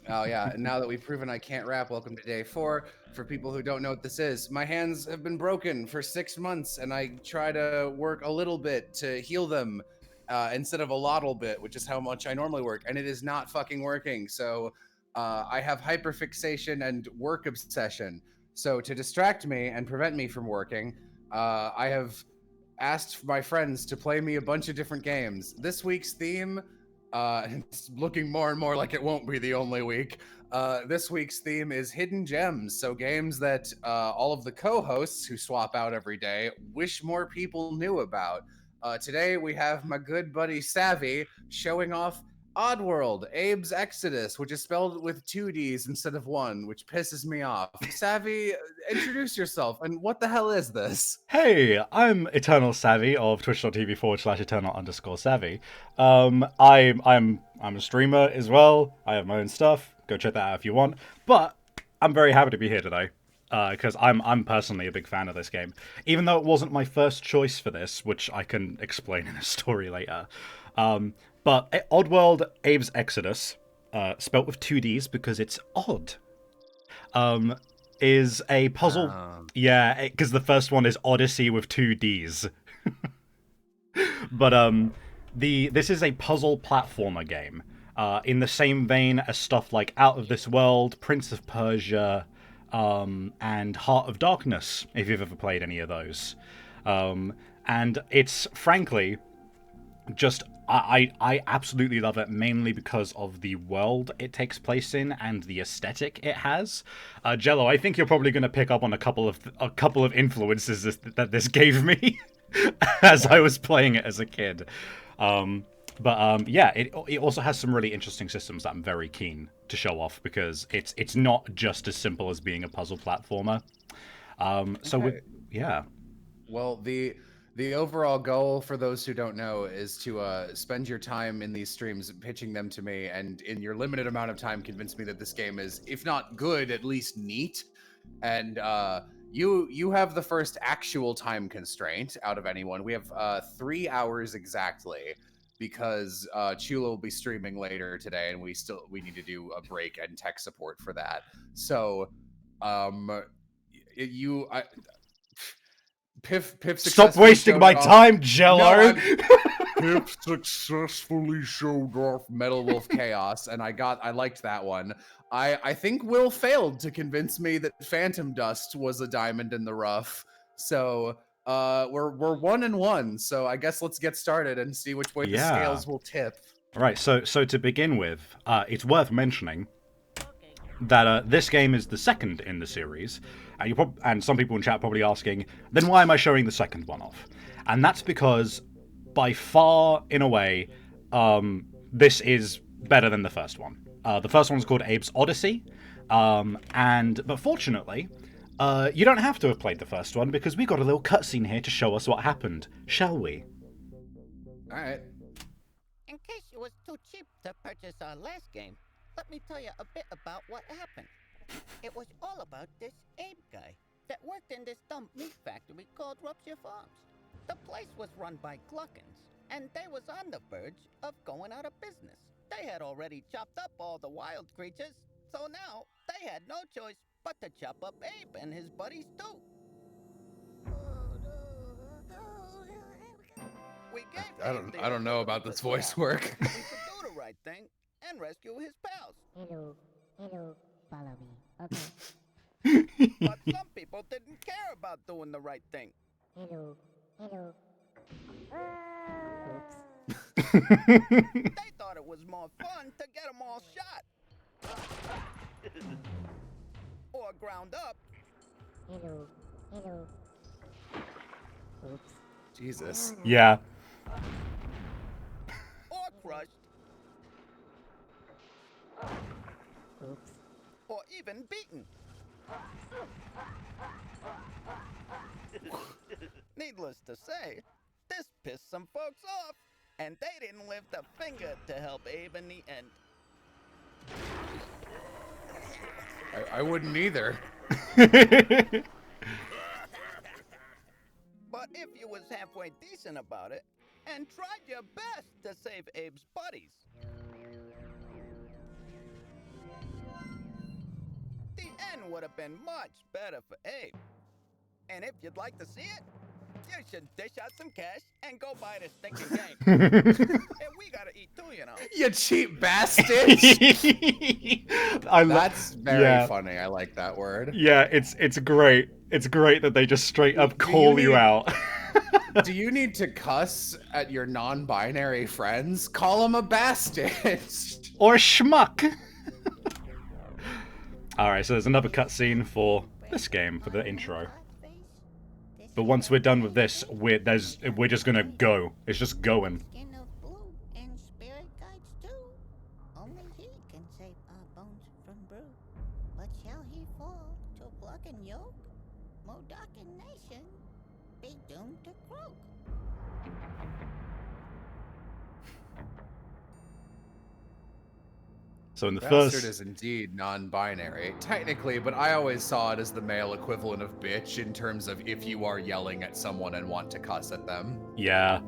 Oh yeah, and now that we've proven I can't rap, welcome to day 4. For people who don't know what this is, my hands have been broken for 6 months, and I try to work a little bit to heal them instead of a lottle bit, which is how much I normally work, and it is not fucking working. So I have hyperfixation and work obsession. So to distract me and prevent me from working, I have asked my friends to play me a bunch of different games. This week's theme, it's looking more and more like it won't be the only week. This week's theme is hidden gems, so games that all of the co-hosts who swap out every day wish more people knew about. Today we have my good buddy Savvy showing off Oddworld, Abe's Exodus, which is spelled with 2 D's instead of one, which pisses me off. Savvy, introduce yourself, and what the hell is this? Hey, I'm Eternal Savvy of twitch.tv/eternal_savvy. I'm a streamer as well. I have my own stuff. Go check that out if you want. But I'm very happy to be here today because I'm personally a big fan of this game, even though it wasn't my first choice for this, which I can explain in a story later. But Oddworld Abe's Exodus, spelt with 2 D's because it's odd. Is a puzzle. Yeah, because the first one is Odyssey with 2 D's. But this is a puzzle platformer game. In the same vein as stuff like Out of This World, Prince of Persia, and Heart of Darkness, if you've ever played any of those. And it's frankly just I absolutely love it, mainly because of the world it takes place in and the aesthetic it has. Jello, I think you're probably going to pick up on a couple of influences that this gave me as I was playing it as a kid. It also has some really interesting systems that I'm very keen to show off because it's not just as simple as being a puzzle platformer. Yeah. Well, the overall goal for those who don't know is to spend your time in these streams pitching them to me, and in your limited amount of time, convince me that this game is, if not good, at least neat. And you have the first actual time constraint out of anyone. We have 3 hours exactly because Chula will be streaming later today, and we need to do a break and tech support for that. So you I, Piff Stop successfully wasting showed my off. time, No, Jello! Piff successfully showed off Metal Wolf Chaos, and I liked that one. I think Will failed to convince me that Phantom Dust was a diamond in the rough. So we're 1-1. So I guess let's get started and see which way the Yeah. scales will tip. Right, so to begin with, it's worth mentioning that this game is the second in the series, and some people in chat are probably asking, then why am I showing the second one off? And that's because, by far, in a way, this is better than the first one. The first one's called Abe's Odyssey, but fortunately, you don't have to have played the first one because we got a little cutscene here to show us what happened, shall we? All right. In case it was too cheap to purchase our last game, let me tell you a bit about what happened. It was all about this Abe guy that worked in this dumb meat factory called Rupture Farms. The place was run by Gluckins, and they was on the verge of going out of business. They had already chopped up all the wild creatures, so now they had no choice but to chop up Abe and his buddies too. We gave I don't know about this voice work. we could do the right thing and rescue his pals. Hello, follow me, okay? But some people didn't care about doing the right thing. Hello. Oops. They thought it was more fun to get them all shot. Or ground up. Hello. Oops. Jesus. Yeah. Or crushed. Oops. Or even beaten. Needless to say, this pissed some folks off, and they didn't lift a finger to help Abe in the end. I wouldn't either. But if you was halfway decent about it, and tried your best to save Abe's buddies, Nothing would have been much better for Abe. And if you'd like to see it, you should dish out some cash and go buy this stinking game. And we gotta eat too, you know. You cheap bastards. That's very funny. I like that word. Yeah, it's great. It's great that they just straight up call you out. Do you need to cuss at your non-binary friends? Call them a bastard. Or schmuck. Alright, so there's another cutscene for this game, for the intro. But once we're done with this, we're just gonna go. It's just going. Skin of blue and spirit guides too. Only he can save our bones from brew. But shall he fall to pluck and yoke? Modakin nation be doomed to croak. So in the Bastard first... is indeed non-binary, technically, but I always saw it as the male equivalent of bitch in terms of if you are yelling at someone and want to cuss at them. Yeah.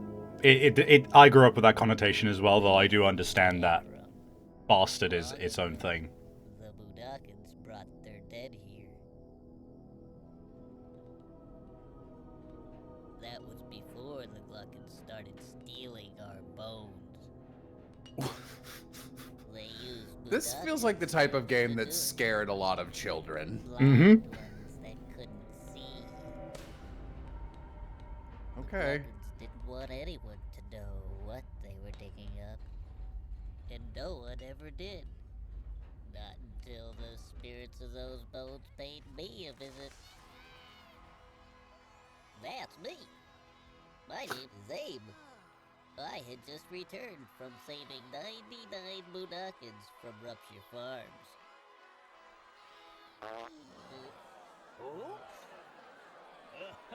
I grew up with that connotation as well, though I do understand that bastard is its own thing. The Budakans brought their dead here. That was before the Gluckans started stealing our bones. They used This feels like the type of game that scared a lot of children. blind ones that couldn't see. Okay. The Gluckans didn't want anyone to know what they were digging up. And no one ever did. Not until the spirits of those bones paid me a visit. That's me. My name is Abe. I had just returned from saving 99 Budakans from Rupture Farms.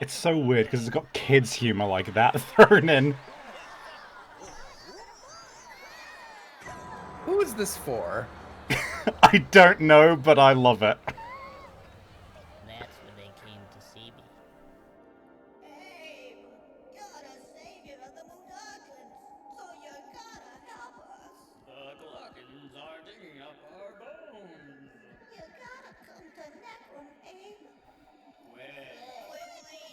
It's so weird because it's got kids humor like that thrown in. Who is this for? I don't know, but I love it. That's when they came to see me. Abe, you're the savior of the Mudokans, so you gotta help us. The Gluckans are digging up our bones. You gotta come to Necrum, Abe. Quickly.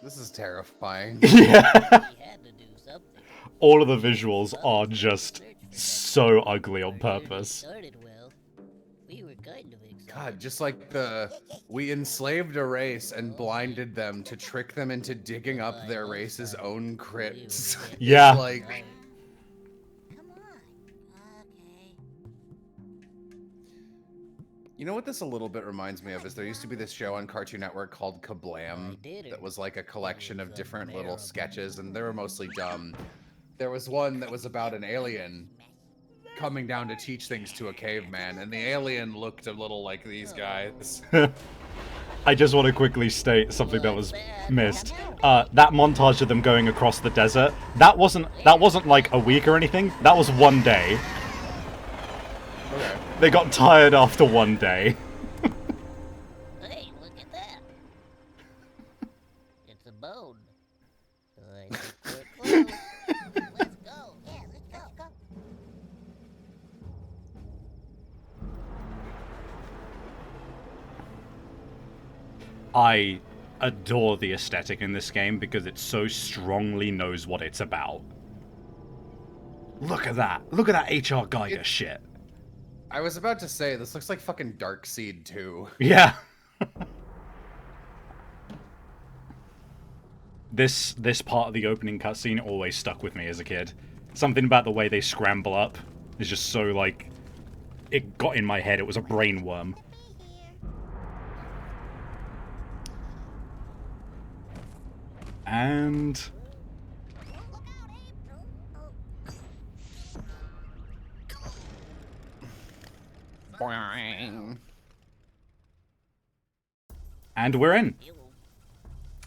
This is terrifying. Yeah. We had to do something. All of the visuals are just so ugly on purpose. Started well. We were kind of excited. God, just like we enslaved a race and blinded them to trick them into digging up their race's own crypts. Yeah. It's like, Come on. Okay. you know what this a little bit reminds me of is there used to be this show on Cartoon Network called Kablam that was like a collection of different little sketches, and they were mostly dumb. There was one that was about an alien coming down to teach things to a caveman, and the alien looked a little like these guys. I just want to quickly state something that was missed. That montage of them going across the desert, that wasn't like a week or anything. That was one day. Okay. They got tired after one day. Hey, look at that. It's a bone. I think we're close. Let's go. Yeah, let's go. I adore the aesthetic in this game because it so strongly knows what it's about. Look at that. Look at that H.R. Geiger shit. I was about to say, this looks like fucking Darkseid 2. Yeah. This part of the opening cutscene always stuck with me as a kid. Something about the way they scramble up is just so, like, it got in my head. It was a brain worm. And... Boing. And we're in.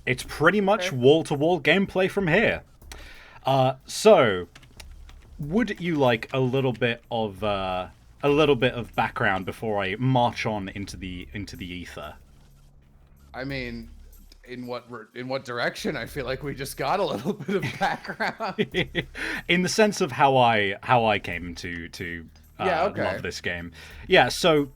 It's pretty much wall-to-wall gameplay from here. So, would you like a little bit of background before I march on into the ether? I mean, in what direction? I feel like we just got a little bit of background. In the sense of how I came to Yeah, okay. love this game. Yeah, so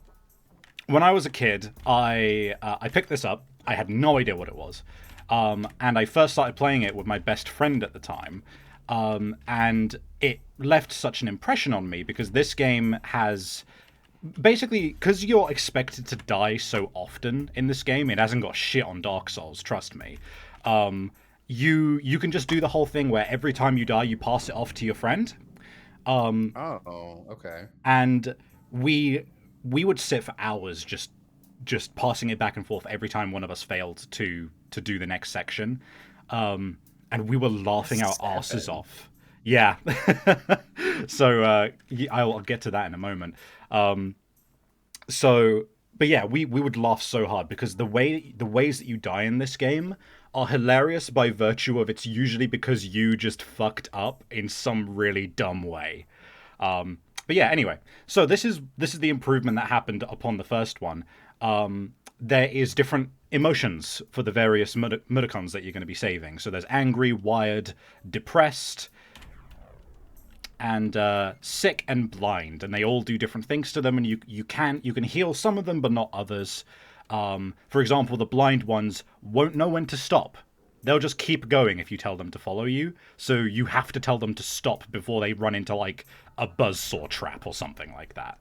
when I was a kid, I picked this up. I had no idea what it was, and I first started playing it with my best friend at the time, and it left such an impression on me because this game has basically, because you're expected to die so often in this game, it hasn't got shit on Dark Souls. Trust me. You can just do the whole thing where every time you die, you pass it off to your friend. Oh, okay. And we would sit for hours just passing it back and forth every time one of us failed to do the next section, and we were laughing our asses off. Yeah. So I'll get to that in a moment. But yeah, we would laugh so hard because the ways that you die in this game are hilarious by virtue of it's usually because you just fucked up in some really dumb way. But yeah, anyway, so this is the improvement that happened upon the first one. There is different emotions for the various mudokons that you're going to be saving. So there's angry, wired, depressed, and sick and blind, and they all do different things to them, and you can heal some of them but not others. For example, the blind ones won't know when to stop. They'll just keep going if you tell them to follow you, so you have to tell them to stop before they run into like a buzzsaw trap or something like that.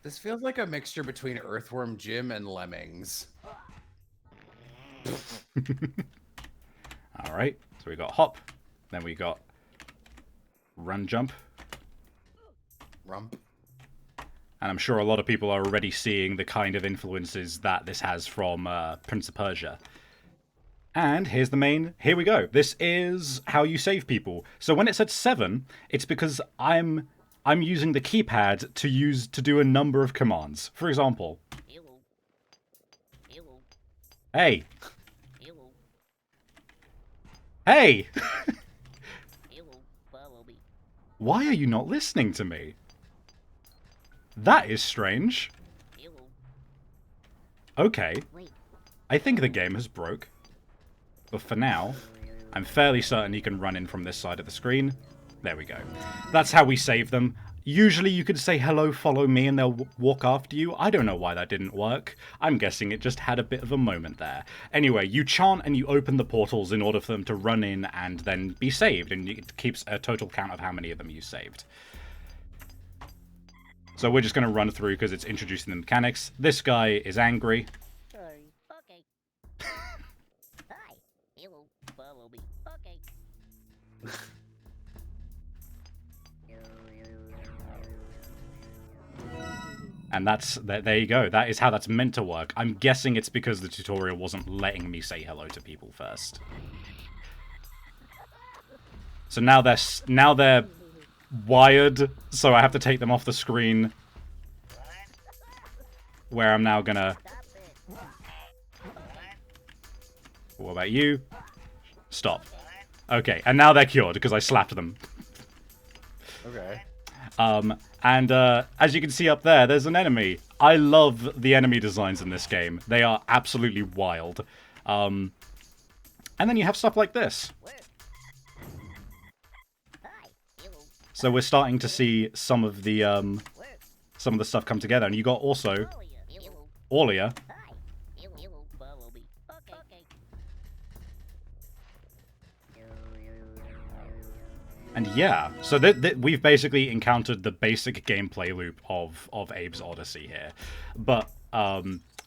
This feels like a mixture between Earthworm Jim and Lemmings. All right, so we got hop, then we got run, jump, Rump. and I'm sure a lot of people are already seeing the kind of influences that this has from Prince of Persia. And here we go. This is how you save people. So when it said 7, it's because I'm using the keypad to do a number of commands. For example, Hello. Hello. hey, Hello. hey, Hello. Follow me. why are you not listening to me? That is strange. Hello. Okay, Wait. I think the game has broke. But for now, I'm fairly certain he can run in from this side of the screen. There we go. That's how we save them. Usually you could say, hello, follow me, and they'll walk after you. I don't know why that didn't work. I'm guessing it just had a bit of a moment there. Anyway, you chant and you open the portals in order for them to run in and then be saved, and it keeps a total count of how many of them you saved. So we're just going to run through because it's introducing the mechanics. This guy is angry. Sorry. Okay. Hi. Hello. Follow me. Okay. And there you go. That is how that's meant to work. I'm guessing it's because the tutorial wasn't letting me say hello to people first. So now they're wired, so I have to take them off the screen. Where I'm now gonna... What about you? Stop. Okay, and now they're cured because I slapped them. Okay. And as you can see up there, there's an enemy. I love the enemy designs in this game. They are absolutely wild. And then you have stuff like this. Hi. Hello. So we're starting to see some of the stuff come together. And you got also Hello. Aulia. Hi. Hello. Follow me. Okay. And yeah, so we've basically encountered the basic gameplay loop of Abe's Odyssey here. But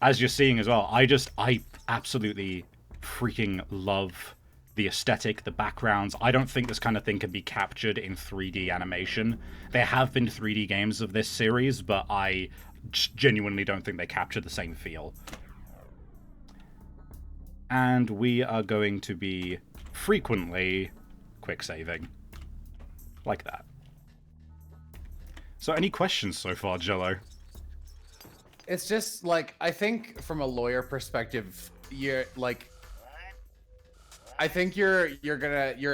as you're seeing as well, I absolutely freaking love the aesthetic, the backgrounds. I don't think this kind of thing can be captured in 3D animation. There have been 3D games of this series, but I genuinely don't think they capture the same feel. And we are going to be frequently quick saving. Like that. So any questions so far, Jello? It's just like, I think from a lawyer perspective, you're like, I think your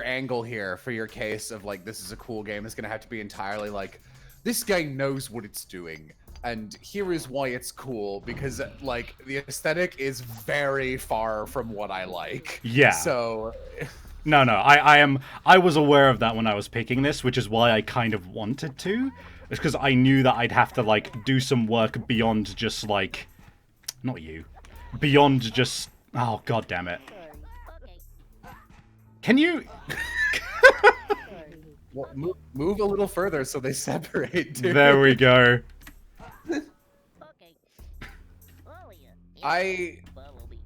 angle here for your case of like, this is a cool game is gonna have to be entirely like, this game knows what it's doing. And here is why it's cool, because like the aesthetic is very far from what I like. Yeah. So No, I was aware of that when I was picking this, which is why I kind of wanted to. It's because I knew that I'd have to, like, do some work beyond just, like... Not you. Beyond just... Oh, god damn it. Can you... Well, move a little further so they separate, dude. There we go.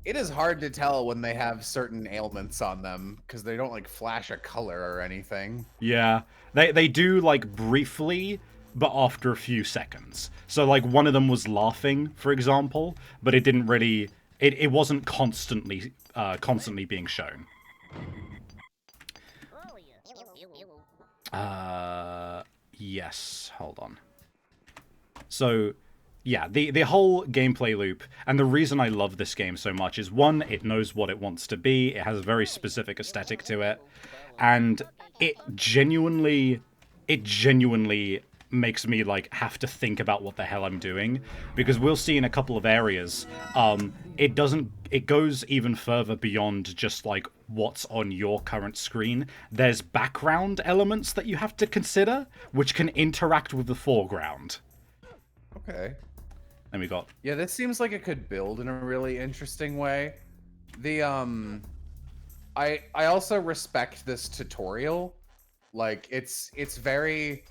It is hard to tell when they have certain ailments on them, because they don't, like, flash a color or anything. Yeah. They do, like, briefly, but after a few seconds. So, like, one of them was laughing, for example, but it didn't really... It wasn't constantly being shown. Yes. Hold on. So... Yeah, the whole gameplay loop, and the reason I love this game so much is, one, it knows what it wants to be, it has a very specific aesthetic to it, and it genuinely makes me, like, have to think about what the hell I'm doing, because we'll see in a couple of areas, it goes even further beyond just, like, what's on your current screen. There's background elements that you have to consider, which can interact with the foreground. Okay. Then we got... Yeah, this seems like it could build in a really interesting way. The, I also respect this tutorial. Like, it's very...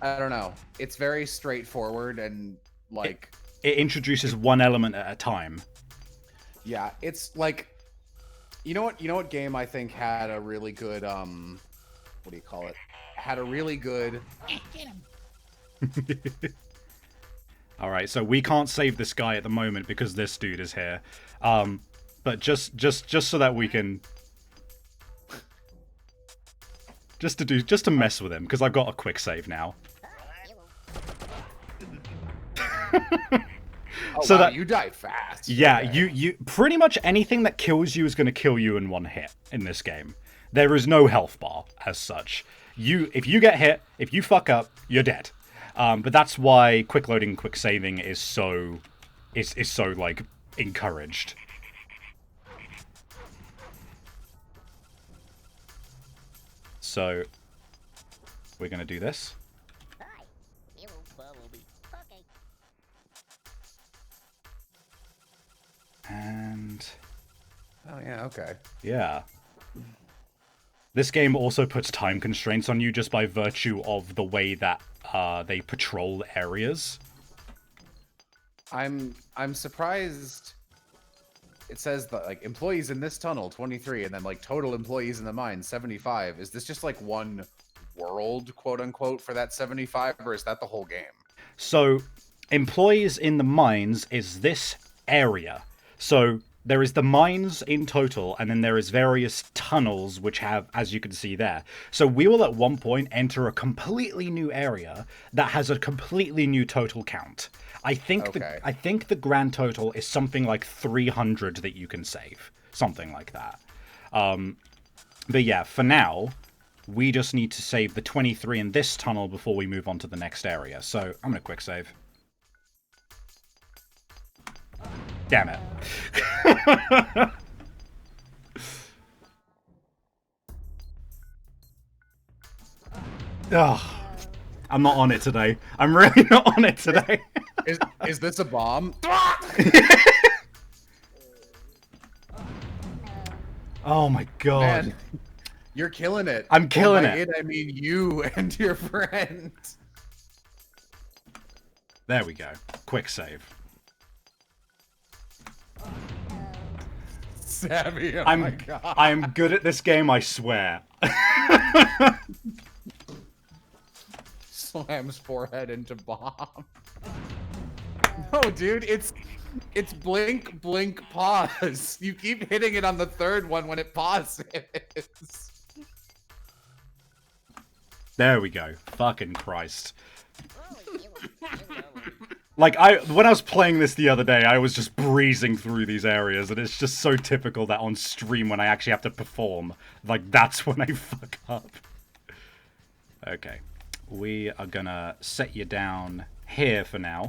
I don't know. It's very straightforward and, like... It introduces one element at a time. Yeah, it's like... You know what game I think had a really good, what do you call it? Had a really good... Alright, so we can't save this guy at the moment because this dude is here. But just so that we can... Just to mess with him, because I've got a quick save now. Oh, so wow, that you died fast. Yeah, Okay. you pretty much anything that kills you is going to kill you in one hit in this game. There is no health bar as such. If you get hit, if you fuck up, you're dead. But that's why quick loading, quick saving is so like encouraged. So we're gonna do this. And Oh yeah, okay. yeah. This game also puts time constraints on you just by virtue of the way that they patrol areas. I'm surprised. It says that, like, employees in this tunnel 23, and then, like, total employees in the mine 75. Is this just like one world, quote unquote, for that 75, or is that the whole game? So, employees in the mines is this area. So there is the mines in total, and then there is various tunnels which have, as you can see there. So we will at one point enter a completely new area that has a completely new total count. I think the grand total is something like 300 that you can save, something like that. But yeah, for now, we just need to save the 23 in this tunnel before we move on to the next area. So I'm gonna quick save. Damn it. Ugh. I'm not on it today. I'm really not on it today. Is this a bomb? Oh my god. Man, you're killing it. I'm killing And by it. I mean you and your friend. There we go. Quick save. Savvy, oh I'm my god. I'm good at this game, I swear. Slams forehead into bomb. No, dude, it's blink, blink, pause. You keep hitting it on the third one when it pauses. There we go. Fucking Christ. Like, when I was playing this the other day, I was just breezing through these areas, and it's just so typical that on stream, when I actually have to perform, like, that's when I fuck up. Okay. We are gonna set you down here for now.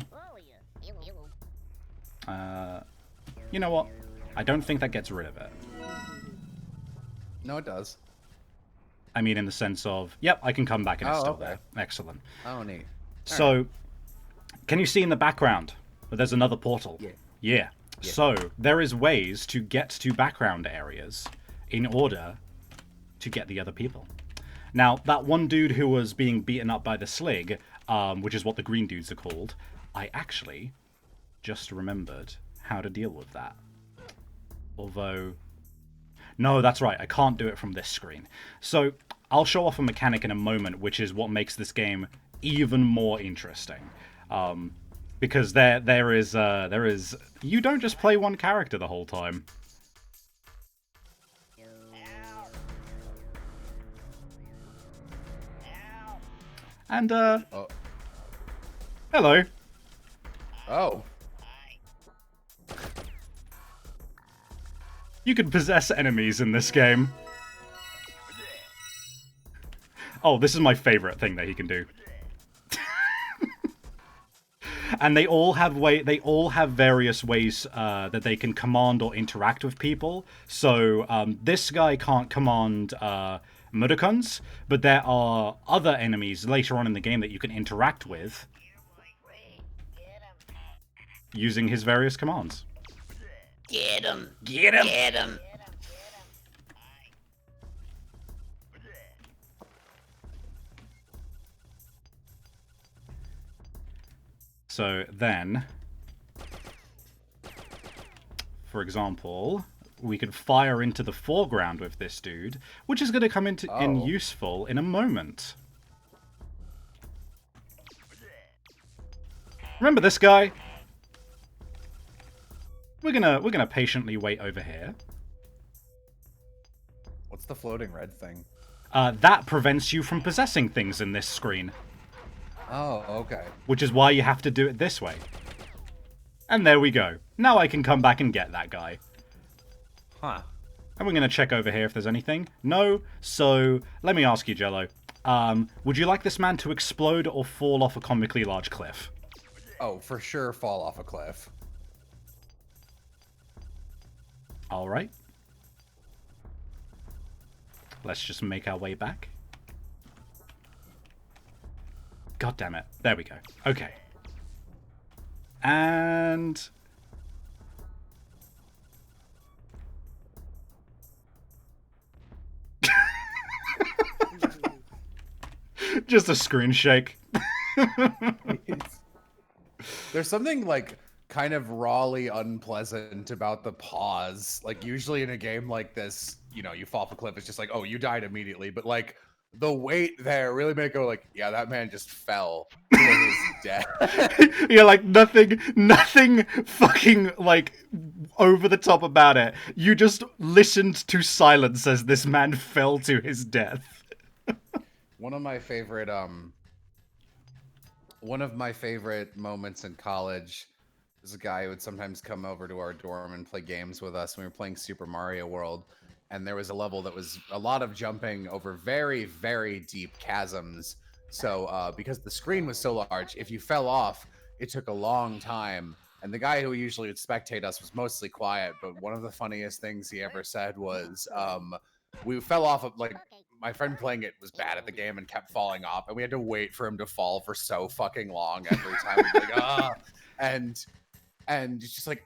You know what? I don't think that gets rid of it. No, it does. I mean in the sense of, yep, I can come back and it's Oh, still okay. there. Excellent. Oh, neat. So, can you see in the background that there's another portal? Yeah. Yeah. So, there is ways to get to background areas in order to get the other people. Now, that one dude who was being beaten up by the Slig, which is what the green dudes are called, I actually just remembered how to deal with that. Although... No, that's right, I can't do it from this screen. So, I'll show off a mechanic in a moment, which is what makes this game even more interesting. Because there is... You don't just play one character the whole time. And, Oh. hello. Oh. You can possess enemies in this game. Oh, this is my favorite thing that he can do. And they all have various ways that they can command or interact with people. So this guy can't command Mudokons, but there are other enemies later on in the game that you can interact with using his various commands. Get him! Get him! Get him! So then, for example, we could fire into the foreground with this dude, which is going to come in useful in a moment. Remember this guy? We're gonna patiently wait over here. What's the floating red thing? That prevents you from possessing things in this screen. Oh, okay. Which is why you have to do it this way. And there we go. Now I can come back and get that guy. Huh. And we're going to check over here if there's anything. No? So, let me ask you, Jello. Would you like this man to explode or fall off a comically large cliff? Oh, for sure fall off a cliff. Alright. Let's just make our way back. God damn it. There we go. Okay. And... just a screen shake. There's something, like, kind of rawly unpleasant about the pause. Like, usually in a game like this, you know, you fall off a cliff, it's just like, oh, you died immediately. But, like, the wait there really make it go like, yeah, that man just fell to his death. Yeah, like nothing fucking like over the top about it. You just listened to silence as this man fell to his death. One of my favorite moments in college was a guy who would sometimes come over to our dorm and play games with us when we were playing Super Mario World. And there was a level that was a lot of jumping over very, very deep chasms. So because the screen was so large, if you fell off, it took a long time. And the guy who usually would spectate us was mostly quiet. But one of the funniest things he ever said was, we fell off of, like, my friend playing it was bad at the game and kept falling off. And we had to wait for him to fall for so fucking long every time. We'd be like, ah. And it's just like,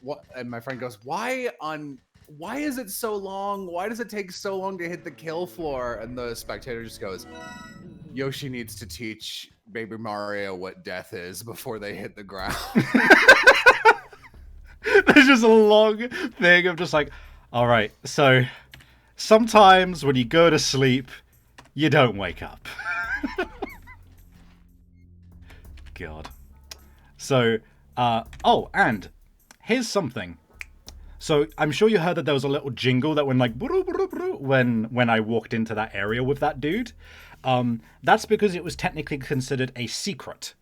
what? And my friend goes, why is it so long? Why does it take so long to hit the kill floor? And the spectator just goes, Yoshi needs to teach Baby Mario what death is before they hit the ground. There's just a long thing of just like, all right, so sometimes when you go to sleep, you don't wake up. God. So, oh, and here's something. So I'm sure you heard that there was a little jingle that went like when I walked into that area with that dude. That's because it was technically considered a secret.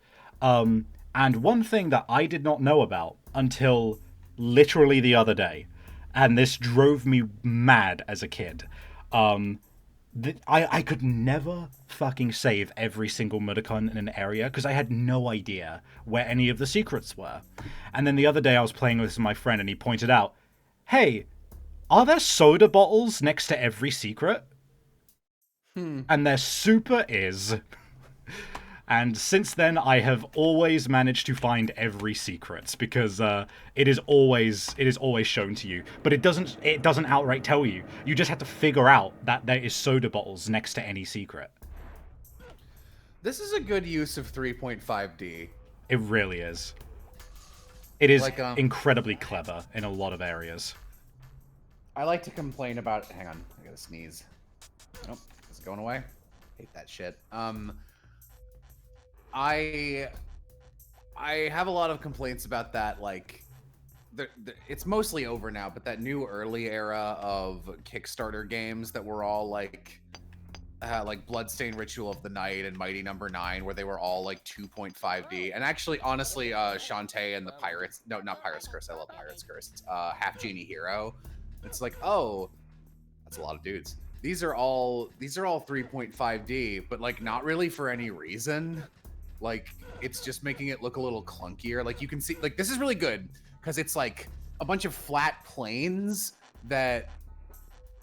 And one thing that I did not know about until literally the other day, and this drove me mad as a kid. I could never fucking save every single Mudokon in an area because I had no idea where any of the secrets were. And then the other day I was playing with my friend and he pointed out, hey, are there soda bottles next to every secret? And their super is... And since then, I have always managed to find every secret because it is always shown to you. But it doesn't outright tell you. You just have to figure out that there is soda bottles next to any secret. This is a good use of 3.5D. It really is. It is Like, incredibly clever in a lot of areas. I like to complain about... Hang on, I gotta sneeze. Nope, is it going away? Hate that shit. I have a lot of complaints about that, like, it's mostly over now, but that new early era of Kickstarter games that were all, like Bloodstained Ritual of the Night and Mighty Number 9, where they were all, like, 2.5D. And actually, honestly, Shantae and the Pirates... No, not Pirate's Curse, I love Pirate's Curse. Half Genie Hero. It's like, oh, that's a lot of dudes. These are all 3.5D, but, like, not really for any reason. Like, it's just making it look a little clunkier. Like, you can see, like, this is really good because it's like a bunch of flat planes that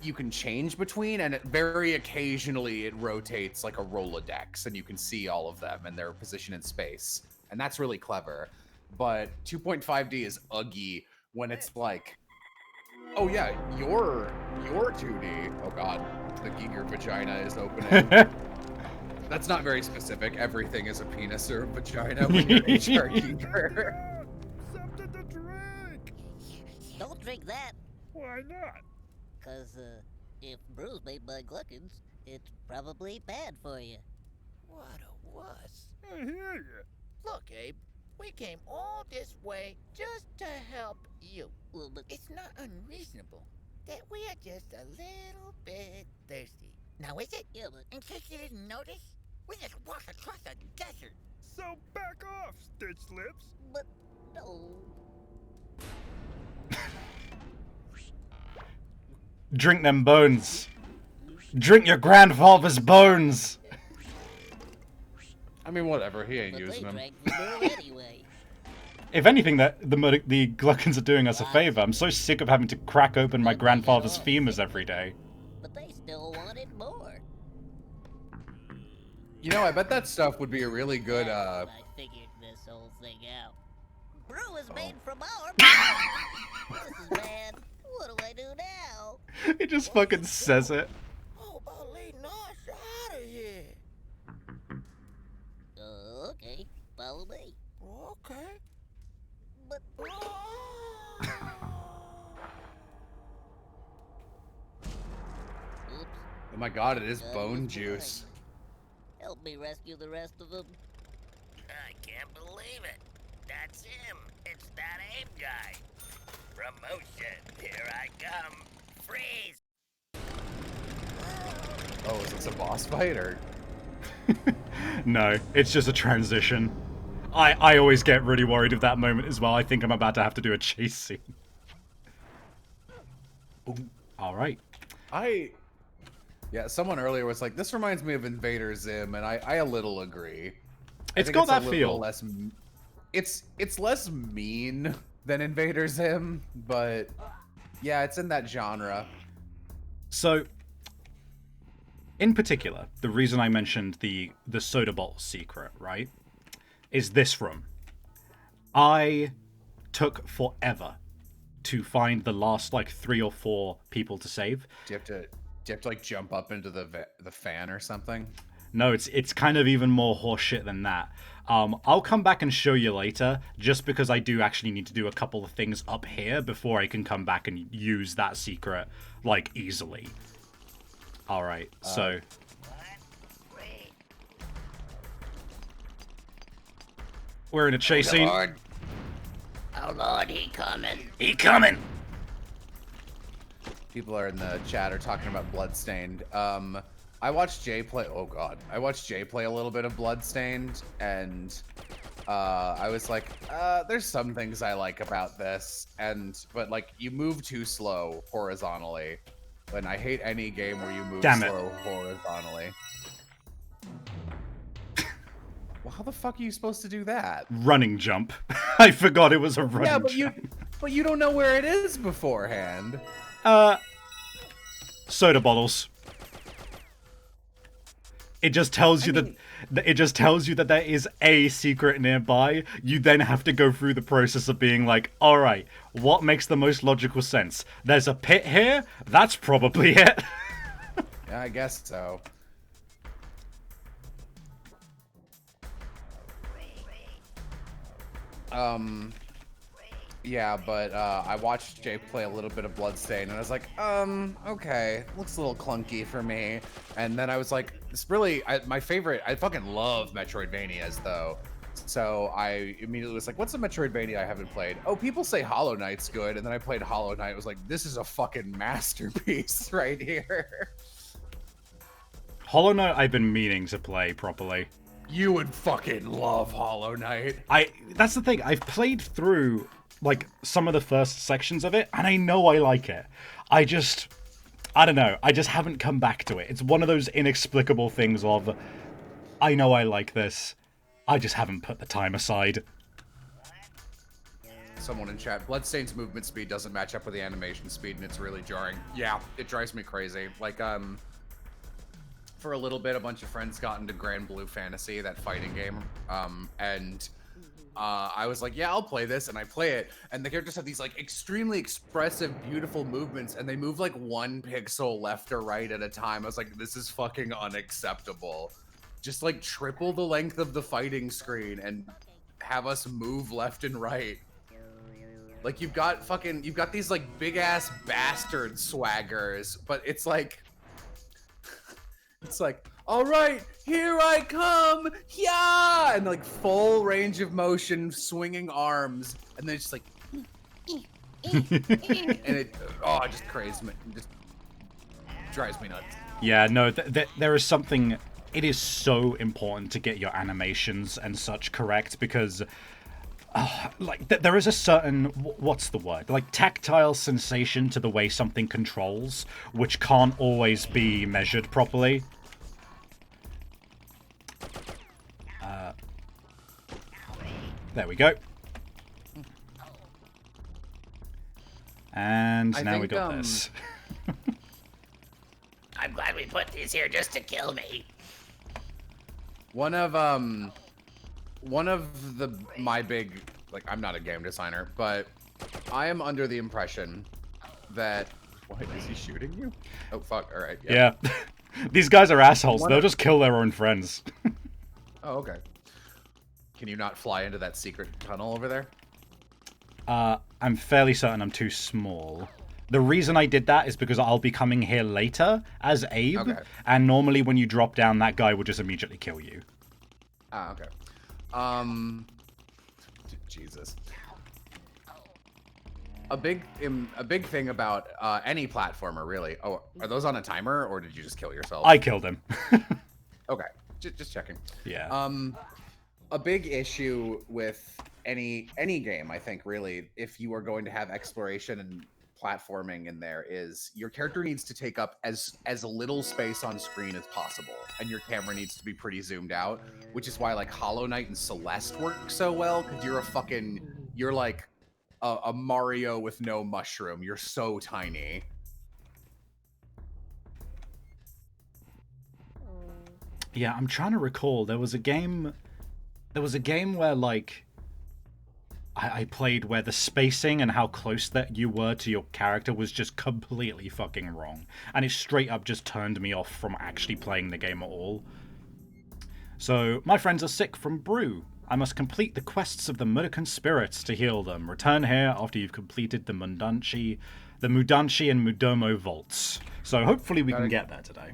you can change between, and very occasionally it rotates like a Rolodex, and you can see all of them and their position in space, and that's really clever. But 2.5D is uggy when it's like, oh yeah, you're 2D. Oh god, the Giger vagina is opening. That's not very specific. Everything is a penis or a vagina when you're HR Giger. Something to drink. Don't drink that, Why not? cause if brew's made by gluckins, it's probably bad for you. What a wuss. I hear you. Look, Abe, we came all this way just to help you. Well, but It's not unreasonable that we are just a little bit thirsty. Now is it? yeah, but In case you didn't notice, we just walked across a desert. So back off, Stitch Lips. but no. Drink them bones. Drink your grandfather's bones. I mean, whatever. He ain't But they using them. drank the brew anyway. If anything, that the Gluckins are doing us a favor. I'm so sick of having to crack open my grandfather's femurs every day. But they still wanted more. You know, I bet that stuff would be a really good, That's when I figured this whole thing out. Brew is made from our This is bad. What do I do now? He just fucking says it. How about leading us out of here? Okay, follow me. Okay. But oops, Oh my god, it is That bone was juice. help me rescue the rest of them. I can't believe it. That's him. It's that Abe guy. Promotion. Here I come. Freeze. Oh, is this a boss fight, or? No, it's just a transition. I always get really worried of that moment as well. I think I'm about to have to do a chase scene. Alright. Yeah, someone earlier was like, this reminds me of Invader Zim, and I a little agree. I It's think got that a little feel. Less, it's less mean than Invader Zim, but yeah, it's in that genre. So, in particular, the reason I mentioned the soda bottle secret, right, is this room. I took forever to find the last, like, 3 or 4 people to save. Do you have to like jump up into the fan or something? No, it's kind of even more horseshit than that. I'll come back and show you later, just because I do actually need to do a couple of things up here before I can come back and use that secret, like, easily. Alright, so... We're in a chase scene. Oh Lord, he coming. He coming! People are in the chat are talking about Bloodstained. I watched Jay play. Oh god, I watched Jay play a little bit of Bloodstained, and I was like, there's some things I like about this, but like you move too slow horizontally, and I hate any game where you move slow horizontally. Well, how the fuck are you supposed to do that? Running jump. I forgot it was a running jump. But you don't know where it is beforehand. Soda bottles. It just tells you that there is a secret nearby. You then have to go through the process of being like, all right, what makes the most logical sense? There's a pit here. That's probably it. Yeah, I guess so. Yeah, but I watched Jay play a little bit of Bloodstain, and I was like, okay, looks a little clunky for me. And then I was like, it's really my favorite. I fucking love Metroidvanias, though. So I immediately was like, what's a Metroidvania I haven't played? Oh, people say Hollow Knight's good, and then I played Hollow Knight. I was like, this is a fucking masterpiece right here. Hollow Knight I've been meaning to play properly. You would fucking love Hollow Knight. That's the thing. I've played through like some of the first sections of it, and I know I like it. I don't know. I just haven't come back to it. It's one of those inexplicable things of, I know I like this. I just haven't put the time aside. Someone in chat, Bloodstain's movement speed doesn't match up with the animation speed, and it's really jarring. Yeah, it drives me crazy. Like, for a little bit, a bunch of friends got into Grand Blue Fantasy, that fighting game, and I was like, yeah, I'll play this, and I play it, and the characters have these like extremely expressive, beautiful movements, and they move like 1 pixel left or right at a time. I was like, this is fucking unacceptable. Just like triple the length of the fighting screen and have us move left and right. Like you've got these like big ass bastard swaggers, but it's like, all right, here I come, yeah, and like full range of motion, swinging arms, and then it's just like, and it just crazes me, just drives me nuts. Yeah, no, there is something. It is so important to get your animations and such correct because, like, there is a certain what's the word? Like tactile sensation to the way something controls, which can't always be measured properly. There we go. And now we got this. I'm glad we put these here just to kill me. One of my big, like, I'm not a game designer, but I am under the impression that, what, is he shooting you? Oh fuck, all right. Yeah. These guys are assholes. They'll just kill their own friends. Oh, okay. Can you not fly into that secret tunnel over there? I'm fairly certain I'm too small. The reason I did that is because I'll be coming here later as Abe, okay. And normally when you drop down, that guy will just immediately kill you. Ah, okay. Jesus. A big thing about any platformer, really. Oh, are those on a timer, or did you just kill yourself? I killed him. Okay, just checking. Yeah. A big issue with any game, I think, really, if you are going to have exploration and platforming in there, is your character needs to take up as little space on screen as possible, and your camera needs to be pretty zoomed out, which is why like Hollow Knight and Celeste work so well, because you're like a Mario with no mushroom. You're so tiny. Yeah, I'm trying to recall. There was a game where like I played where the spacing and how close that you were to your character was just completely fucking wrong. And it straight up just turned me off from actually playing the game at all. So, my friends are sick from brew. I must complete the quests of the Mudokon spirits to heal them. Return here after you've completed the Mudanshi and Mudomo vaults. So hopefully we can get there today.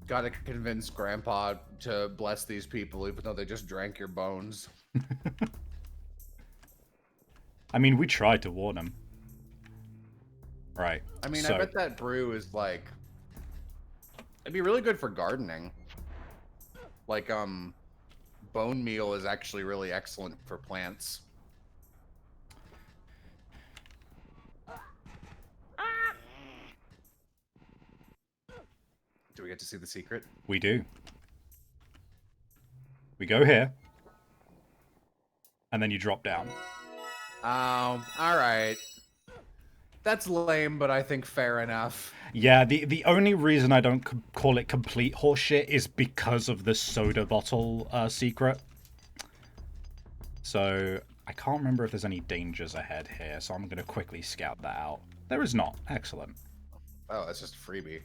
Gotta convince Grandpa to bless these people, even though they just drank your bones. I mean, we tried to warn him. Right. I mean, I bet that brew is like... It'd be really good for gardening. Like, bone meal is actually really excellent for plants. Do we get to see the secret? We do. We go here. And then you drop down. Oh, alright. That's lame, but I think fair enough. Yeah, the only reason I don't call it complete horseshit is because of the soda bottle secret. So, I can't remember if there's any dangers ahead here, so I'm going to quickly scout that out. There is not. Excellent. Oh, that's just a freebie.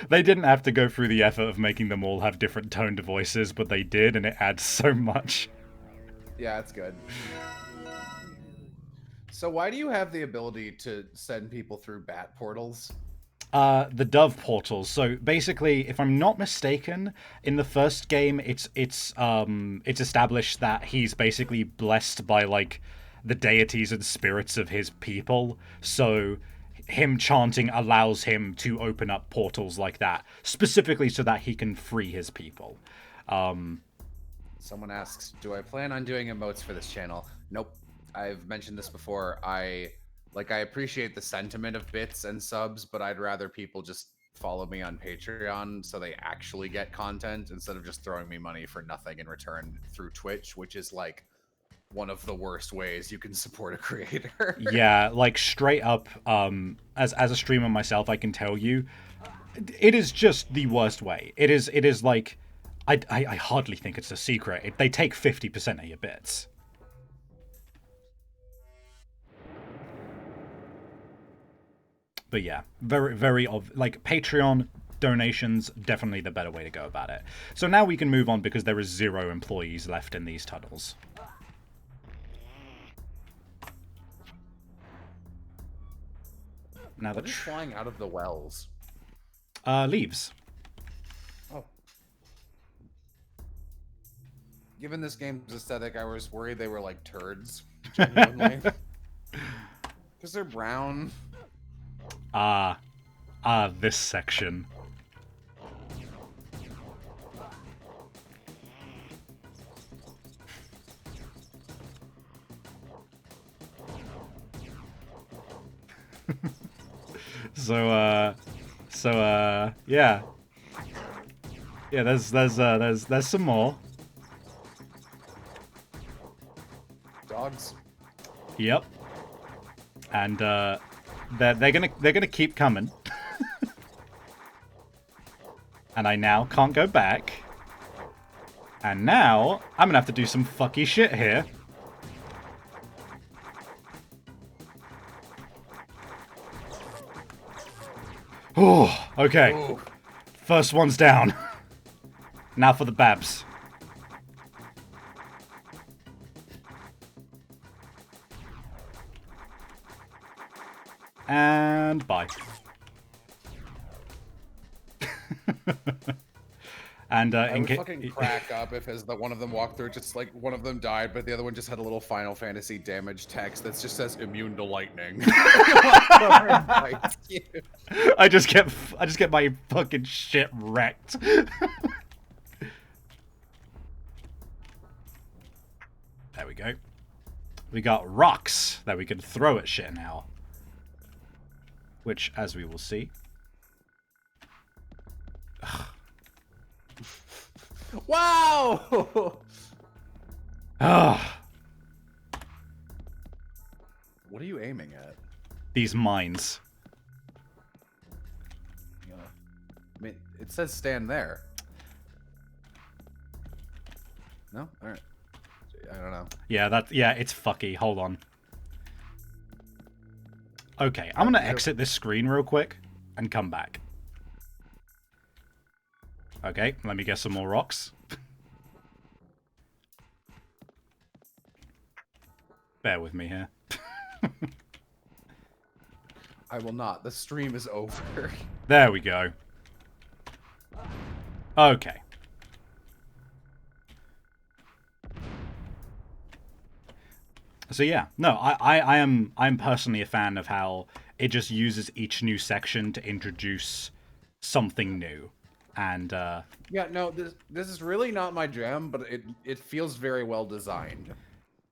They didn't have to go through the effort of making them all have different toned voices, but they did, and it adds so much. Yeah, it's good. So why do you have the ability to send people through bat portals? The Dove portals. So basically, if I'm not mistaken, in the first game, it's established that he's basically blessed by like the deities and spirits of his people. So him chanting allows him to open up portals like that, specifically so that he can free his people. Someone asks, do I plan on doing emotes for this channel? Nope. I've mentioned this before. I appreciate the sentiment of bits and subs, but I'd rather people just follow me on Patreon so they actually get content instead of just throwing me money for nothing in return through Twitch, which is like one of the worst ways you can support a creator. Yeah, like straight up, as a streamer myself, I can tell you, it is just the worst way. It is like, I hardly think it's a secret. They take 50% of your bits. But yeah, very like Patreon donations, definitely the better way to go about it. So now we can move on because there is 0 employees left in these tunnels. Now What is flying out of the wells? Leaves. Oh. Given this game's aesthetic, I was worried they were like turds. Genuinely. Because they're brown. This section. Yeah. Yeah, there's some more. Dogs. Yep. And they're gonna keep coming. And I now can't go back. And now I'm gonna have to do some fucky shit here. Oh, okay. Ooh. First one's down. Now for the babs. And bye. And I would fucking crack up if as the one of them walked through, just like one of them died, but the other one just had a little Final Fantasy damage text that just says immune to lightning. I just get my fucking shit wrecked. There we go. We got rocks that we can throw at shit now. Which, as we will see. Ugh. Wow! Ah, What are you aiming at? these mines. You know, I mean, it says stand there. No? Alright. I don't know. Yeah, it's fucky. Hold on. Okay, I'm gonna exit this screen real quick and come back. Okay, let me get some more rocks. Bear with me here. I will not. The stream is over. There we go. Okay. So yeah, no, I'm personally a fan of how it just uses each new section to introduce something new. And Yeah, no, this is really not my jam, but it feels very well designed.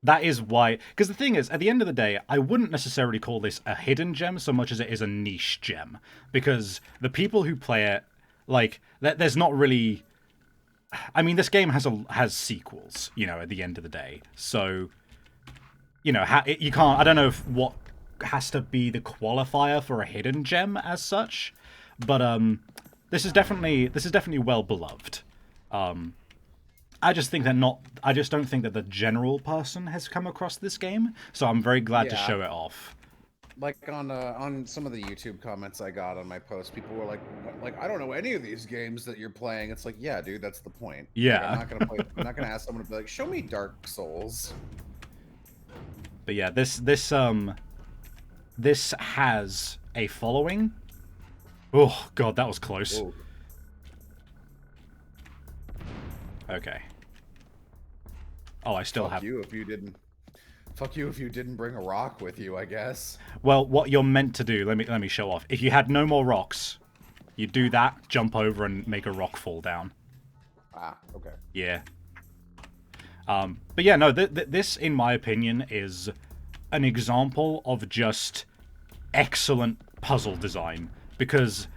that is why, because the thing is, at the end of the day, I wouldn't necessarily call this a hidden gem so much as it is a niche gem, because the people who play it, like, there's not really I mean, this game has sequels, you know, at the end of the day. So, you know, you can't. I don't know if what has to be the qualifier for a hidden gem as such, but this is definitely well beloved. I just think I just don't think that the general person has come across this game, so I'm very glad to show it off. Like on some of the YouTube comments I got on my post, people were like, I don't know any of these games that you're playing. It's like, yeah, dude, that's the point. Yeah. Like, I'm not gonna ask someone to be like, show me Dark Souls. But yeah, this has a following. Oh god, that was close. Whoa. Okay. Oh, I still have. Fuck you if you didn't bring a rock with you, I guess. Well, what you're meant to do, let me show off. If you had no more rocks, you do that, jump over and make a rock fall down. Ah, okay. Yeah. But yeah, no, this, in my opinion, is an example of just excellent puzzle design, because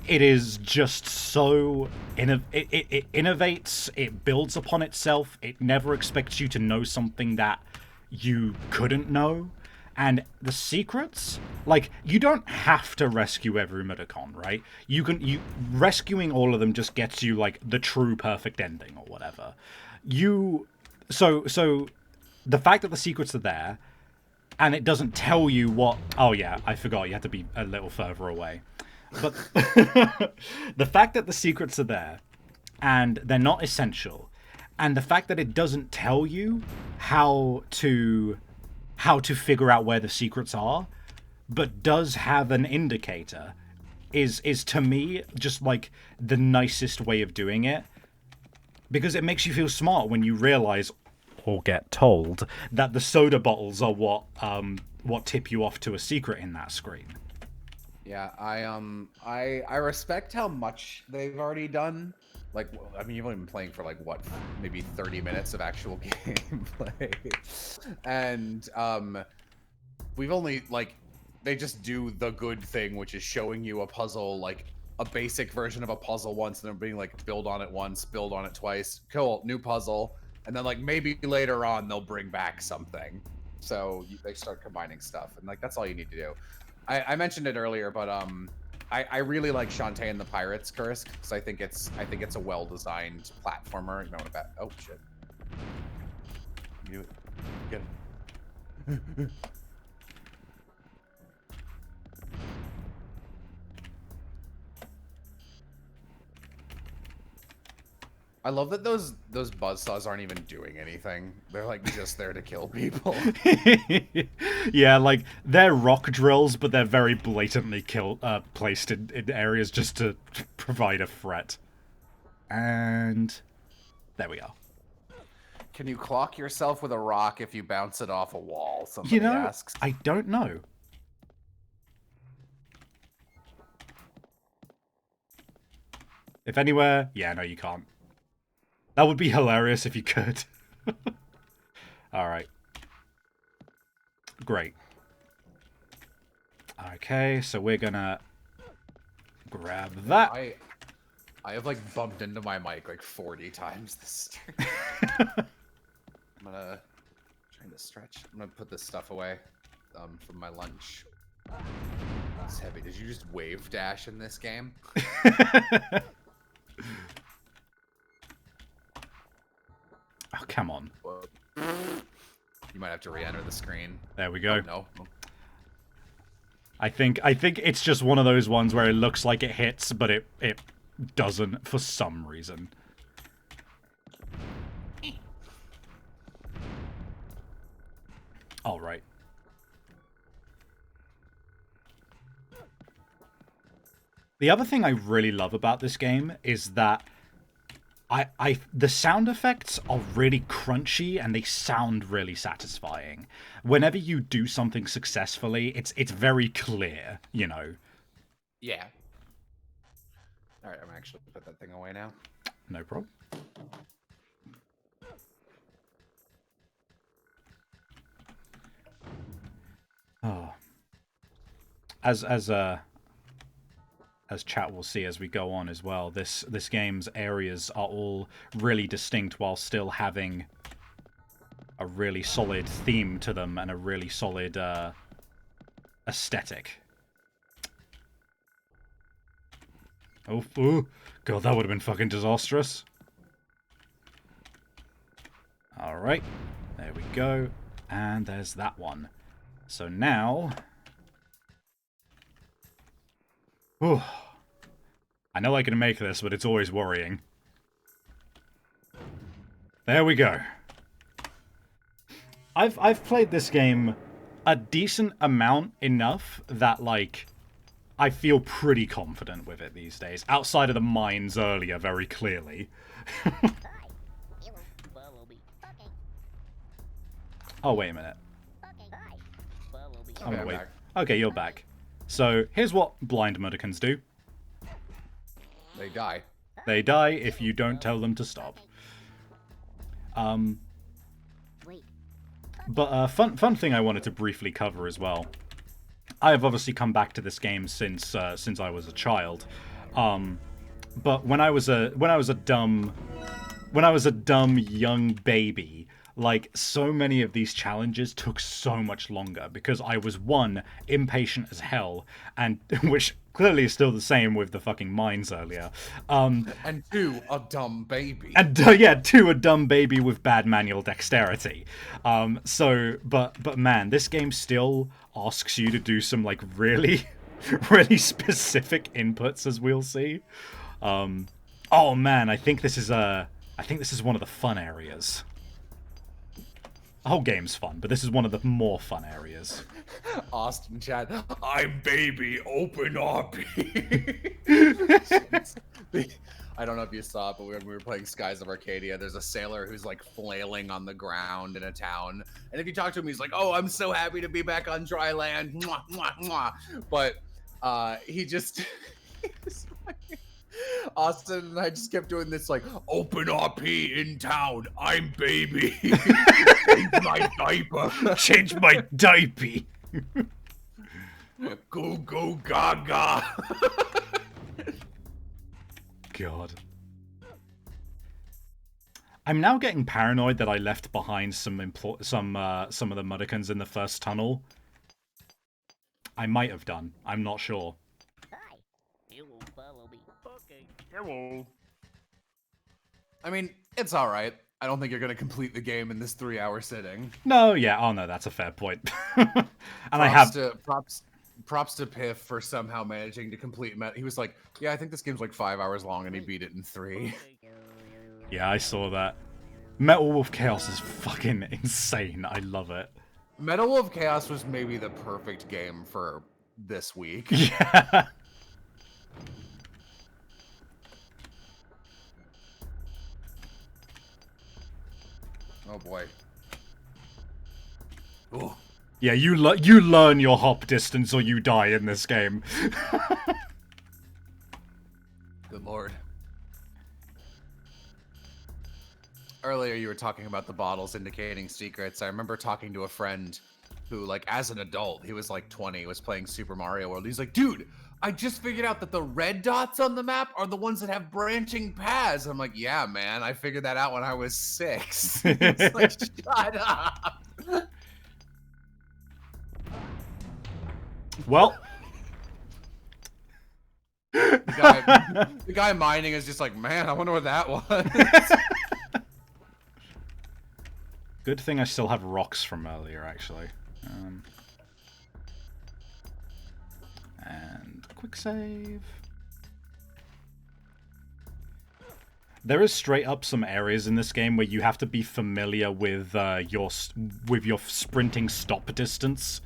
it is just so it innovates, it builds upon itself, it never expects you to know something that you couldn't know. And the secrets, like, you don't have to rescue every Mudokon, right? You rescuing all of them just gets you like the true perfect ending or whatever. So the fact that the secrets are there and it doesn't tell you what. Oh yeah, I forgot, you have to be a little further away. But the fact that the secrets are there and they're not essential, and the fact that it doesn't tell you how to figure out where the secrets are, but does have an indicator, is to me just like the nicest way of doing it, because it makes you feel smart when you realize or get told that the soda bottles are what tip you off to a secret in that screen. Yeah, I respect how much they've already done. Like, I mean, you've only been playing for like what, maybe 30 minutes of actual gameplay, and we've only like, they just do the good thing, which is showing you a puzzle, like a basic version of a puzzle once, and then being like, build on it once, build on it twice, cool, new puzzle, and then like maybe later on they'll bring back something. So they start combining stuff, and like that's all you need to do. I mentioned it earlier, but I really like Shantae and the Pirates Curse, because I think it's a well-designed platformer. You know what? Oh shit! You get it. I love that those buzzsaws aren't even doing anything. They're like just there to kill people. Yeah, like they're rock drills, but they're very blatantly placed in areas just to provide a threat. And there we are. Can you clock yourself with a rock if you bounce it off a wall? Somebody asks. I don't know. If anywhere, yeah, no, you can't. That would be hilarious if you could. Alright. Great. Okay, so we're gonna grab that. I have like bumped into my mic like 40 times this stream. I'm trying to stretch. I'm gonna put this stuff away from my lunch. It's heavy. Did you just wave dash in this game? Oh, come on. You might have to re-enter the screen. There we go. Oh, no. I think it's just one of those ones where it looks like it hits, but it doesn't for some reason. All right. The other thing I really love about this game is that the sound effects are really crunchy and they sound really satisfying. Whenever you do something successfully, it's very clear, you know. Yeah. All right, I'm actually put that thing away now. No problem. Oh. As as chat will see as we go on as well, this game's areas are all really distinct while still having a really solid theme to them and a really solid aesthetic. Oh, ooh. God, that would have been fucking disastrous. Alright, there we go. And there's that one. So now... Whew. I know I can make this, but it's always worrying. There we go. I've played this game a decent amount, enough that, like, I feel pretty confident with it these days. Outside of the mines earlier, very clearly. Oh, wait a minute. Okay, I'm back. Okay, you're back. So, here's what blind mudokons do. They die. They die if you don't tell them to stop. But fun thing I wanted to briefly cover as well. I have obviously come back to this game since I was a child. But when I was a dumb young baby, like, so many of these challenges took so much longer because I was, one, impatient as hell, and which clearly is still the same with the fucking mines earlier. And two, a dumb baby. And yeah, two, a dumb baby with bad manual dexterity. But man, this game still asks you to do some, like, really, really specific inputs, as we'll see. Oh man, I think this is one of the fun areas. The whole game's fun, but this is one of the more fun areas. Austin chat, I'm baby, open up. I don't know if you saw it, but when we were playing Skies of Arcadia, there's a sailor who's like flailing on the ground in a town. And if you talk to him, he's like, oh, I'm so happy to be back on dry land. Mwah, mwah, mwah. But he just... Austin and I just kept doing this, like, open RP in town. I'm baby. Change my diaper. Change my diaper. Go, go, gaga. God. I'm now getting paranoid that I left behind some of the mudokons in the first tunnel. I might have done. I'm not sure. Hello. I mean, it's all right. I don't think you're gonna complete the game in this 3-hour sitting. No, yeah, oh no, that's a fair point. And props to Piff for somehow managing to complete. He was like, yeah, I think this game's like 5 hours long, and he beat it in 3. Yeah, I saw that. Metal Wolf Chaos is fucking insane. I love it. Metal Wolf Chaos was maybe the perfect game for this week. Yeah. Oh boy. Ooh. Yeah, you learn your hop distance or you die in this game. Good lord. Earlier you were talking about the bottles indicating secrets. I remember talking to a friend who, like, as an adult, he was like 20, was playing Super Mario World. He's like, dude, I just figured out that the red dots on the map are the ones that have branching paths. I'm like, yeah, man, I figured that out when I was 6. It's like, shut up. Well, the guy mining is just like, man, I wonder what that was. Good thing I still have rocks from earlier, actually. And quick save. There is straight up some areas in this game where you have to be familiar with your sprinting stop distance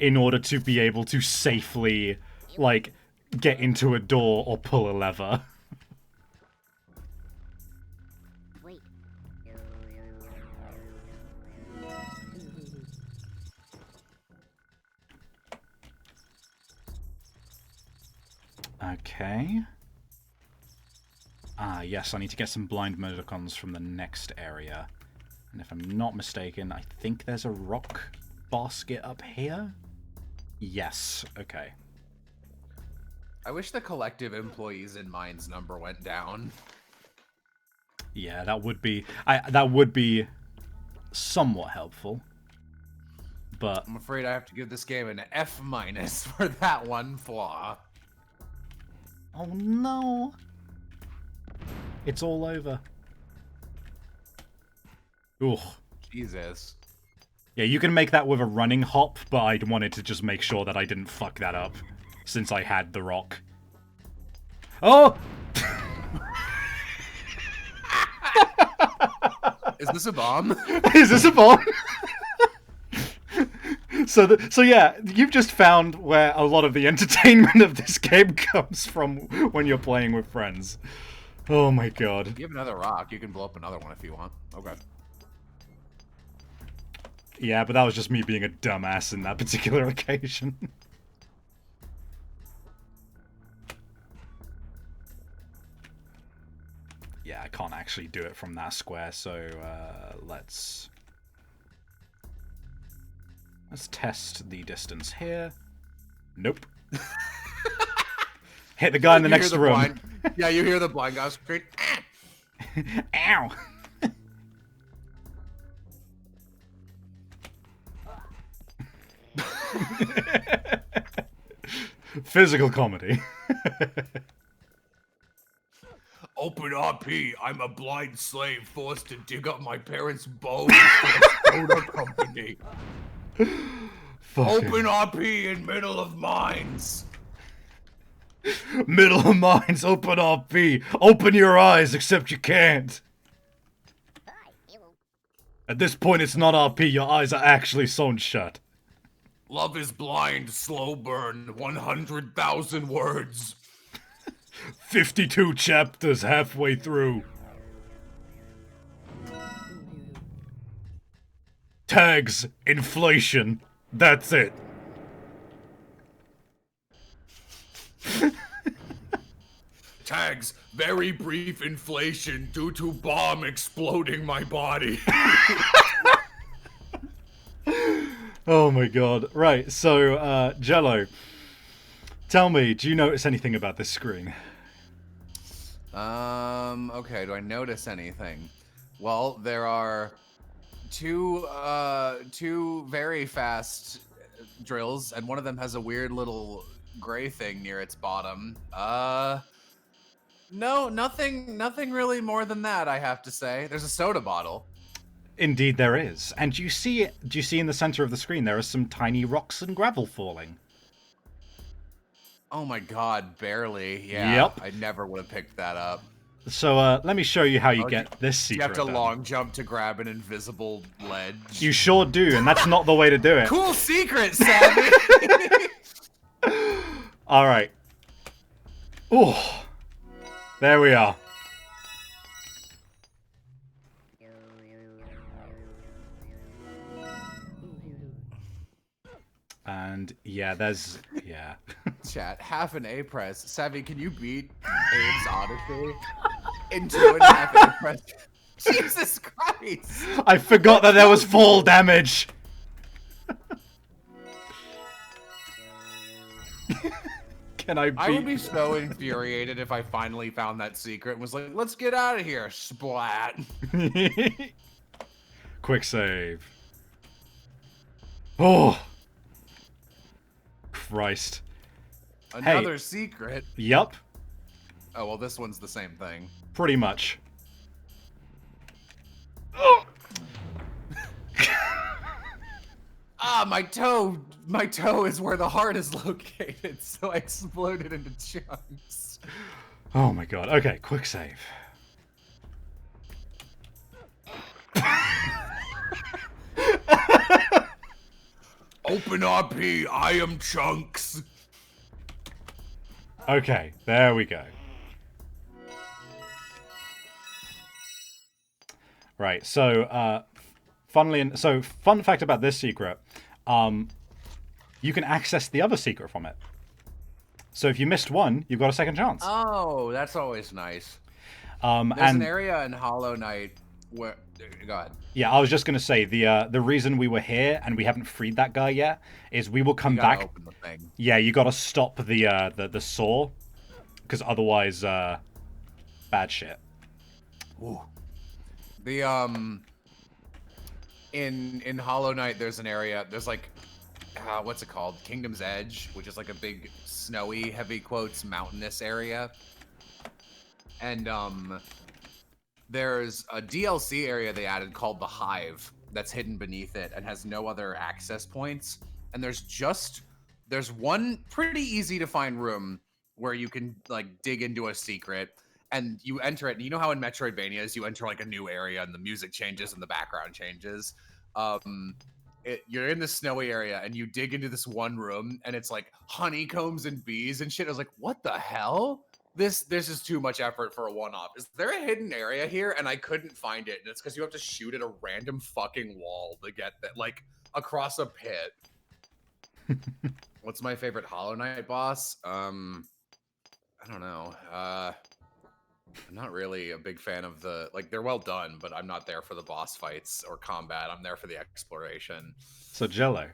in order to be able to safely, like, get into a door or pull a lever. Okay. Ah, yes, I need to get some blind mudokons from the next area. And if I'm not mistaken, I think there's a rock basket up here? Yes, okay. I wish the collective employees in Mine's number went down. Yeah, that would be somewhat helpful. But I'm afraid I have to give this game an F- for that one flaw. oh no. It's all over. Ugh. Jesus. Yeah, you can make that with a running hop, but I wanted to just make sure that I didn't fuck that up, since I had the rock. Oh! Is this a bomb? Is this a bomb? So yeah, you've just found where a lot of the entertainment of this game comes from when you're playing with friends. Oh my god. You have another rock. You can blow up another one if you want. Okay. Yeah, but that was just me being a dumbass in that particular occasion. Yeah, I can't actually do it from that square, so let's test the distance here. Nope. Hit the guy in the next room. Yeah, you hear the blind guy scream. Ow! Physical comedy. Open RP. I'm a blind slave forced to dig up my parents' bones for a soda company. Open RP in middle of mines. Middle of mines, open RP. Open your eyes, except you can't. At this point, it's not RP. Your eyes are actually sewn shut. Love is blind, slow burn, 100,000 words. 52 chapters halfway through. Tags, inflation. That's it. Tags, very brief inflation due to bomb exploding my body. Oh my god. Right, so, Jello, tell me, do you notice anything about this screen? Okay, do I notice anything? Well, there are two very fast drills, and one of them has a weird little gray thing near its bottom. No, nothing really more than that, I have to say. There's a soda bottle. Indeed there is. And do you see in the center of the screen there are some tiny rocks and gravel falling? Oh my god, barely. Yeah. Yep. I never would have picked that up. So, let me show you how you get this secret. You have to then. long jump to grab an invisible ledge. You sure do, and that's not the way to do it. Cool secret, Savvy! Alright. Ooh. There we are. And yeah, yeah. Chat, half an A press. Savvy, can you beat Abe's Odyssey into an half A press? Jesus Christ! I forgot that there was fall damage. Can I beat... I would be so infuriated if I finally found that secret and was like, let's get out of here, splat. Quick save. Oh. Christ. Another secret? Yup. Oh, well, this one's the same thing. Pretty much. Ah, my toe! My toe is where the heart is located, so I exploded into chunks. Oh my god. Okay, quick save. Open RP, I am Chunks. Okay, there we go. Right, so, fun fact about this secret, you can access the other secret from it. So if you missed one, you've got a second chance. Oh, that's always nice. And There's an area in Hollow Knight Where? Go ahead. Yeah, I was just gonna say the reason we were here and we haven't freed that guy yet is we will come You gotta back. open the thing. Yeah, you gotta stop the saw, because otherwise, bad shit. Ooh. The in Hollow Knight, there's an area. There's like, what's it called? Kingdom's Edge, which is like a big snowy, heavy quotes, mountainous area. And there's a DLC area they added called the Hive that's hidden beneath it and has no other access points. And there's one pretty easy to find room where you can like dig into a secret. And you enter it, and you know how in Metroidvanias you enter like a new area and the music changes and the background changes. You're in the snowy area and you dig into this one room and it's like honeycombs and bees and shit. I was like, what the hell? This is too much effort for a one-off. Is there a hidden area here? And I couldn't find it, and it's because you have to shoot at a random fucking wall to get that, like across a pit. What's my favorite Hollow Knight boss? I don't know. I'm not really a big fan of they're well done, but I'm not there for the boss fights or combat. I'm there for the exploration. So Jello,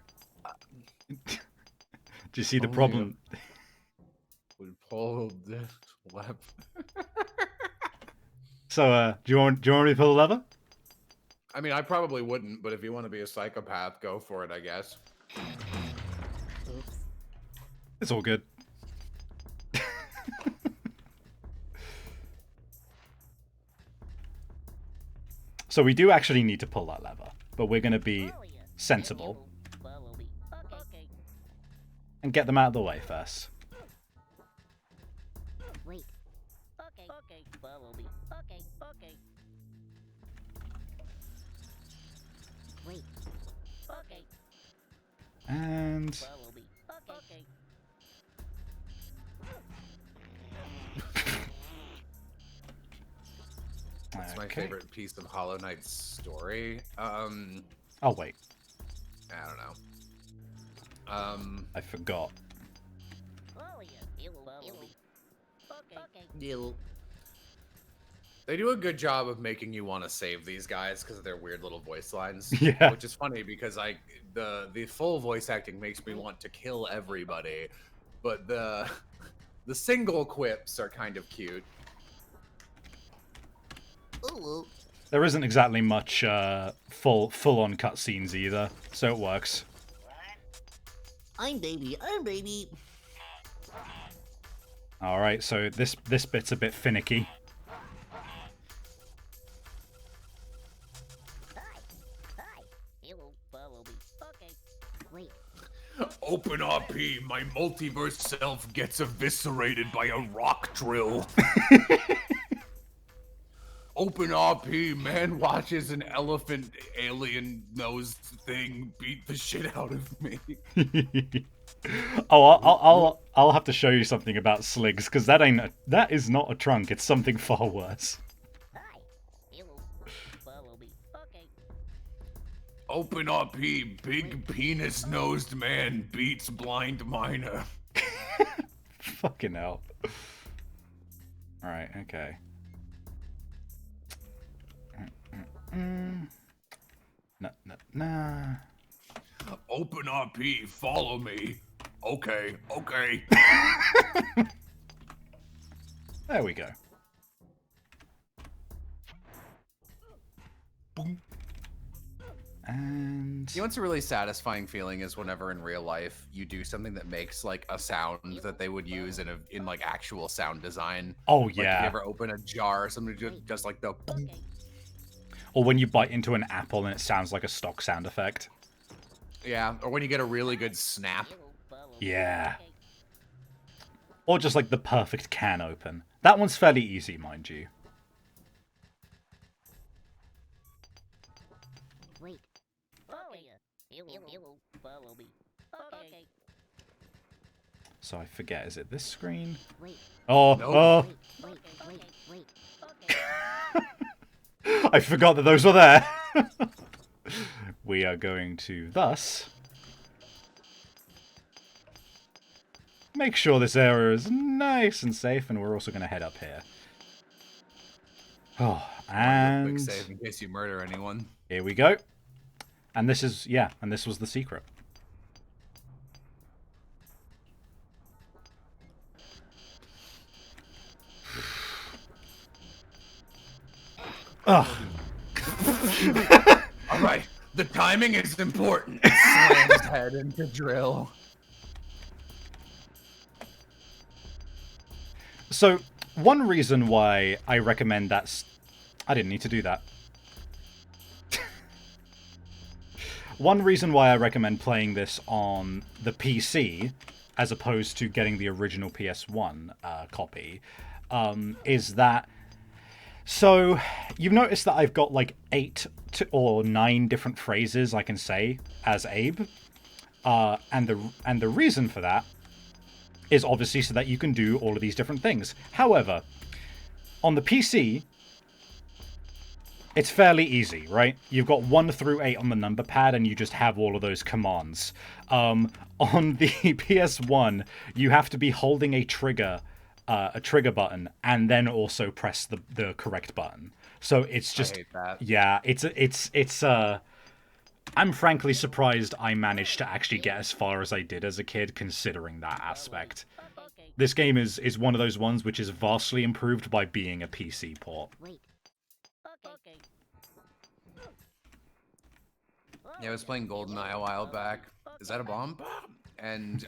do you see the problem? We pulled this lever. So do you want me to pull the lever? I mean, I probably wouldn't, but if you want to be a psychopath, go for it, I guess. Oops. It's all good. So we do actually need to pull that lever, but we're going to be sensible and get them out of the way first. Wait. Okay, follow me. Okay. Wait. Okay, And follow me. Okay. It's my okay. favorite piece of Hollow Knight's story. Oh wait, I don't know. I forgot. Follow you. Follow me. Okay. They do a good job of making you want to save these guys because of their weird little voice lines. Yeah. Which is funny because the full voice acting makes me want to kill everybody, but the single quips are kind of cute. Ooh. There isn't exactly much full-on cutscenes either, so it works. I'm baby. All right, so this bit's a bit finicky. Hi. Hello, follow me. Okay. Wait. Open RP, my multiverse self gets eviscerated by a rock drill. Open RP, man watches an elephant alien nose thing beat the shit out of me. Oh, I'll have to show you something about Sligs, because that is not a trunk. It's something far worse. Hi. Hello. Follow me. Okay. Open RP, big penis nosed man beats blind miner. Fucking hell. Alright, okay. Nah. Open RP, follow me. Okay. There we go. Boom. And You know what's a really satisfying feeling is whenever in real life you do something that makes like a sound that they would use in like actual sound design. oh Like if yeah. you ever open a jar, somebody does like the boom. Or when you bite into an apple and it sounds like a stock sound effect. Yeah, or when you get a really good snap. Hello, follow me. Yeah. Okay. Or just like the perfect can open. That one's fairly easy, mind you. Wait. Follow you. Hello, follow me. Okay. So I forget, is it this screen? Wait. Oh, Nope. oh! Wait. Okay. I forgot that those were there! We are going to thus make sure this area is nice and safe, and we're also going to head up here. Oh, And quick save in case you murder anyone. here we go. And this is, yeah, and this was the secret. Ugh. All right, the timing is important. Slams head into drill. So, one reason why I recommend that... I didn't need to do that. One reason why I recommend playing this on the PC, as opposed to getting the original PS1 copy, is that... So, you've noticed that I've got like 8 or 9 different phrases I can say as Abe. And the reason for that is obviously so that you can do all of these different things. However, on the PC, it's fairly easy, right? You've got 1 through 8 on the number pad, and you just have all of those commands. On the PS1, you have to be holding a trigger button, and then also press the correct button. So it's just... I hate that. Yeah, it's I'm frankly surprised I managed to actually get as far as I did as a kid, considering that aspect. This game is one of those ones which is vastly improved by being a PC port. Yeah, I was playing GoldenEye a while back. Is that a bomb? And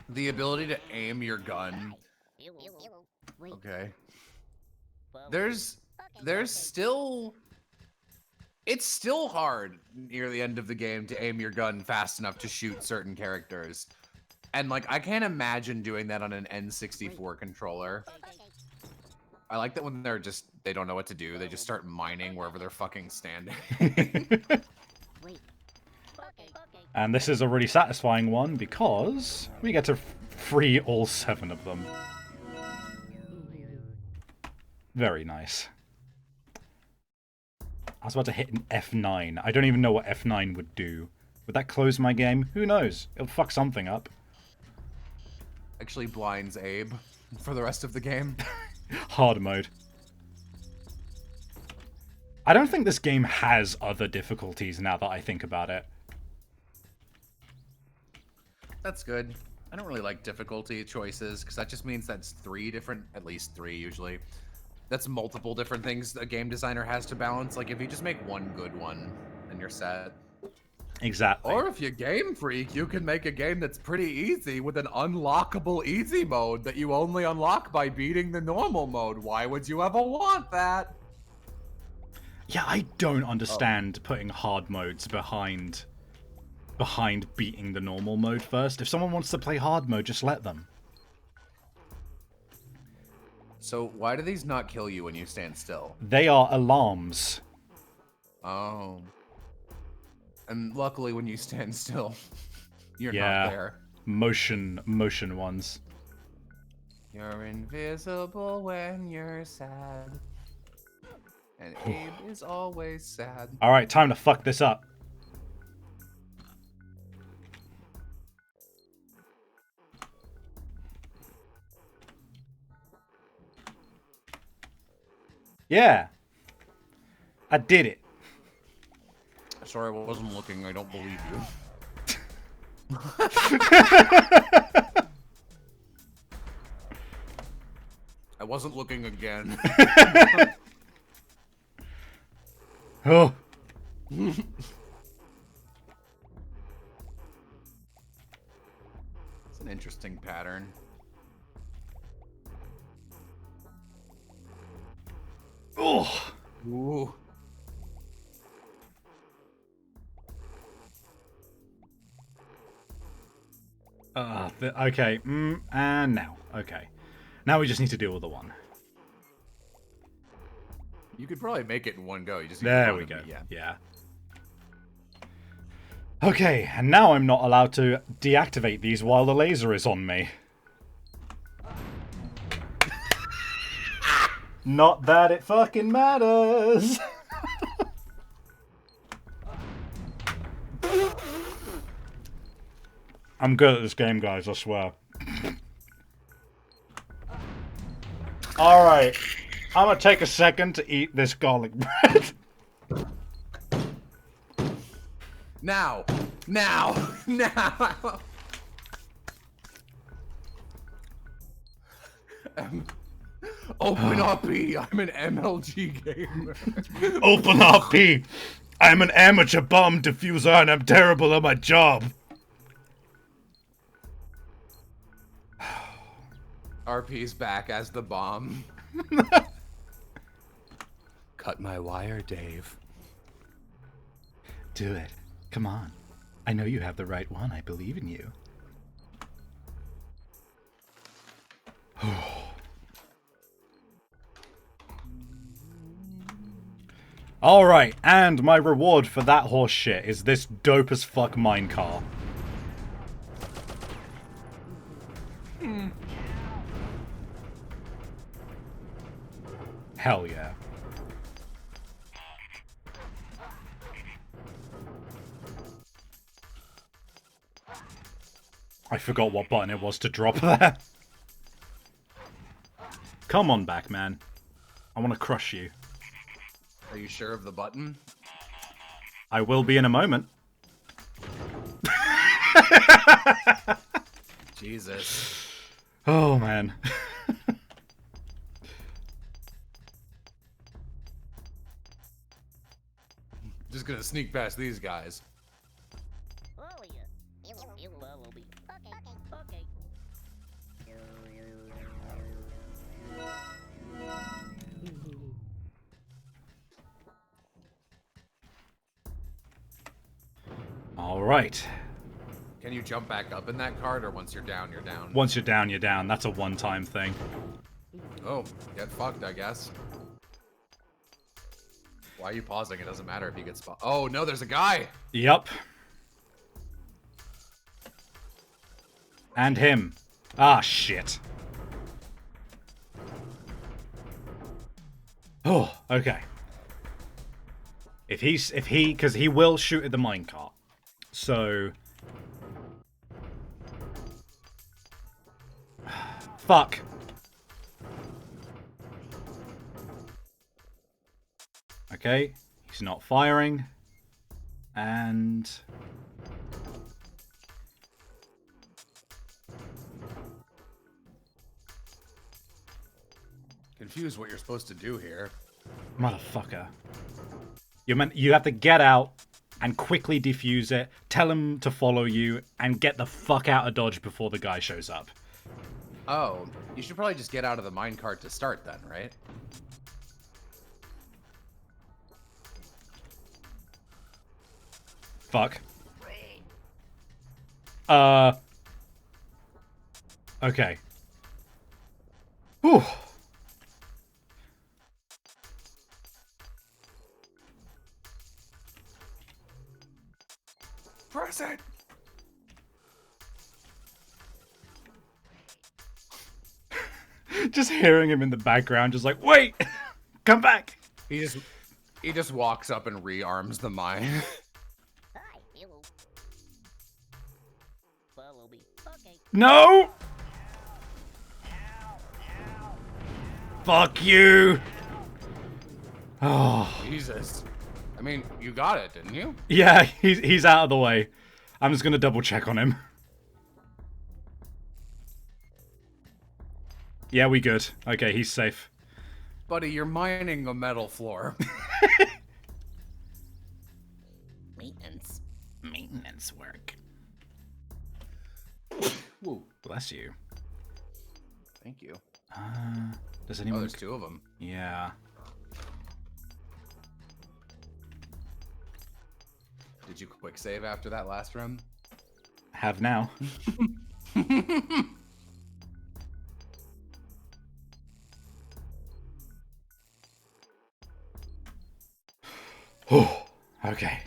the ability to aim your gun. Okay. There's still... It's still hard near the end of the game to aim your gun fast enough to shoot certain characters. And, like, I can't imagine doing that on an N64 controller. I like that when they don't know what to do, they just start mining wherever they're fucking standing. And this is a really satisfying one because we get to free all 7 of them. Very nice. I was about to hit an F9. I don't even know what F9 would do. Would that close my game? Who knows? It'll fuck something up. Actually blinds Abe for the rest of the game. Hard mode. I don't think this game has other difficulties now that I think about it. That's good. I don't really like difficulty choices, because that just means that's 3 different, at least 3 usually. That's multiple different things a game designer has to balance. Like, if you just make one good one, then you're set. Exactly. Or if you Game Freak, you can make a game that's pretty easy with an unlockable easy mode that you only unlock by beating the normal mode. Why would you ever want that? Yeah, I don't understand putting hard modes behind beating the normal mode first. If someone wants to play hard mode, just let them. So why do these not kill you when you stand still? They are alarms. Oh. And luckily when you stand still, you're Yeah. not there. Motion ones. You're invisible when you're sad. And Abe is always sad. Alright, time to fuck this up. Yeah. I did it. Sorry, I wasn't looking. I don't believe you. I wasn't looking again. Oh. It's an interesting pattern. Oh. Ooh. Okay. And now. Okay. Now we just need to deal with the one. You could probably make it in one go. You just need to There run we them, go. Yeah. Yeah. Okay, and now I'm not allowed to deactivate these while the laser is on me. Not that it fucking matters. I'm good at this game, guys, I swear. Alright. I'm gonna take a second to eat this garlic bread. Now! Now! Now! Open RP, I'm an MLG gamer. Open RP. I'm an amateur bomb diffuser and I'm terrible at my job. RP's back as the bomb. Cut my wire, Dave. Do it. Come on. I know you have the right one. I believe in you. Alright, and my reward for that horse shit is this dope as fuck minecart. Hell yeah. I forgot what button it was to drop there. Come on back, man. I want to crush you. Are you sure of the button? I will be in a moment. Jesus. Oh, man. Just gonna sneak past these guys. Oh, yeah. You will be. Okay. Alright. Can you jump back up in that cart, or once you're down, you're down? Once you're down, you're down. That's a one-time thing. Oh, get fucked, I guess. Why are you pausing? It doesn't matter if you get spot. Oh, no, there's a guy! Yup. And him. Ah, shit. Oh, okay. Because he will shoot at the minecart. So... Fuck. Okay, he's not firing. And... Confused what you're supposed to do here. Motherfucker. You have to get out and quickly defuse it, tell him to follow you, and get the fuck out of Dodge before the guy shows up. Oh, you should probably just get out of the minecart to start then, right? Fuck. Okay. Whew. Press it! Just hearing him in the background, just like, wait! Come back! He just walks up and rearms the mine. Hi, you will follow me. Okay. No! Fuck you! Oh. Jesus. I mean, you got it, didn't you? Yeah, he's out of the way. I'm just gonna double check on him. Yeah, we good. Okay, he's safe. Buddy, you're mining a metal floor. Maintenance work. Whoa, bless you. Thank you. Does Oh, anyone... there's two of them. Yeah. Did you quick save after that last run? Have now. Oh, okay.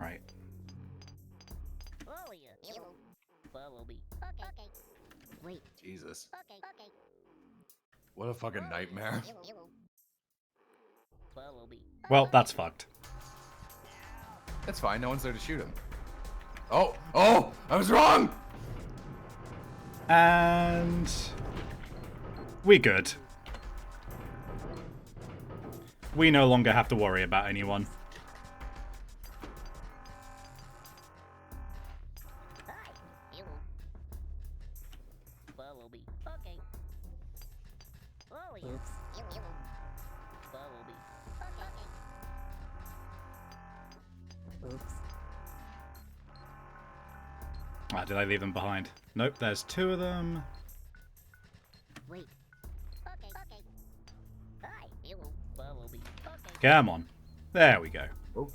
Right. Oh, yeah. You will follow me. Okay. Wait. Jesus. Okay. What a fucking nightmare. You will follow me. Well, that's fucked. That's fine, no one's there to shoot him. Oh! I was wrong! And... We good. We no longer have to worry about anyone. Hi, you will follow me. Okay. Oh, yeah. Oops. You will follow me. Okay. Oops. Ah, did I leave them behind? Nope, there's 2 of them. Wait. Okay. Okay. Hi, you will follow me. Okay. Come on. There we go. Oh.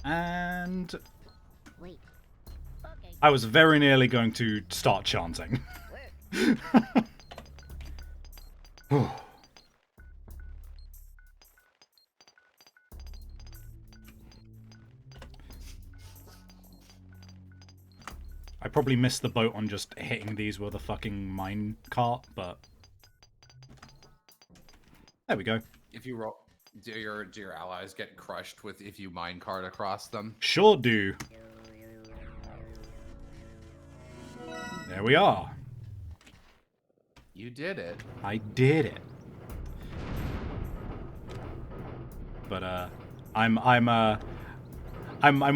And Wait. Okay. I was very nearly going to start chanting. Where? I probably missed the boat on just hitting these with a fucking mine cart, but there we go. If you roll, do your allies get crushed with if you minecart across them? Sure do. There we are. You did it. I did it. But I'm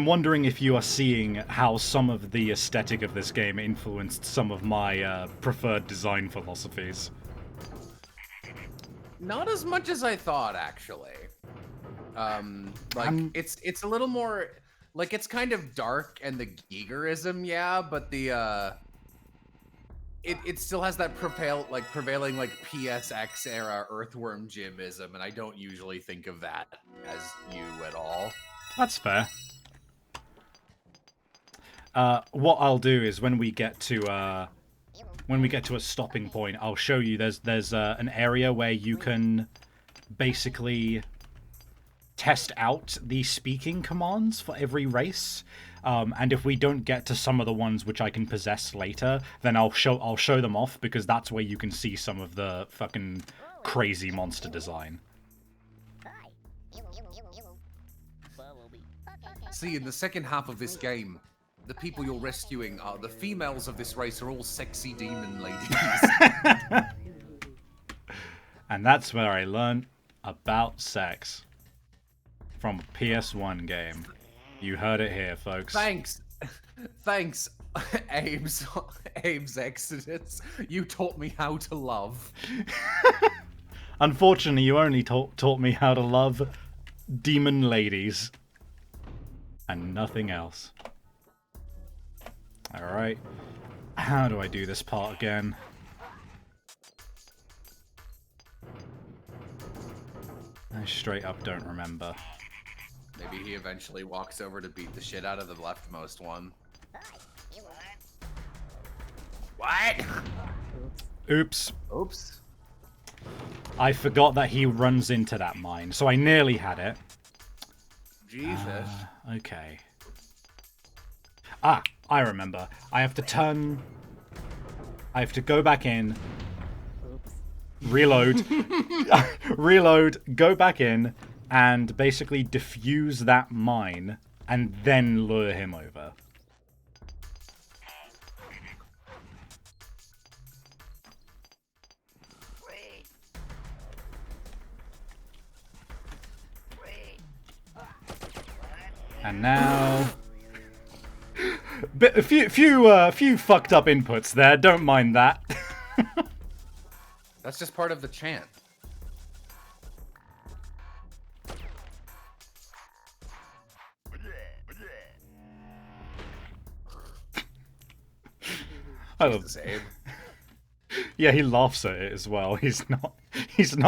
wondering if you are seeing how some of the aesthetic of this game influenced some of my preferred design philosophies. Not as much as I thought, actually. It's a little more like it's kind of dark and the Gigerism, yeah, but the it still has that prevailing like PSX era Earthworm Jimism, and I don't usually think of that as you at all. That's fair. What I'll do is when we get to a stopping point, I'll show you there's an area where you can basically test out the speaking commands for every race. And if we don't get to some of the ones which I can possess later, then I'll show them off, because that's where you can see some of the fucking crazy monster design. Hi. You will follow me. Okay. See, in the second half of this game, the people you're rescuing are the females of this race are all sexy demon ladies. And that's where I learned about sex. From a PS1 game. You heard it here, folks. Thanks, ABE'S Exodus. You taught me how to love. Unfortunately, you only taught me how to love demon ladies. And nothing else. Alright. How do I do this part again? I straight up don't remember. Maybe he eventually walks over to beat the shit out of the leftmost one. Hi. You will. What? Oops. Oops. I forgot that he runs into that mine, so I nearly had it. Jesus. Okay. Ah, I remember. I have to turn... I have to go back in. Oops. Reload. Reload, go back in, and basically defuse that mine, and then lure him over. And now... a few fucked up inputs there, don't mind that. That's just part of the chant. I love Jesus, Abe. Yeah, he laughs at it as well. He's not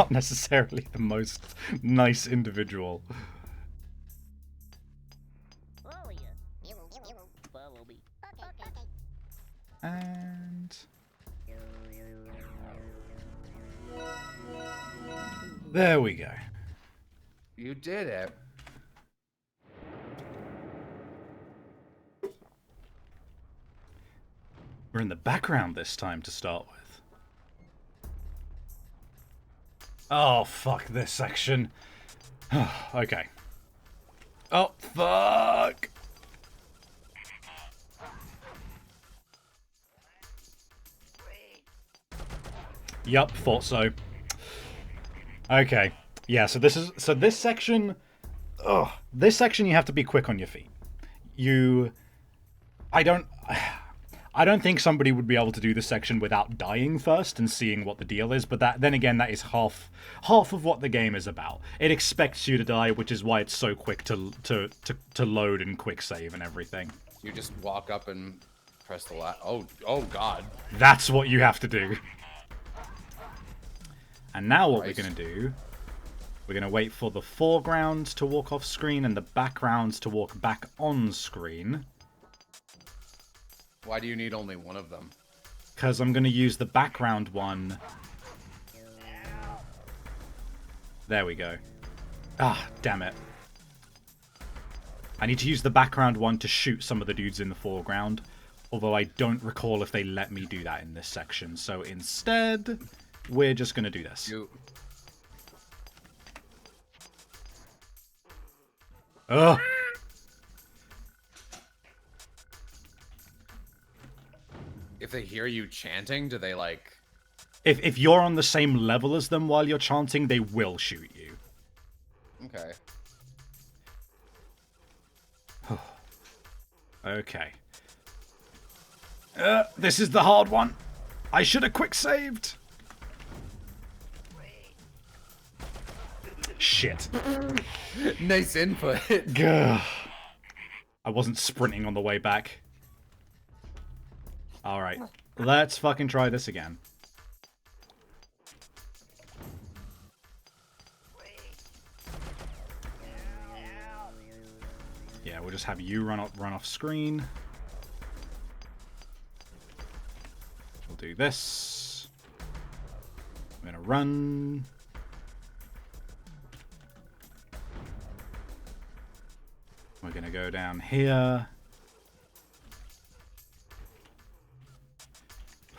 necessarily the most nice individual. Oh, yeah. You will follow me. Okay. And there we go. You did it. We're in the background this time to start with. Oh, fuck this section. Okay. Oh, fuck! Yup, thought so. Okay. Yeah, so this section. Ugh. This section you have to be quick on your feet. I don't think somebody would be able to do this section without dying first and seeing what the deal is, but then again, that is half of what the game is about. It expects you to die, which is why it's so quick to load and quick save and everything. You just walk up and press the oh god. That's what you have to do. And now what we're gonna do, we're gonna wait for the foreground to walk off screen and the background to walk back on screen. Why do you need only one of them? Because I'm going to use the background one. There we go. Ah, damn it. I need to use the background one to shoot some of the dudes in the foreground. Although I don't recall if they let me do that in this section. So instead, we're just going to do this. Ugh. If they hear you chanting, do they like... If you're on the same level as them while you're chanting, they will shoot you. Okay. Okay. This is the hard one. I should have quick saved. Shit. Nice input. Gah. I wasn't sprinting on the way back. Alright. Let's fucking try this again. Yeah, we'll just have you run off screen. We'll do this. I'm gonna run. We're gonna go down here.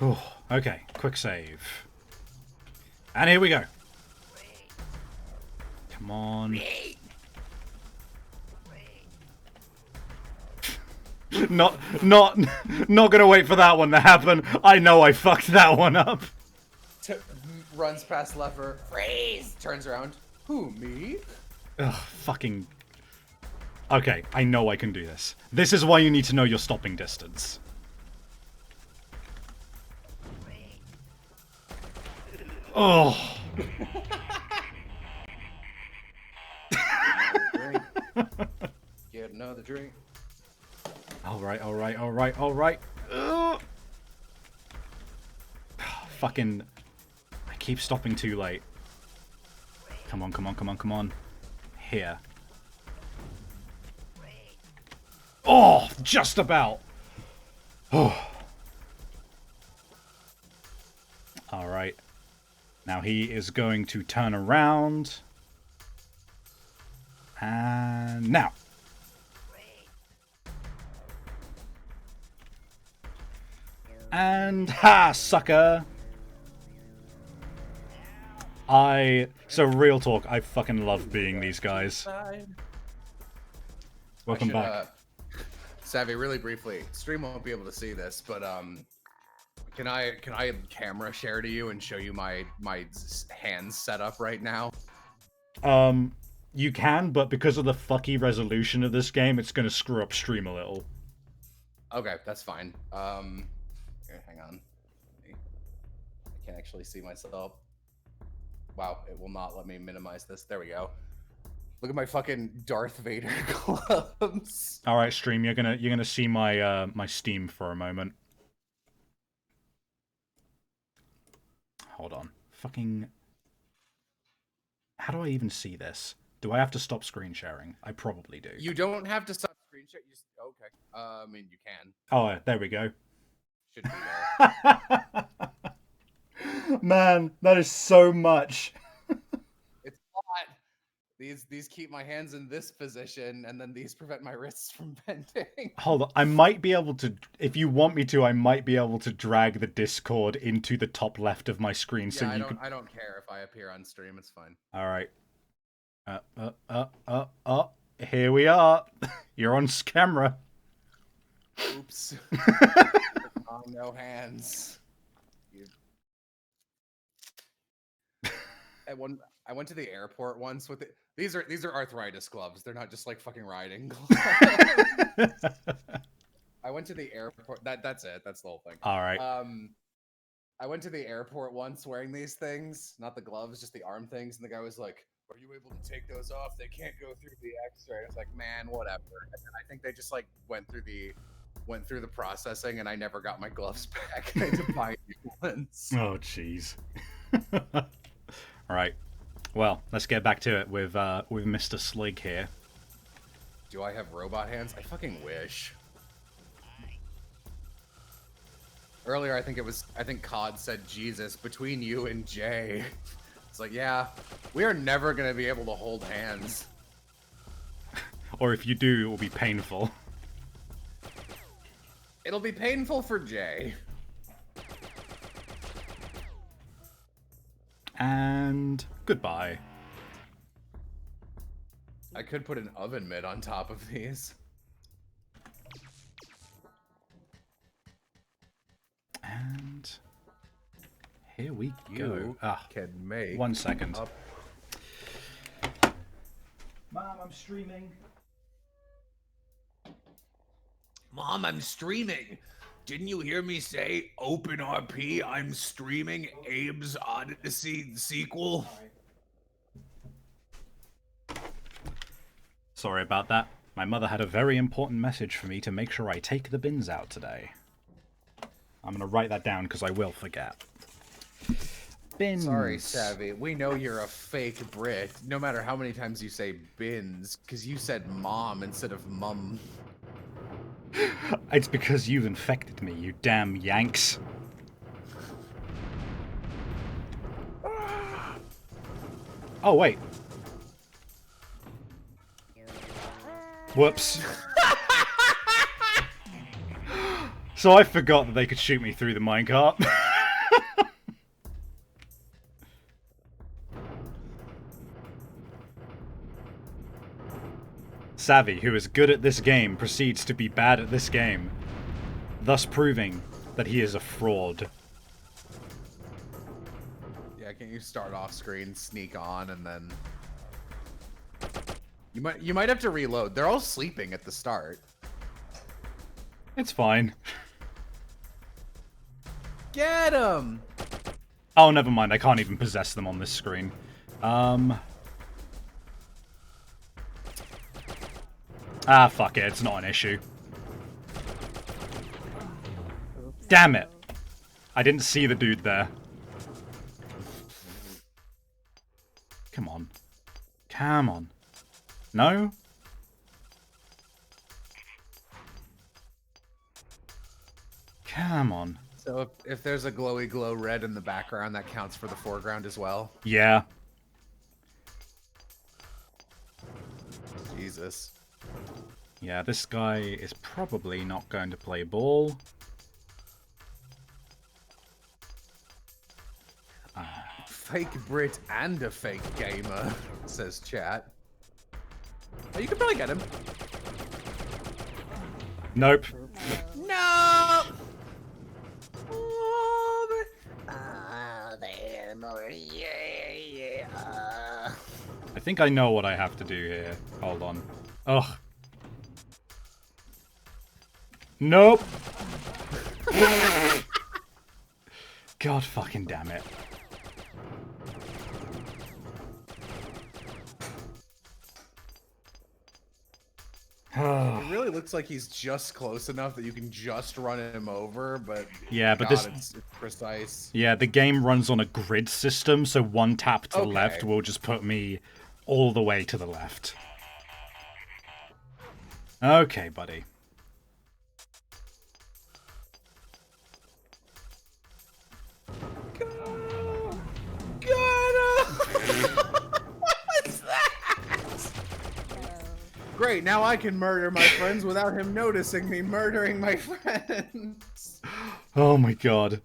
Oh, okay, quick save. And here we go. Come on. Not gonna wait for that one to happen. I know I fucked that one up. Runs past lever. Freeze! Turns around. Who, me? Ugh, fucking... Okay, I know I can do this. This is why you need to know your stopping distance. Oh. Get another drink. Alright, alright, alright, alright. Fucking... I keep stopping too late. Come on, come on, come on, come on. Here. Oh, just about. Oh. Alright. Now he is going to turn around. And now. And ha, sucker. So real talk, I fucking love being these guys. Welcome back. Savvy, really briefly, stream won't be able to see this, but can I camera share to you and show you my hands set up right now? You can, but because of the fucky resolution of this game, it's gonna screw up stream a little. Okay, that's fine. Here, hang on. I can't actually see myself. Wow, it will not let me minimize this. There we go. Look at my fucking Darth Vader gloves. All right, stream. You're gonna see my my Steam for a moment. Hold on. Fucking. How do I even see this? Do I have to stop screen sharing? I probably do. You don't have to stop screen share. You just, okay. I mean, you can. Oh, there we go. Should be there. Man, that is so much. It's a lot. These keep my hands in this position, and then these prevent my wrists from bending. Hold on, I might be able to, if you want me to, I might be able to drag the Discord into the top left of my screen, Yeah, so you could... I don't care if I appear on stream. It's fine. All right. Here we are. You're on camera. Oops. Oh, no hands. I went to the airport once with it. These are arthritis gloves. They're not just like fucking riding gloves. I went to the airport. That's it. That's the whole thing. All right. I went to the airport once wearing these things, not the gloves, just the arm things, and the guy was like, "Are you able to take those off? They can't go through the X-ray." I was like, "Man, whatever." And then I think they just like went through the processing, and I never got my gloves back. I had to buy new ones. Oh, jeez. All right. Well, let's get back to it with Mr. Slig here. Do I have robot hands? I fucking wish. Earlier, I think COD said, "Jesus, between you and Jay." It's like, yeah, we are never gonna be able to hold hands. Or if you do, it will be painful. It'll be painful for Jay. And goodbye. I could put an oven mitt on top of these. And here we You go. can make 1 second. up. Mom, I'm streaming. Mom, I'm streaming. Didn't you hear me say open RP? I'm streaming Abe's Odyssey sequel. Sorry about that. My mother had a very important message for me to make sure I take the bins out today. I'm going to write that down because I will forget. Bins. Sorry, Savvy. We know you're a fake Brit, no matter how many times you say bins, because you said mom instead of mum. It's because you've infected me, you damn Yanks. Oh, wait. Whoops. So I forgot that they could shoot me through the minecart. Savvy, who is good at this game, proceeds to be bad at this game, thus proving that he is a fraud. Yeah, can't you start off screen, sneak on, and then you might have to reload. They're all sleeping at the start. It's fine. Get him! Oh, never mind. I can't even possess them on this screen. Ah, fuck it. It's not an issue. Damn it. I didn't see the dude there. Come on. Come on. No? Come on. So if there's a glowy glow red in the background, that counts for the foreground as well. Yeah. Jesus. Yeah, this guy is probably not going to play ball. Fake Brit and a fake gamer, says chat. Oh, you can probably get him. Nope. No! There, more. Yeah. I think I know what I have to do here. Hold on. Ugh. Nope. God fucking damn it. It really looks like he's just close enough that you can just run him over, but yeah, but God, it's precise. Yeah, the game runs on a grid system, so one tap to the Okay. left will just put me all the way to the left. Okay, buddy. What's that? Great, now I can murder my friends without him noticing me murdering my friends. Oh my god.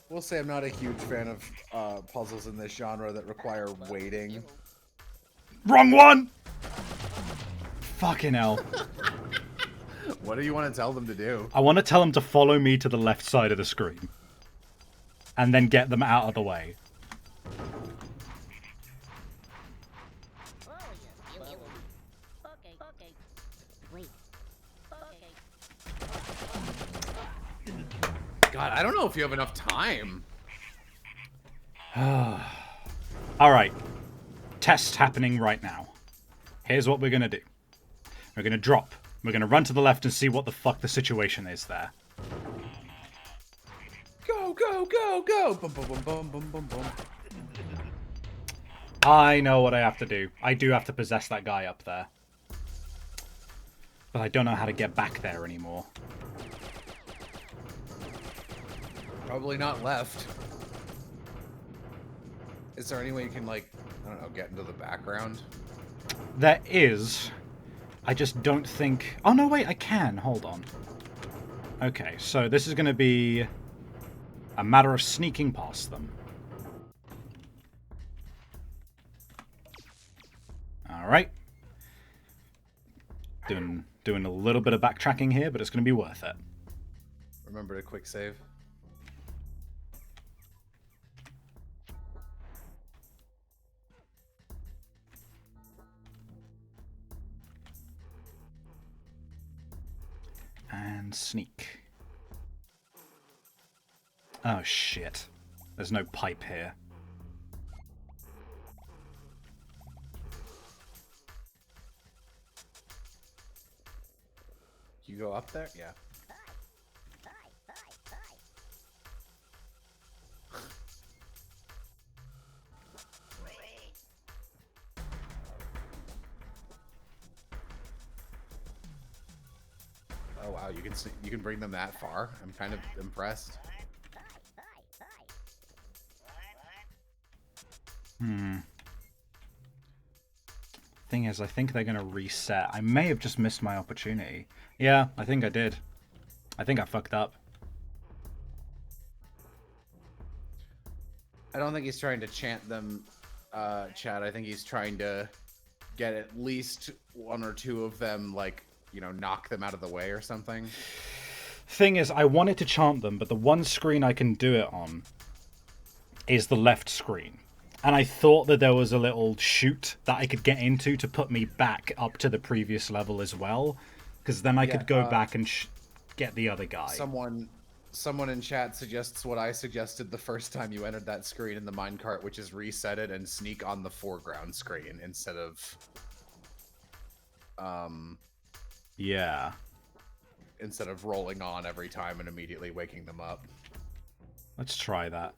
We'll say I'm not a huge fan of puzzles in this genre that require waiting. Wrong one! Fucking hell. What do you want to tell them to do? I want to tell them to follow me to the left side of the screen. And then get them out of the way. Oh, yes, you Okay, okay. Wait. Okay. God, I don't know if you have enough time. Alright. Test happening right now. Here's what we're gonna do. We're gonna drop. We're gonna run to the left and see what the fuck the situation is there. Go, go, go, go! Boom, boom, boom, boom, boom, boom, boom. I know what I have to do. I do have to possess that guy up there. But I don't know how to get back there anymore. Probably not left. Is there any way you can, like, I don't know, get into the background? There is. I just don't think... Oh, no, wait, I can. Hold on. Okay, so this is going to be a matter of sneaking past them. Alright. Doing a little bit of backtracking here, but it's going to be worth it. Remember to quick save. And sneak. Oh, shit. There's no pipe here. You go up there? Yeah. Oh wow, you can bring them that far. I'm kind of impressed. Thing is, I think they're going to reset. I may have just missed my opportunity. Yeah, I think I did. I think I fucked up. I don't think he's trying to chant them, Chad. I think he's trying to get at least one or two of them, like, you know, knock them out of the way or something. Thing is, I wanted to chant them, but the one screen I can do it on is the left screen. And I thought that there was a little chute that I could get into to put me back up to the previous level as well. Because then I could go back and get the other guy. Someone in chat suggests what I suggested the first time you entered that screen in the minecart, which is reset it and sneak on the foreground screen instead of... Yeah. Instead of rolling on every time and immediately waking them up. Let's try that.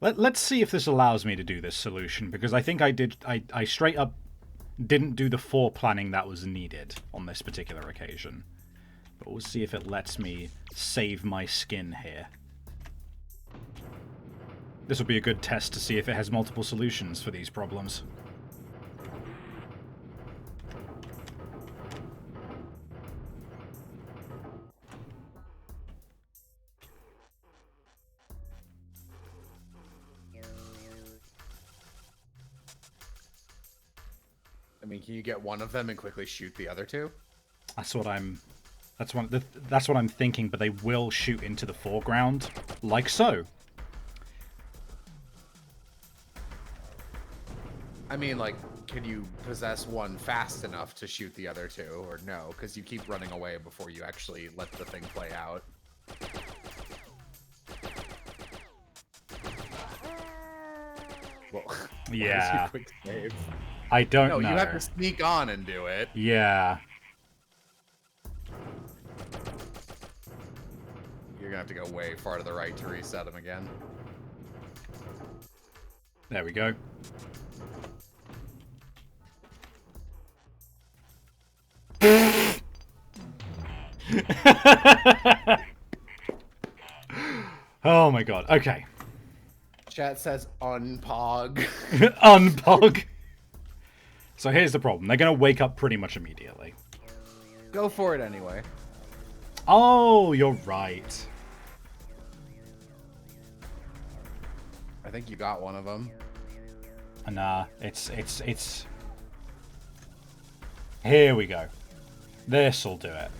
Let's see if this allows me to do this solution, because I think I straight up didn't do the foreplanning that was needed on this particular occasion. But we'll see if it lets me save my skin here. This will be a good test to see if it has multiple solutions for these problems. I mean, can you get one of them and quickly shoot the other two? That's what I'm thinking, but they will shoot into the foreground, like so. I mean, like, can you possess one fast enough to shoot the other two, or no? Because you keep running away before you actually let the thing play out. Well, yeah. Quick save? I don't know. No, you have to sneak on and do it. Yeah. You're gonna have to go way far to the right to reset them again. There we go. Oh my god. Okay. Chat says unpog. Unpog. So here's the problem. They're going to wake up pretty much immediately. Go for it anyway. Oh, you're right. I think you got one of them. Nah, it's... Here we go. This'll do it.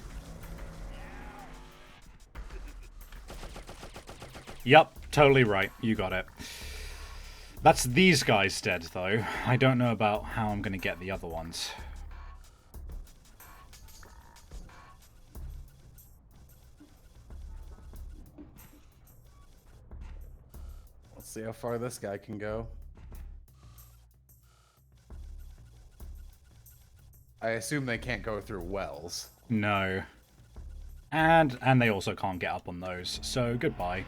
Yup, totally right. You got it. That's these guys dead, though. I don't know about how I'm going to get the other ones. Let's see how far this guy can go. I assume they can't go through wells. No. And they also can't get up on those, so goodbye.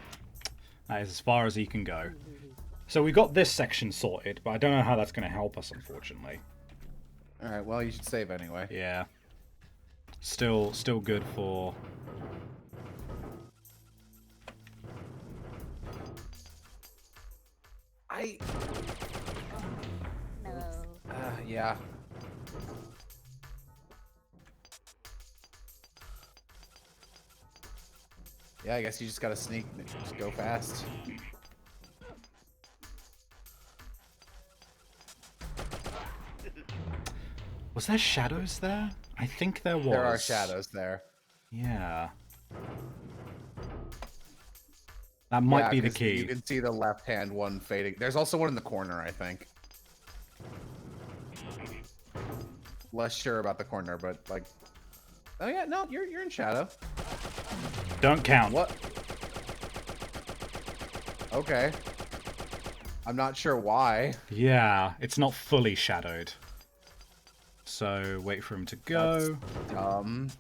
That is as far as he can go. So we got this section sorted, but I don't know how that's going to help us, unfortunately. Alright, well, you should save anyway. Yeah. Still good for... No. Yeah. Yeah, I guess you just gotta sneak, just go fast. Was there shadows there? I think there was. There are shadows there. Yeah. That might be the 'cause key. You can see the left-hand one fading. There's also one in the corner, I think. Less sure about the corner, but like... Oh yeah, no, you're in shadow. Don't count. What? Okay. I'm not sure why. Yeah, it's not fully shadowed. So, wait for him to go. That's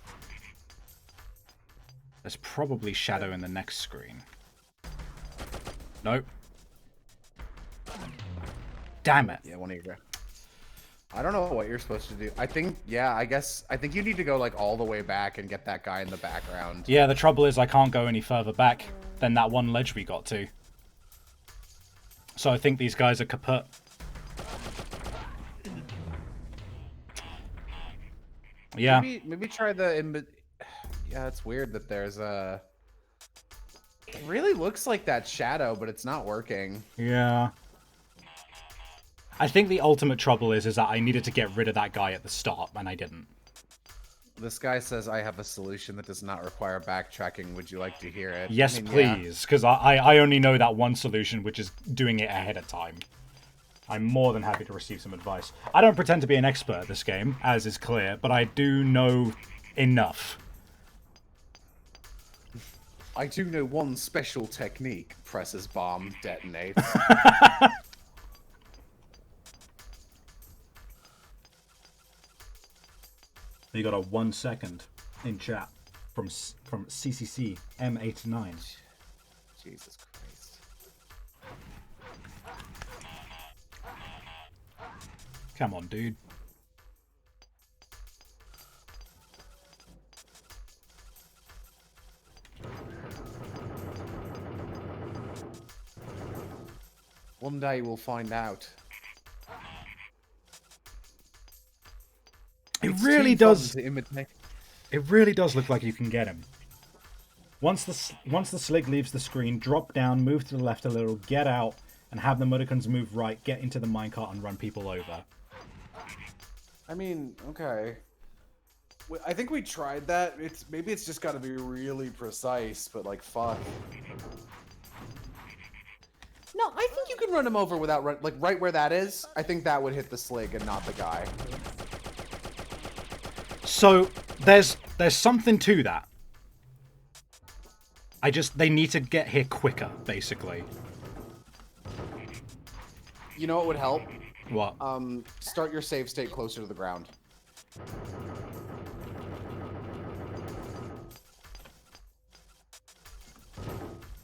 There's probably shadow in the next screen. Nope. Damn it. Yeah, one of your... I don't know what you're supposed to do. I think, yeah, I think you need to go like all the way back and get that guy in the background. Yeah, the trouble is I can't go any further back than that one ledge we got to. So I think these guys are kaput. Yeah. Maybe try the... Yeah, it's weird that there's a... It really looks like that shadow, but it's not working. Yeah. I think the ultimate trouble is that I needed to get rid of that guy at the start, and I didn't. This guy says, I have a solution that does not require backtracking. Would you like to hear it? Yes, I mean, please, because I only know that one solution, which is doing it ahead of time. I'm more than happy to receive some advice. I don't pretend to be an expert at this game, as is clear, but I do know enough. I do know one special technique. Presses bomb, detonates. You got a 1 second in chat from CCC M89. Jesus Christ. Come on, dude. One day we'll find out. It It's really too fun does. to imitate. It really does look like you can get him. Once the slig leaves the screen, drop down, move to the left a little, get out, and have the Mudokons move right, get into the minecart and run people over. I mean, okay. I think we tried that. Maybe it's just got to be really precise, but like, fuck. No, I think you can run him over without like right where that is. I think that would hit the slig and not the guy. So there's something to that. They need to get here quicker, basically. You know what would help? What? Start your save state closer to the ground.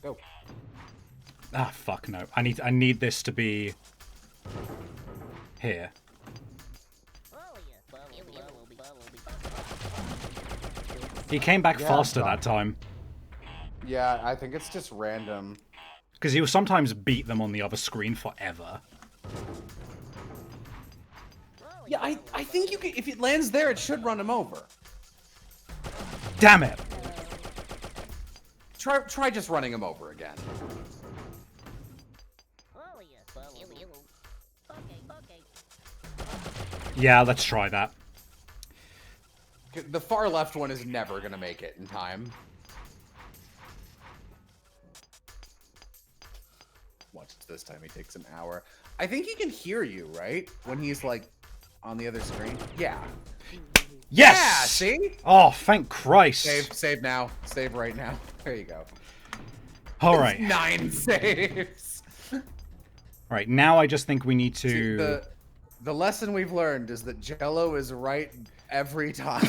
Go. Ah, fuck no. I need this to be here. He came back faster that time. Yeah, I think it's just random. Because he will sometimes beat them on the other screen forever. Yeah, I think you can. If it lands there, it should run him over. Damn it! Try just running him over again. Yeah, let's try that. The far left one is never gonna make it in time. Watch this time he takes an hour. I think he can hear you, right? When he's like on the other screen. Yeah. Yes! Yeah, see? Oh, thank Christ. Save now. Save right now. There you go. All right. 9 saves. All right, now I just think we need to... See, the lesson we've learned is that Jello is right every time.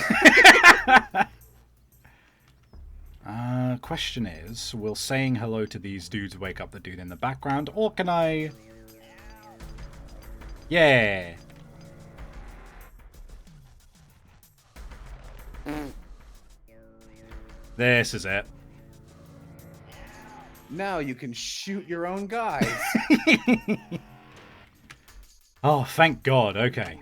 Question is, will saying hello to these dudes wake up the dude in the background, or can I... Yeah. This is it. Now you can shoot your own guys. Oh, thank God. Okay.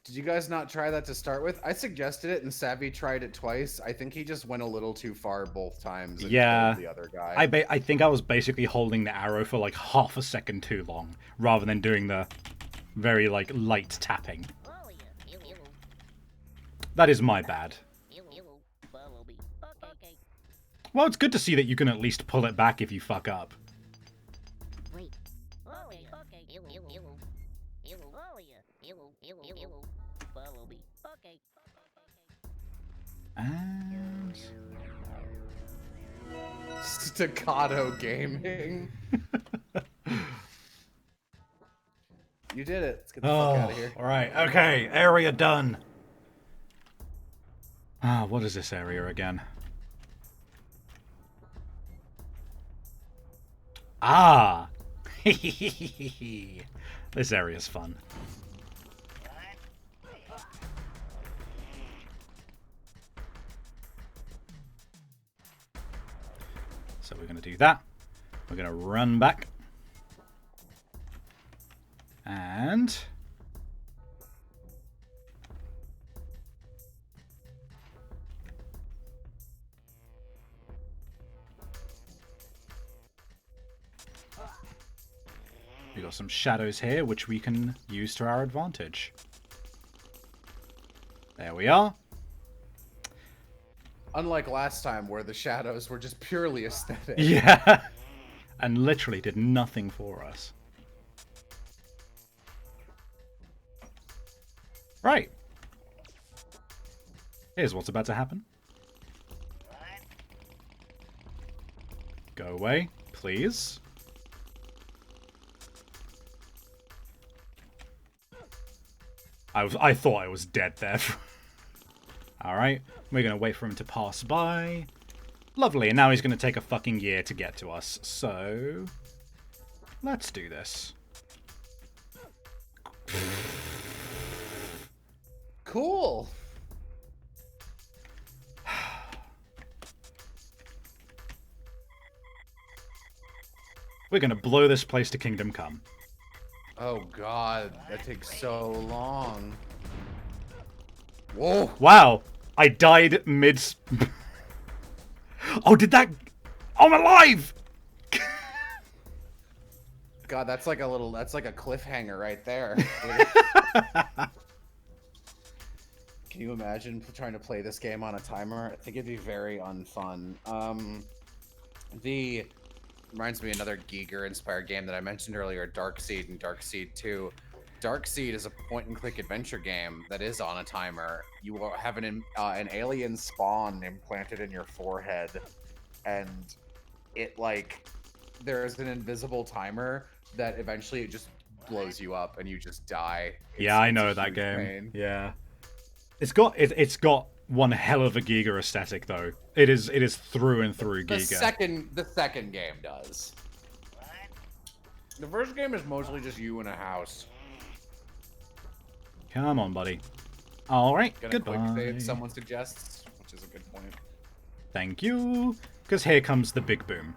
Did you guys not try that to start with? I suggested it, and Savvy tried it twice. I think he just went a little too far both times and killed the other guy. I think I was basically holding the arrow for like half a second too long, rather than doing the very like light tapping. That is my bad. Well, it's good to see that you can at least pull it back if you fuck up. Wait. And... Staccato gaming. You did it. Let's get the fuck out of here. Alright, okay, area done. What is this area again? This area's fun. So we're going to do that. We're going to run back. And... we got some shadows here, which we can use to our advantage. There we are. Unlike last time, where the shadows were just purely aesthetic. Yeah. And literally did nothing for us. Right. Here's what's about to happen. Go away, please. I thought I was dead there. Alright, we're going to wait for him to pass by. Lovely, and now he's going to take a fucking year to get to us. So, let's do this. Cool. We're going to blow this place to Kingdom Come. Oh god, that takes so long. Whoa! Wow, I died mid... Oh, did that... I'm alive! God, that's like a little... That's like a cliffhanger right there. Can you imagine trying to play this game on a timer? I think it'd be very unfun. Reminds me of another Giger-inspired game that I mentioned earlier, Darkseed and Darkseed 2. Darkseed is a point-and-click adventure game that is on a timer. You will have an alien spawn implanted in your forehead, and it, like, there's an invisible timer that eventually it just blows you up and you just die. Yeah, I know that game. Pain. Yeah. It's got one hell of a Giga aesthetic, though. It is through and through Giga. The second game does. The first game is mostly just you in a house. Come on, buddy. All right, goodbye. Quick save, someone suggests, which is a good point. Thank you, because here comes the big boom.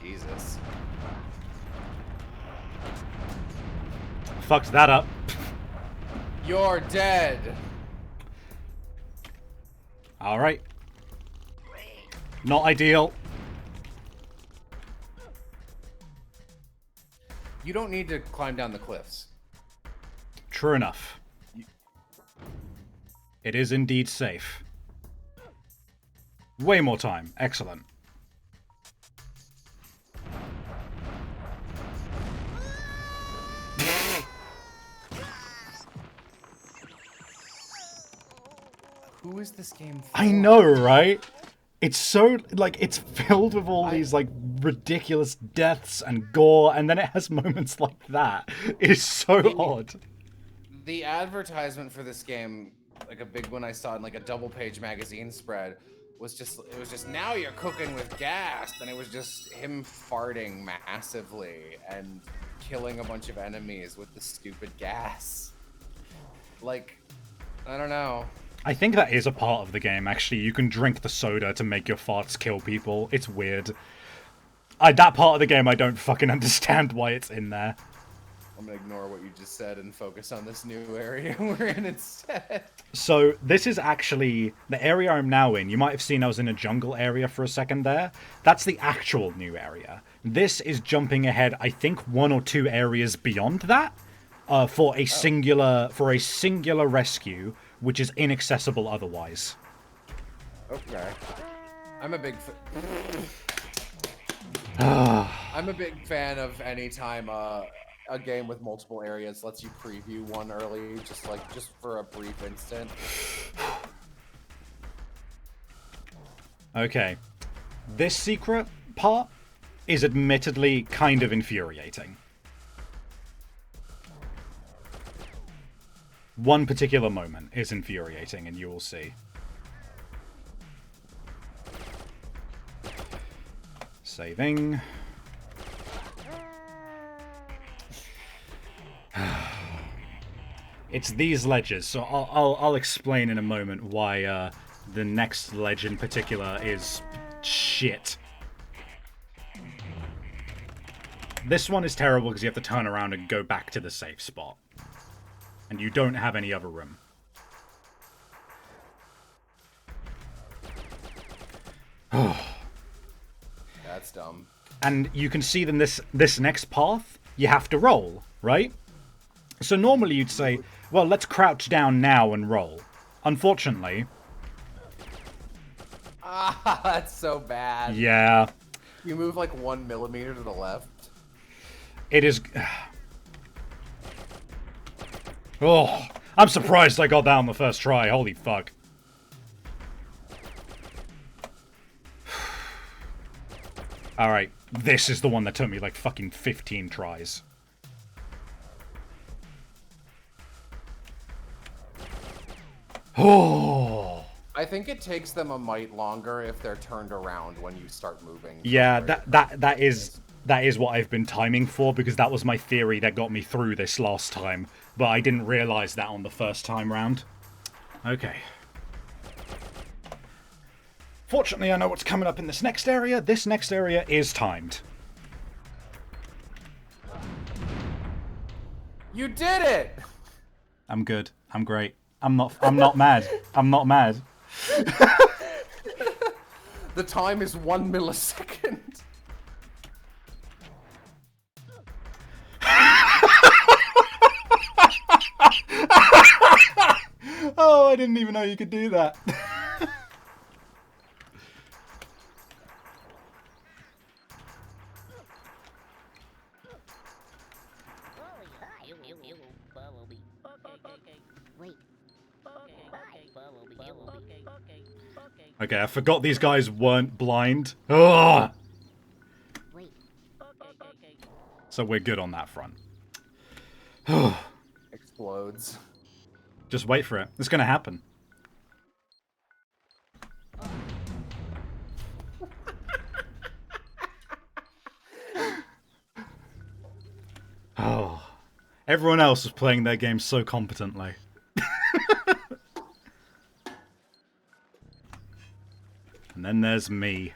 Jesus. Fucked that up. You're dead. Alright. Not ideal. You don't need to climb down the cliffs. True enough. It is indeed safe. Way more time. Excellent. Who is this game for? I know, right? It's so, like, it's filled with all these, like, ridiculous deaths and gore, and then it has moments like that. It is so odd. The advertisement for this game, like a big one I saw in like a double-page magazine spread, was just, it was just, now you're cooking with gas, and it was just him farting massively and killing a bunch of enemies with the stupid gas. Like, I don't know. I think that is a part of the game, actually. You can drink the soda to make your farts kill people. It's weird. That part of the game, I don't fucking understand why it's in there. I'm gonna ignore what you just said and focus on this new area we're in instead. So, this is actually the area I'm now in. You might have seen I was in a jungle area for a second there. That's the actual new area. This is jumping ahead, I think, 1 or 2 areas beyond that, for a singular rescue, which is inaccessible otherwise. Okay. I'm a big fan of any time a game with multiple areas lets you preview one early, just for a brief instant. Okay. This secret part is admittedly kind of infuriating. One particular moment is infuriating, and you will see. Saving. It's these ledges, so I'll explain in a moment why the next ledge in particular is shit. This one is terrible because you have to turn around and go back to the safe spot. And you don't have any other room. That's dumb. And you can see then this next path, you have to roll, right? So normally you'd say, well, let's crouch down now and roll. Unfortunately... Ah, that's so bad. Yeah. You move like 1 millimeter to the left. It is... Oh, I'm surprised I got that on the first try. Holy fuck. Alright, this is the one that took me like fucking 15 tries. Oh. I think it takes them a mite longer if they're turned around when you start moving. Yeah, that is what I've been timing for, because that was my theory that got me through this last time. But I didn't realize that on the first time round. Okay. Fortunately, I know what's coming up in this next area. This next area is timed. You did it! I'm good. I'm great. I'm not mad. I'm not mad. The time is 1 millisecond. Oh, I didn't even know you could do that. Okay, I forgot these guys weren't blind. Ugh! So we're good on that front. Explodes. Just wait for it. It's gonna happen. Oh. Everyone else was playing their game so competently. And then there's me.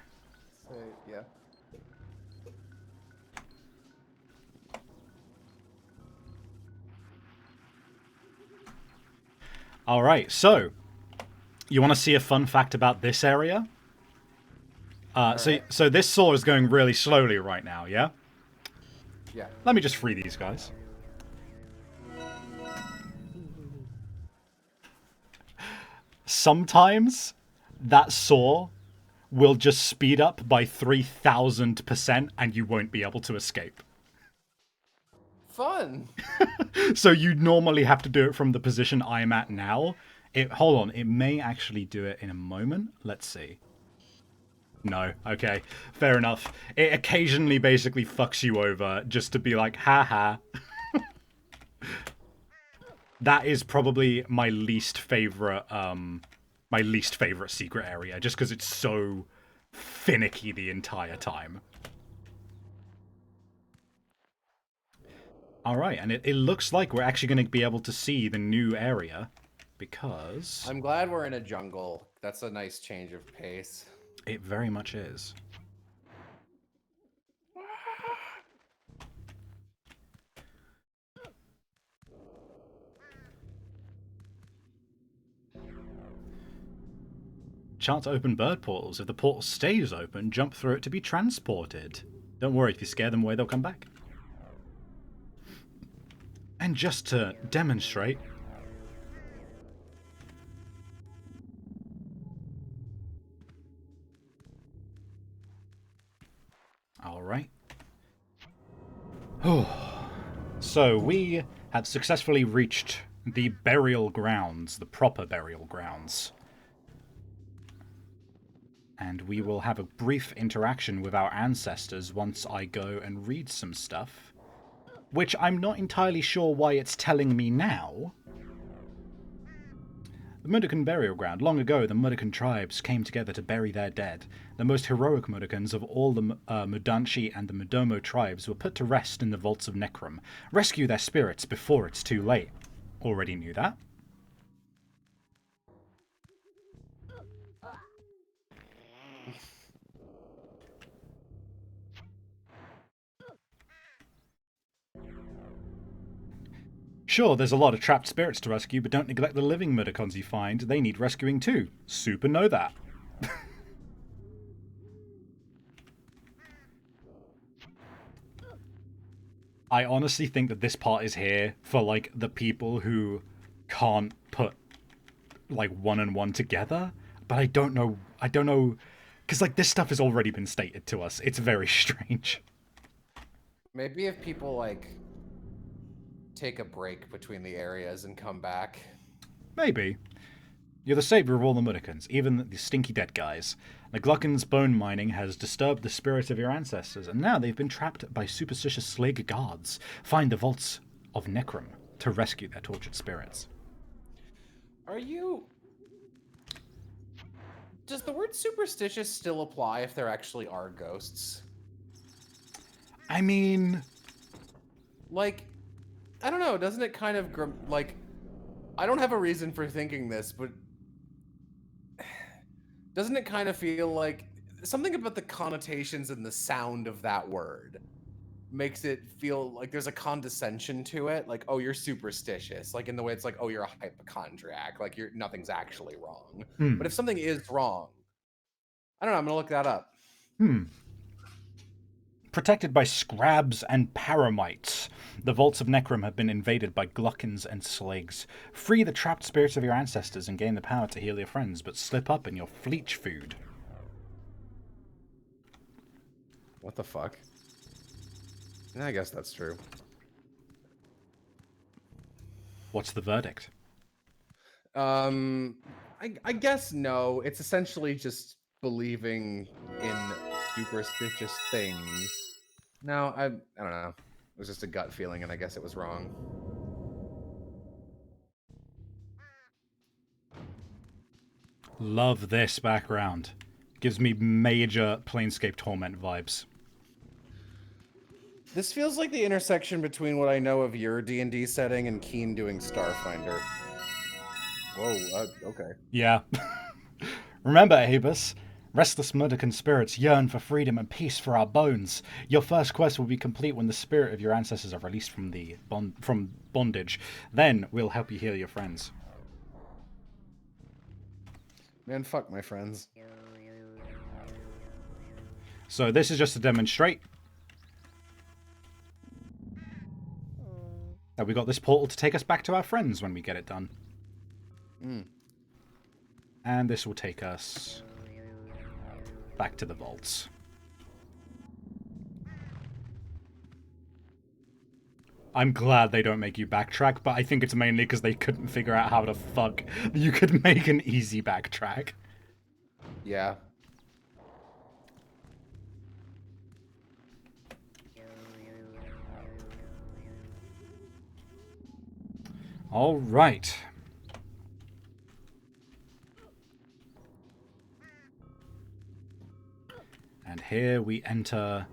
Yeah. Alright, so You want to see a fun fact about this area? Right. So this saw is going really slowly right now, yeah? Yeah. Let me just free these guys. Sometimes that saw will just speed up by 3,000% and you won't be able to escape. Fun. So you normally have to do it from the position I'm at now. Hold on, it may actually do it in a moment. Let's see. No, okay, fair enough. It occasionally basically fucks you over just to be like, haha. That is probably my least favorite secret area, just because it's so finicky the entire time. Alright, and it looks like we're actually going to be able to see the new area, because... I'm glad we're in a jungle. That's a nice change of pace. It very much is. Chance to open bird portals. If the portal stays open, jump through it to be transported. Don't worry, if you scare them away, they'll come back. And just to demonstrate... Alright. So, we have successfully reached the burial grounds, the proper burial grounds. And we will have a brief interaction with our ancestors once I go and read some stuff. Which I'm not entirely sure why it's telling me now. The Mudokon burial ground. Long ago, the Mudokon tribes came together to bury their dead. The most heroic Mudokons of all the Mudanshi and the Mudomo tribes were put to rest in the vaults of Necrom. Rescue their spirits before it's too late. Already knew that. Sure, there's a lot of trapped spirits to rescue, but don't neglect the living Mudokons you find. They need rescuing too. Super know that. I honestly think that this part is here for, like, the people who can't put, like, one and one together. But I don't know, because, like, this stuff has already been stated to us. It's very strange. Maybe if people, like, take a break between the areas and come back. Maybe. You're the savior of all the Mudokons, even the stinky dead guys. The Glucken's bone mining has disturbed the spirits of your ancestors, and now they've been trapped by superstitious Slag guards. Find the vaults of Necrom to rescue their tortured spirits. Does the word superstitious still apply if there actually are ghosts? I mean... Like, I don't know, doesn't it kind of, like, I don't have a reason for thinking this, but doesn't it kind of feel like something about the connotations and the sound of that word makes it feel like there's a condescension to it? Like, oh, you're superstitious. Like, in the way it's like, oh, you're a hypochondriac. Like, nothing's actually wrong. But if something is wrong, I don't know, I'm going to look that up. Protected by scrabs and paramites, the vaults of Necrom have been invaded by Gluckens and Slags. Free the trapped spirits of your ancestors and gain the power to heal your friends, but slip up in your fleech food. What the fuck? I guess that's true. What's the verdict? I guess no. It's essentially just believing in superstitious things. No, I don't know. It was just a gut feeling, and I guess it was wrong. Love this background. Gives me major Planescape Torment vibes. This feels like the intersection between what I know of your D&D setting and Keen doing Starfinder. Whoa, okay. Yeah. Remember, ABE'S, restless Mudokon spirits yearn for freedom and peace for our bones. Your first quest will be complete when the spirit of your ancestors are released from the bondage. Then we'll help you heal your friends. Man, fuck my friends. So this is just to demonstrate that we got this portal to take us back to our friends when we get it done. And this will take us back to the vaults. I'm glad they don't make you backtrack, but I think it's mainly because they couldn't figure out how the fuck you could make an easy backtrack. Yeah. All right. And here we enter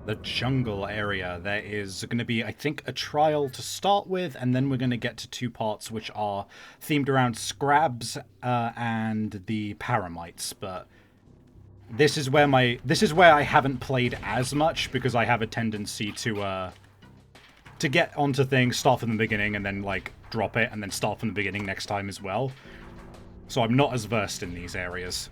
the jungle area. There is going to be, I think, a trial to start with, and then we're going to get to two parts which are themed around scrabs and the paramites. But this is where I haven't played as much because I have a tendency to get onto things, start from the beginning, and then like drop it, and then start from the beginning next time as well. So I'm not as versed in these areas.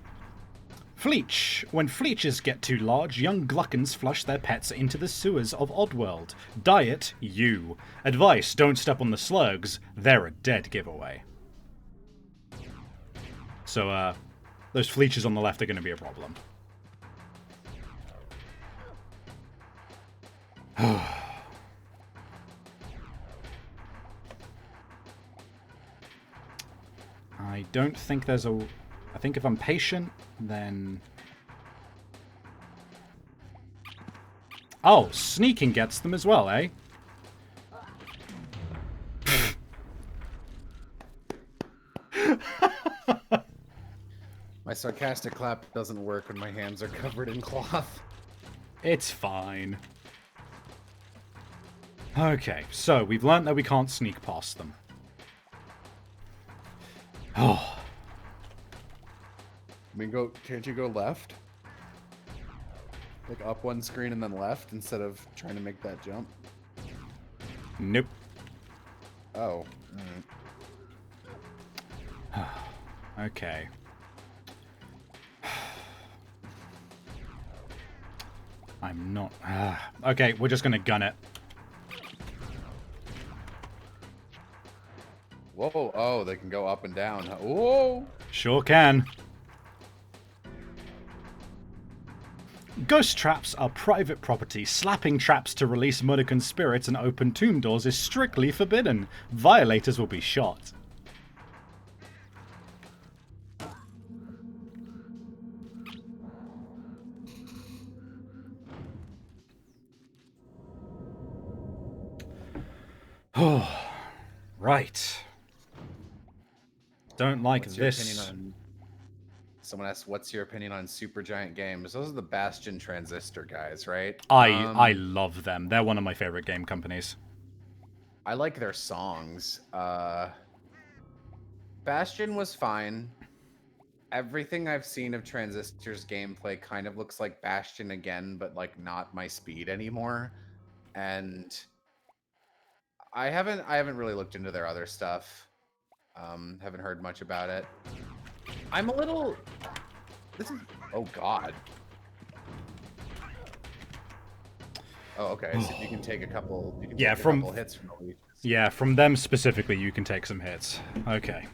Fleech. When fleeches get too large, young gluckons flush their pets into the sewers of Oddworld. Diet, you. Advice, don't step on the slugs. They're a dead giveaway. So, those fleeches on the left are going to be a problem. I don't think there's a... I think if I'm patient, then... Oh, sneaking gets them as well, eh? My sarcastic clap doesn't work when my hands are covered in cloth. It's fine. Okay, so we've learnt that we can't sneak past them. Oh... I mean, can't you go left? Like up one screen and then left instead of trying to make that jump? Nope. Oh. Okay. I'm not... Okay, we're just gonna gun it. Whoa, oh, they can go up and down. Whoa! Sure can. Ghost traps are private property. Slapping traps to release mudokon spirits and open tomb doors is strictly forbidden. Violators will be shot. Oh, right. Don't like What's your this. opinion on... Someone asked, what's your opinion on Supergiant Games? Those are the Bastion Transistor guys, right? I love them. They're one of my favorite game companies. I like their songs. Bastion was fine. Everything I've seen of Transistor's gameplay kind of looks like Bastion again, but like not my speed anymore. And I haven't really looked into their other stuff. Haven't heard much about it. I'm a little... This is... Oh, God. Oh, okay. So you can take a couple... You can take a couple hits from the leeches. Yeah, from them specifically, you can take some hits. Okay.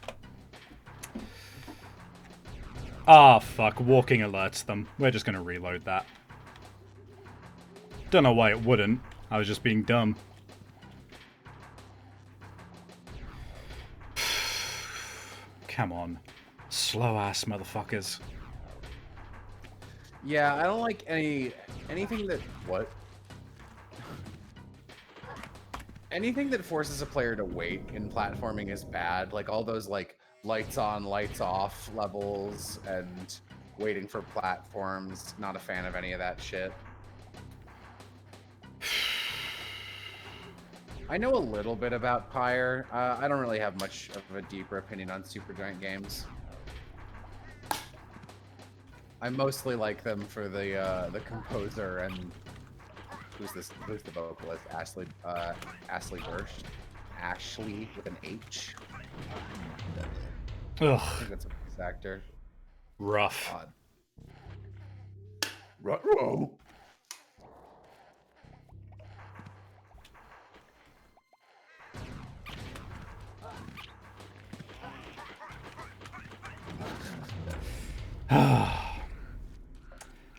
Ah, fuck. Walking alerts them. We're just gonna reload that. Don't know why it wouldn't. I was just being dumb. Come on. Slow-ass motherfuckers. Yeah, I don't like anything that... What? Anything that forces a player to wait in platforming is bad. Like all those like lights on, lights off levels and waiting for platforms. Not a fan of any of that shit. I know a little bit about Pyre. I don't really have much of a deeper opinion on Supergiant Games. I mostly like them for the composer and who's the vocalist? Ashley Burch. Ashley with an H. Ugh. I think that's what he factor. Rough. Odd. Ruh-roh.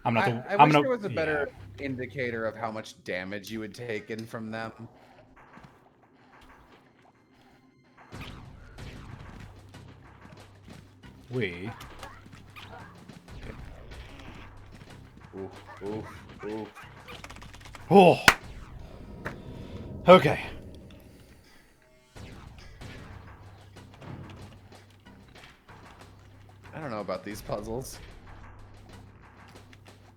I'm not. I I'm wish not. there was a Yeah. better indicator of how much damage you would take in from them. We. Oof, oof, oof. Oh. Okay. I don't know about these puzzles.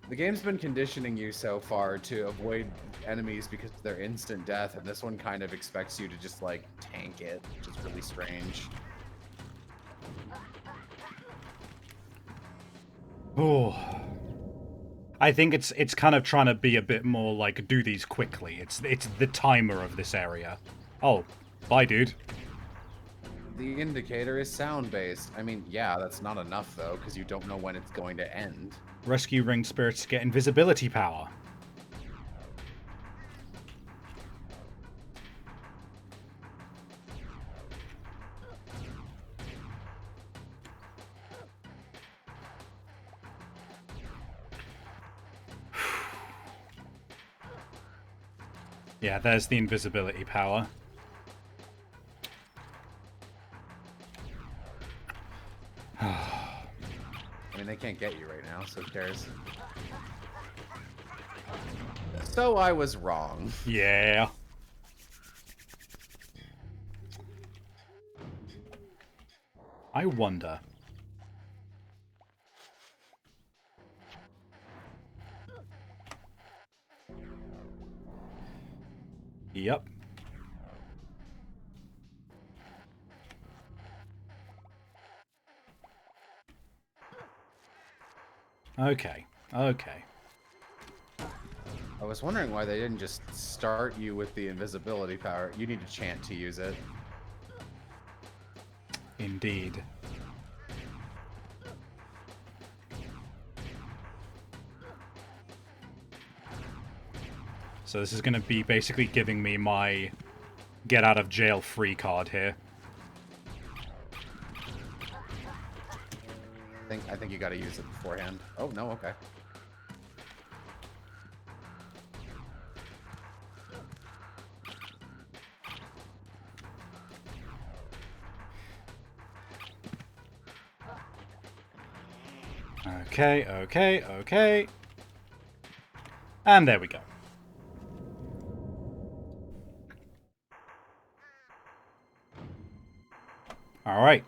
The game's been conditioning you so far to avoid enemies because of their instant death, and this one kind of expects you to just, like, tank it, which is really strange. Oh. I think it's kind of trying to be a bit more like do these quickly. It's the timer of this area. Oh, bye, dude. The indicator is sound-based. I mean, yeah, that's not enough, though, because you don't know when it's going to end. Rescue ring spirits get invisibility power. Yeah, there's the invisibility power. I mean, they can't get you right now, so who cares? So I was wrong. Yeah. I wonder. Yep. Okay. Okay. I was wondering why they didn't just start you with the invisibility power. You need to chant to use it. Indeed. So this is going to be basically giving me my get out of jail free card here. I think you got to use it beforehand. Oh, no, okay. Okay, okay, okay. And there we go. All right.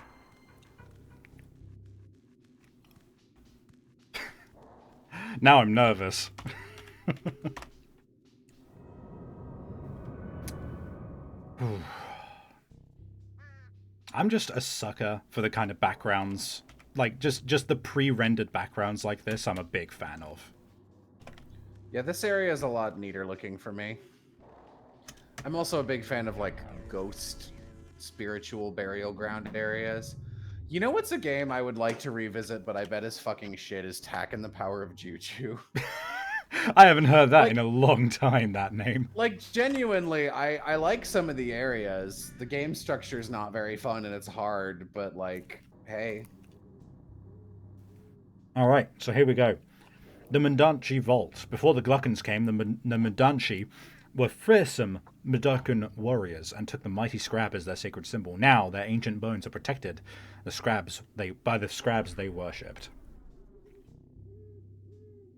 Now I'm nervous. I'm just a sucker for the kind of backgrounds, like just the pre-rendered backgrounds like this. I'm a big fan of. Yeah, this area is a lot neater looking for me. I'm also a big fan of, like, ghost spiritual burial ground areas. You know what's a game I would like to revisit, but I bet is fucking shit, is Tack and the Power of Juju. I haven't heard that Like- in a long time, that name. Like, genuinely, I like some of the areas. The game structure's not very fun and it's hard, but, like, hey. Alright, so here we go. The Mundanchi Vault. Before the Gluckans came, the Mundanchi were fearsome Mudokon warriors and took the mighty Scrab as their sacred symbol. Now their ancient bones are protected by the Scrabs they worshipped.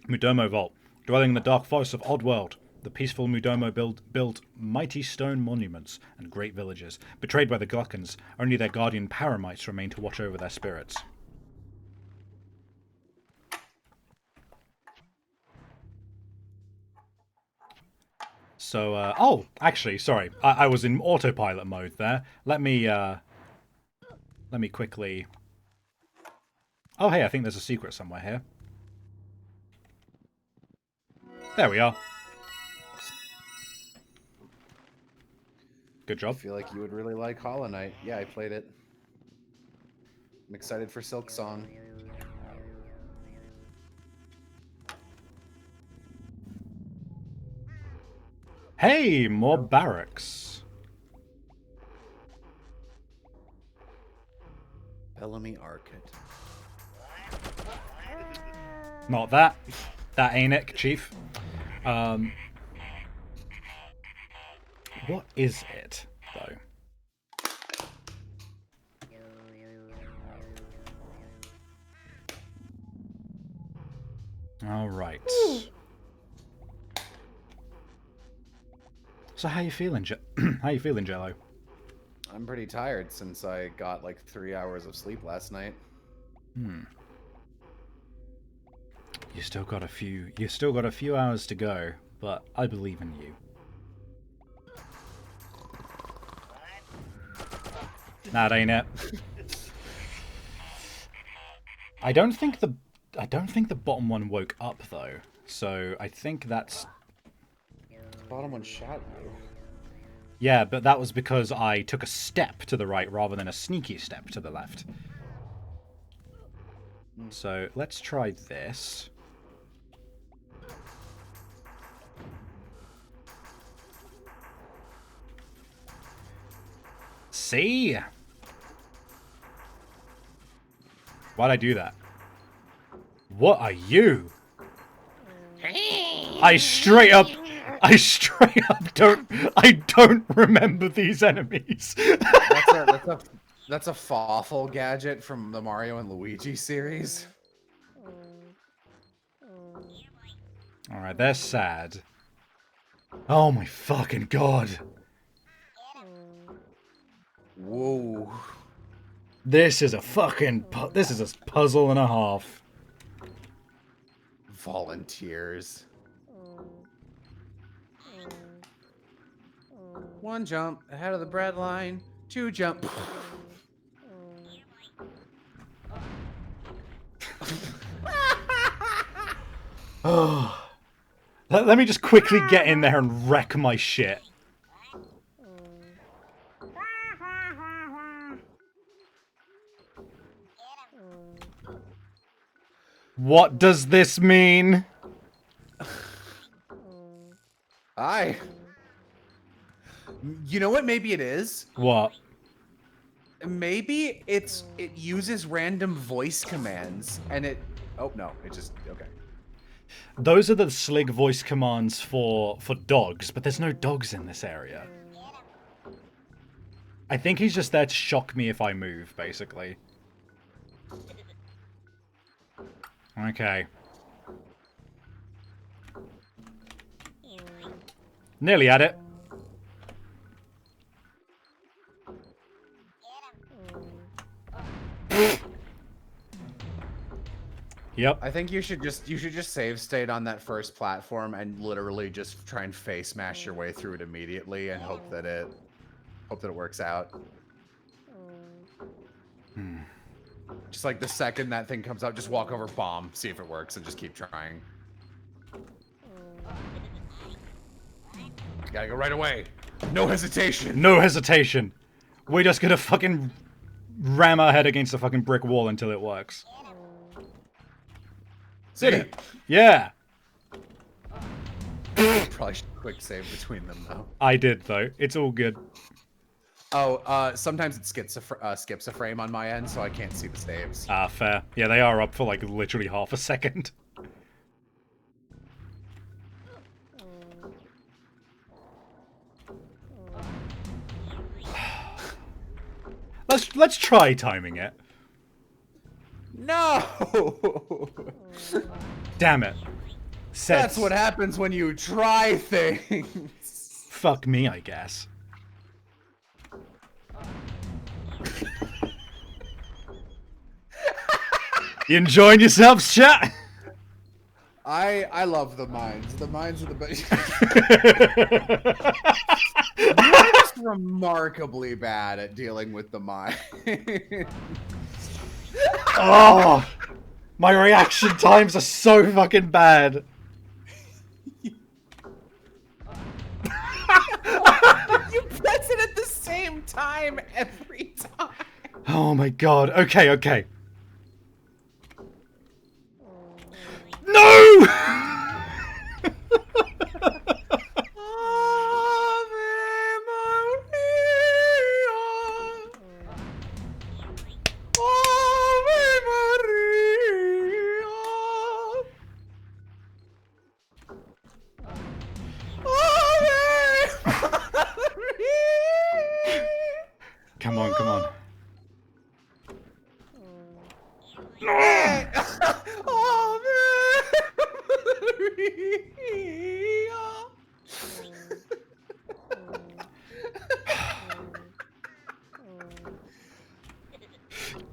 Mudomo Vault. Dwelling in the dark forests of Oddworld, the peaceful Mudomo built mighty stone monuments and great villages. Betrayed by the Gluckans, only their guardian Paramites remain to watch over their spirits. So, oh, actually, sorry, I was in autopilot mode there. Let me quickly... Oh, hey, I think there's a secret somewhere here. There we are. Good I job. feel like you would really like Hollow Knight. Yeah, I played it. I'm excited for Silk Song. Hey, more barracks. Bellamy Arcade. Not that. That ain't it, Chief. What is it, though? All right. So how you feeling, how you feeling, Jello? I'm pretty tired since I got like 3 hours of sleep last night. You still got a few hours to go, but I believe in you. That ain't it. I don't think the bottom one woke up though. So I think that's The bottom one shot you. yeah, but that was because I took a step to the right rather than a sneaky step to the left. So let's try this. See? Why'd I do that? What are you? I straight up don't remember these enemies. That's a fawful gadget from the Mario and Luigi series. Alright, they're sad. Oh my fucking god. Whoa. This is a fucking this is a puzzle and a half. Volunteers. One jump ahead of the bread line. Two jump. Oh. Let me just quickly get in there and wreck my shit. What does this mean? You know what maybe it is? What? Maybe it uses random voice commands and it... Oh, no. It just... Okay. Those are the slig voice commands for dogs, but there's no dogs in this area. I think he's just there to shock me if I move, basically. Okay. Nearly at it. Yep. I think you should just save state on that first platform and literally just try and face smash your way through it immediately and hope that it works out. Just like the second that thing comes up, just walk over bomb, see if it works, and just keep trying. Gotta go right away. No hesitation. No hesitation. We're just gonna fucking ram our head against the fucking brick wall until it works. See? Yeah. Probably should quick save between them though. I did though. It's all good. Oh, sometimes it skips a frame on my end, so I can't see the saves. Ah, fair. Yeah, they are up for like literally half a second. Let's try timing it. No! Damn it. That's what happens when you try things. Fuck me, I guess. You enjoying yourselves, chat? I love the mines. The mines are the best. You're just remarkably bad at dealing with the mines. Oh, my reaction times are so fucking bad. You press it at the same time every time. Oh my god. Okay, okay. No! Come on, come on. Hey!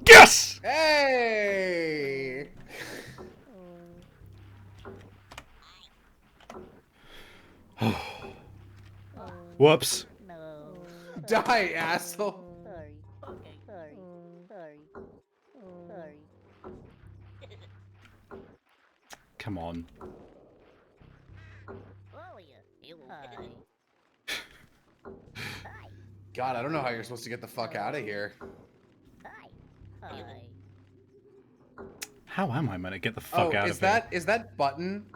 Yes! Hey! Whoops. No. Die, asshole! Sorry. Okay. Sorry. Sorry. Sorry. Come on. Oh, yeah. Hi. Hi. God, I don't know how you're supposed to get the fuck out of here. Hi. Hi. How am I meant to get the fuck out of here? Is that button?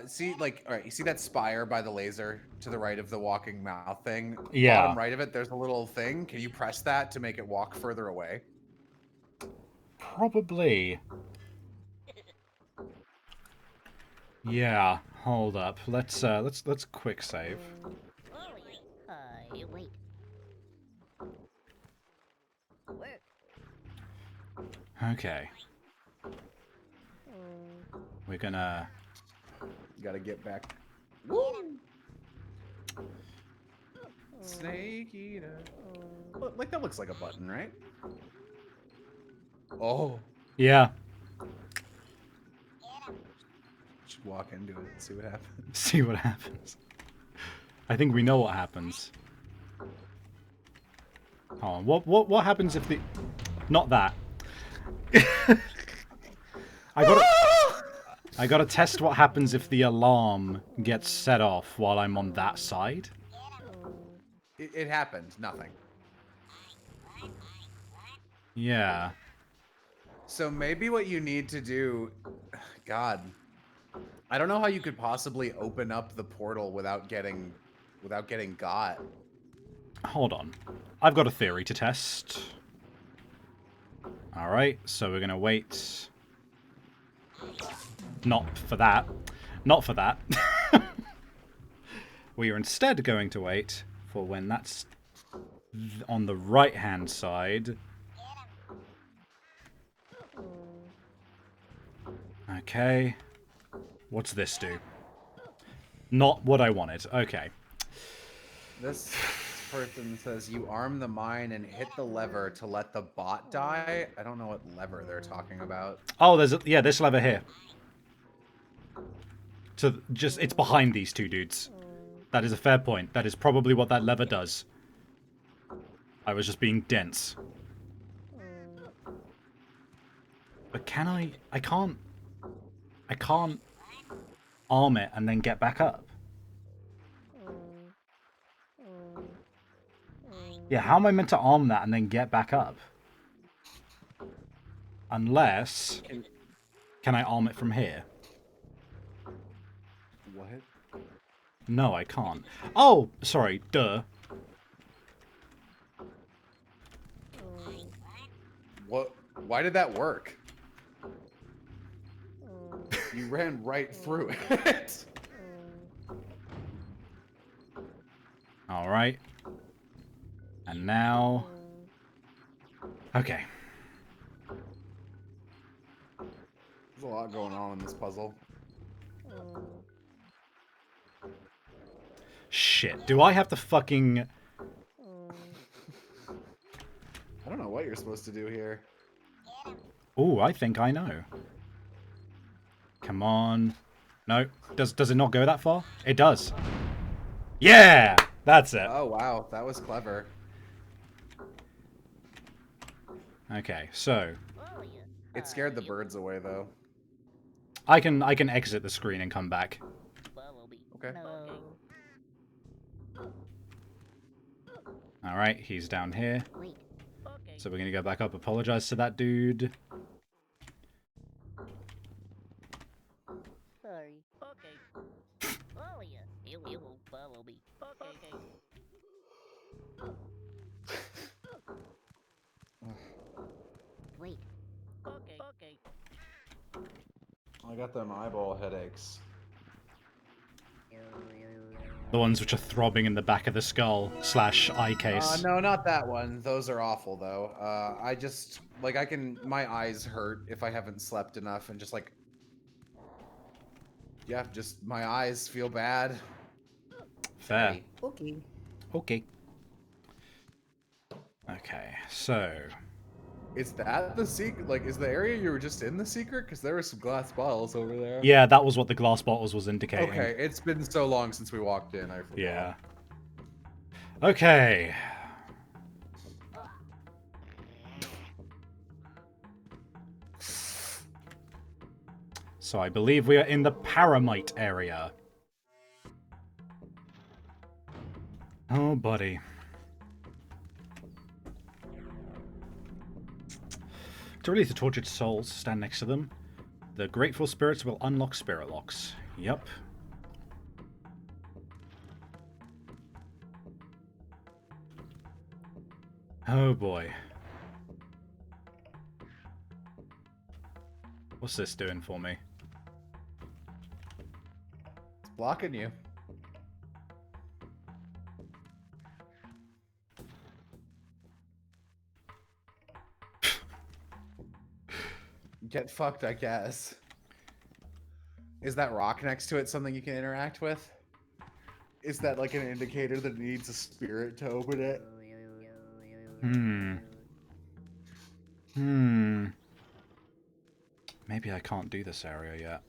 See, like, all right, you see that spire by the laser to the right of the walking mouth thing? Yeah. Bottom right of it, there's a little thing. Can you press that to make it walk further away? Probably. Yeah. Hold up. Let's quick save. Oh, yeah. Hi. Wait. Work. Okay. We're gonna. Gotta get back. Woo! Snake eater. Look, like that looks like a button, right? Oh, Yeah. should walk into it and see what happens. See what happens. I think we know what happens. Hold on. What happens if the? Not that. I gotta test what happens if the alarm gets set off while I'm on that side. It happened. Nothing. Yeah. So maybe what you need to do, God, I don't know how you could possibly open up the portal without getting got. Hold on. I've got a theory to test. Alright, so we're gonna wait. Not for that. Not for that. We are instead going to wait for when that's on the right-hand side. Okay. What's this do? Not what I wanted. Okay. This person says you arm the mine and hit the lever to let the bot die. I don't know what lever they're talking about. Oh, there's yeah, this lever here. So just it's behind these two dudes. That is a fair point. That is probably what that lever does. I was just being dense. But can I can't arm it and then get back up. Yeah, how am I meant to arm that and then get back up? Unless... Can I arm it from here? What? No, I can't. Oh, sorry, duh. What? Why did that work? You ran right through it. Alright. And now... Okay. There's a lot going on in this puzzle. Shit, do I have to fucking... I don't know what you're supposed to do here. Ooh, I think I know. Come on. No, does it not go that far? It does. Yeah! That's it. Oh wow, that was clever. Okay, so... It scared the birds away though. I can exit the screen and come back. Okay. Alright, he's down here. So we're gonna go back up, apologize to that dude. Sorry. Okay. Follow ya. You won't follow me. Okay. Wait. Okay. I got them eyeball headaches. The ones which are throbbing in the back of the skull / eye case. No, not that one. Those are awful though. I just like my eyes hurt if I haven't slept enough, and just like, yeah, just my eyes feel bad. Fair. Hey, okay. Okay. Okay, so Is that the secret? Like, is the area you were just in the secret? Because there were some glass bottles over there. yeah, that was what the glass bottles was indicating. Okay, it's been so long since we walked in, I forgot. Yeah. Okay. So I believe we are in the Paramite area. Oh, buddy. To release the tortured souls, stand next to them. The grateful spirits will unlock spirit locks. Yep. Oh boy. What's this doing for me? It's blocking you. Get fucked, I guess. Is that rock next to it something you can interact with? Is that like an indicator that it needs a spirit to open it? Maybe I can't do this area yet.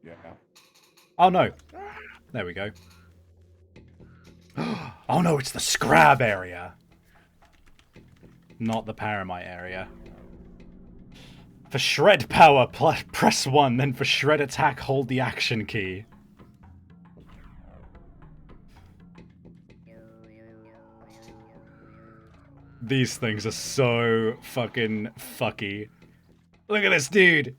Yeah. Oh no. There we go. Oh no, it's the Scrab area. Not the Paramite area. For shred power, press 1, then for shred attack, hold the action key. These things are so fucking fucky. Look at this dude!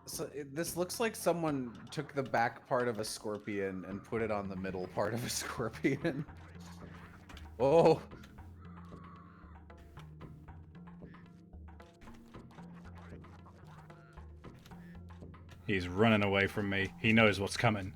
So this looks like someone took the back part of a scorpion and put it on the middle part of a scorpion. Oh. He's running away from me. He knows what's coming.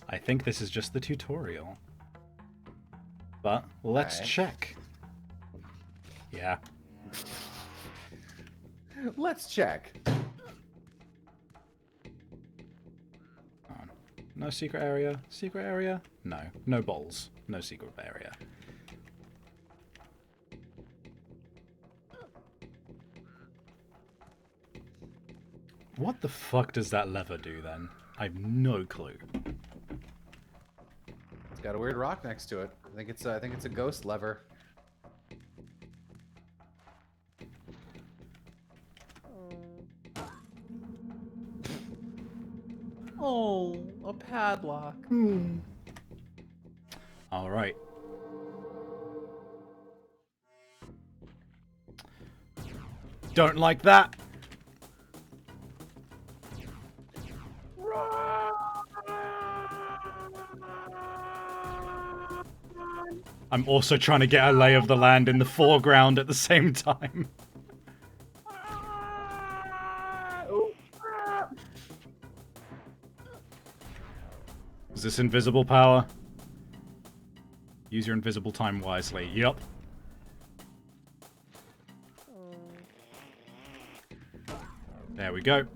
I think this is just the tutorial. But let's check. Yeah. Let's check. No secret area? Secret area? No. No balls. No secret area. What the fuck does that lever do then? I have no clue. It's got a weird rock next to it. I think it's a ghost lever. Oh, a padlock. All right. Don't like that. I'm also trying to get a lay of the land in the foreground at the same time. Is this invisible power? Use your invisible time wisely. Yup. There we go.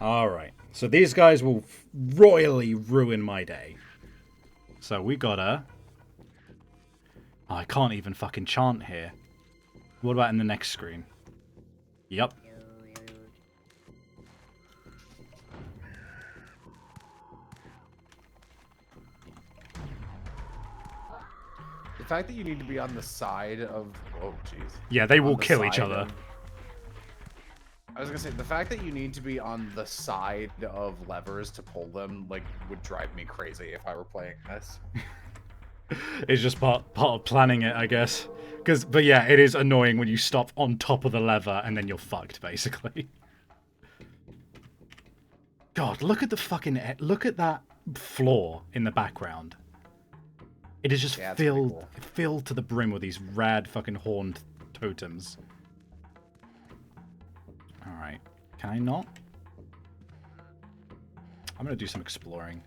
Alright, so these guys will royally ruin my day. So we gotta... Oh, I can't even fucking chant here. What about in the next screen? Yup. The fact that you need to be on the side of... Oh, jeez. Yeah, they will On the kill each side other. I was gonna say, the fact that you need to be on the side of levers to pull them, like, would drive me crazy if I were playing this. It's just part of planning it, I guess. But yeah, it is annoying when you stop on top of the lever and then you're fucked, basically. God, look at the fucking... Look at that floor in the background. It is just filled to the brim with these rad fucking horned totems. Alright. Can I not? I'm gonna do some exploring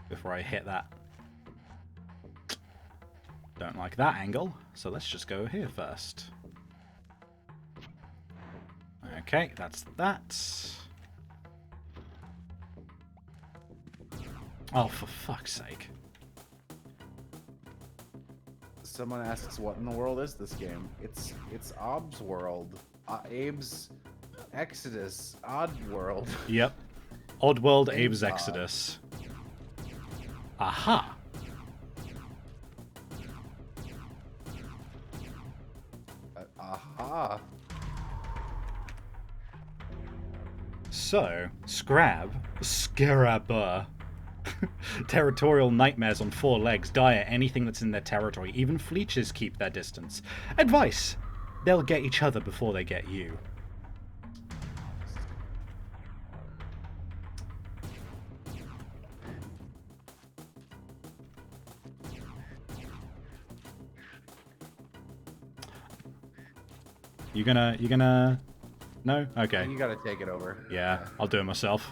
before I hit that. Don't like that angle, so let's just go here first. Okay, that's that. Oh, for fuck's sake. Someone asks, what in the world is this game? It's ODDWORLD. Abe's Exodus. ODDWORLD. Yep. ODDWORLD, Abe's Exodus. Aha! Aha. So, Scarab. Territorial nightmares on 4 legs die at anything that's in their territory. Even fleeches keep their distance. Advice: they'll get each other before they get you. You gonna... No? Okay. You gotta take it over. Yeah, I'll do it myself.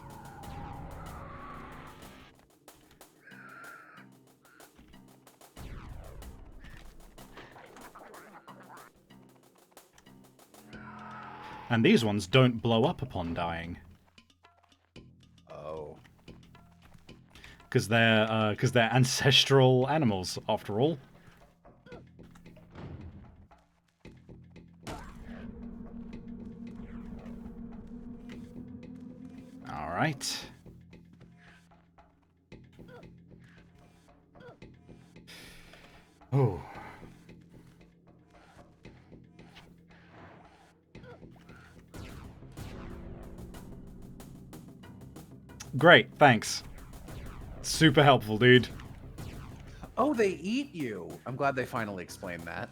And these ones don't blow up upon dying. Oh. Because they're ancestral animals, after all. Alright. Oh. Great, thanks. Super helpful, dude. Oh, they eat you. I'm glad they finally explained that.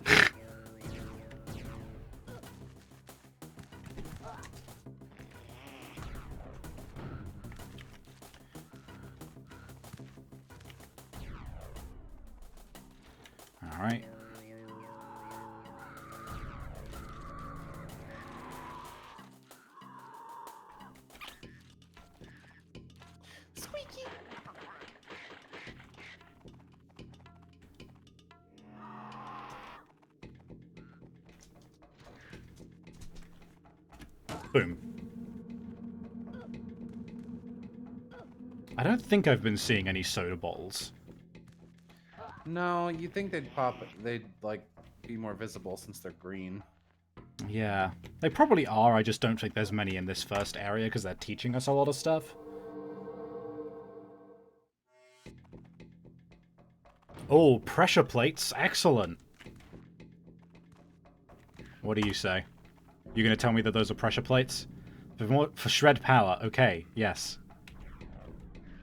All right. Squeaky. Boom. I don't think I've been seeing any soda bottles. No, you think they'd like be more visible since they're green. Yeah, they probably are. I just don't think there's many in this first area because they're teaching us a lot of stuff. Oh, pressure plates. Excellent. What do you say? You gonna tell me that those are pressure plates? For shred power. Okay, yes.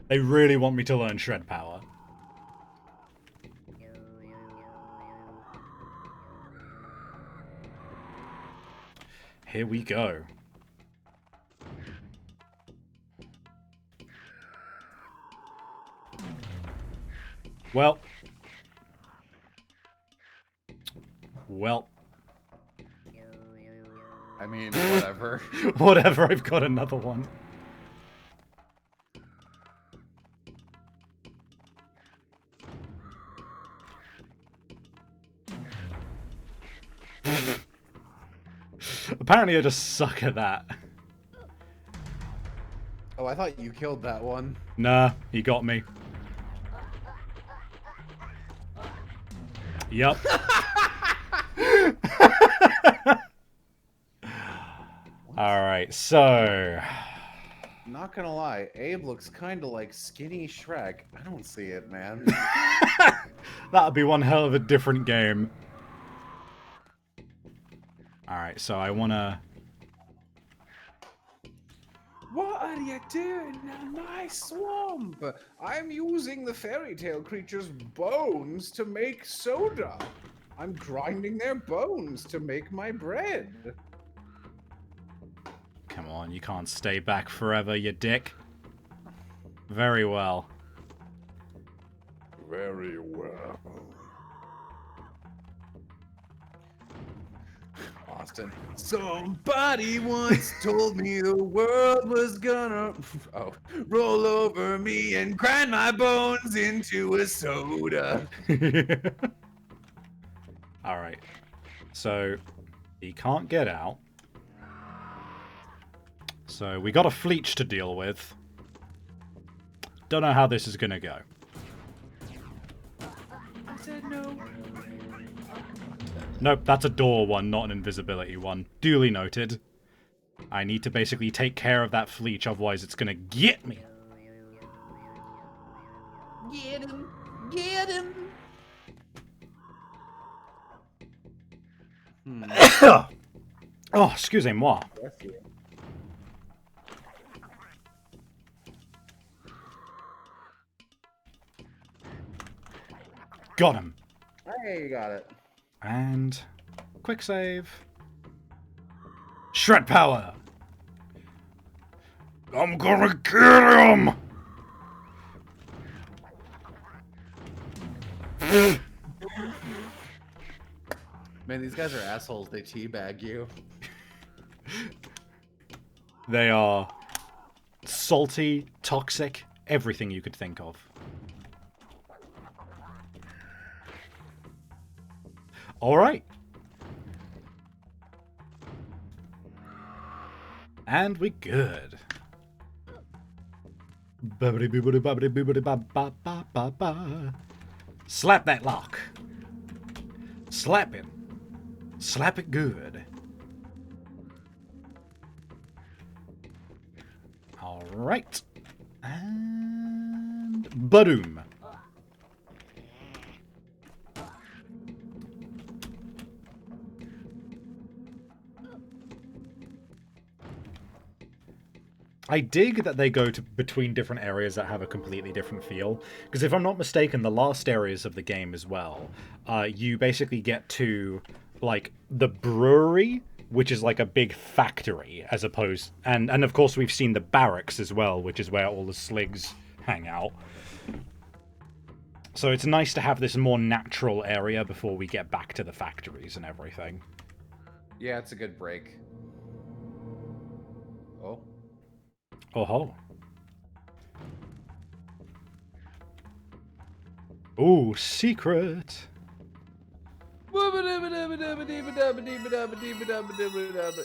They really want me to learn shred power. Here we go. Well. I mean, whatever. Whatever, I've got another one. Apparently I just suck at that. Oh, I thought you killed that one. Nah, he got me. Yup. Alright, so... Not gonna lie, Abe looks kind of like skinny Shrek. I don't see it, man. That'd be one hell of a different game. Alright, so I wanna... What are you doing in my swamp? I'm using the fairy tale creature's bones to make soda. I'm grinding their bones to make my bread. Come on, you can't stay back forever, you dick. Very well. Very well. Austin. Somebody once told me the world was gonna roll over me and grind my bones into a soda. Alright. So, he can't get out. So, we got a Fleech to deal with. Don't know how this is gonna go. I said no. Nope, that's a door one, not an invisibility one. Duly noted. I need to basically take care of that Fleech, otherwise it's gonna get me. Get him! Get him! Oh, excusez-moi. Got him. Hey, you got it. And quick save. Shred power. I'm gonna get him. Man, these guys are assholes. They teabag you. They are salty, toxic, everything you could think of. Alright. And we good. Slap that lock. Slap it. Slap it good. Alright. And... Badoom. I dig that they go to between different areas that have a completely different feel. Because if I'm not mistaken, the last areas of the game as well, you basically get to, like, the brewery, which is like a big factory, as opposed... And of course we've seen the barracks as well, which is where all the sligs hang out. So it's nice to have this more natural area before we get back to the factories and everything. Yeah, it's a good break. Oh. Oh ho. Ooh, secret.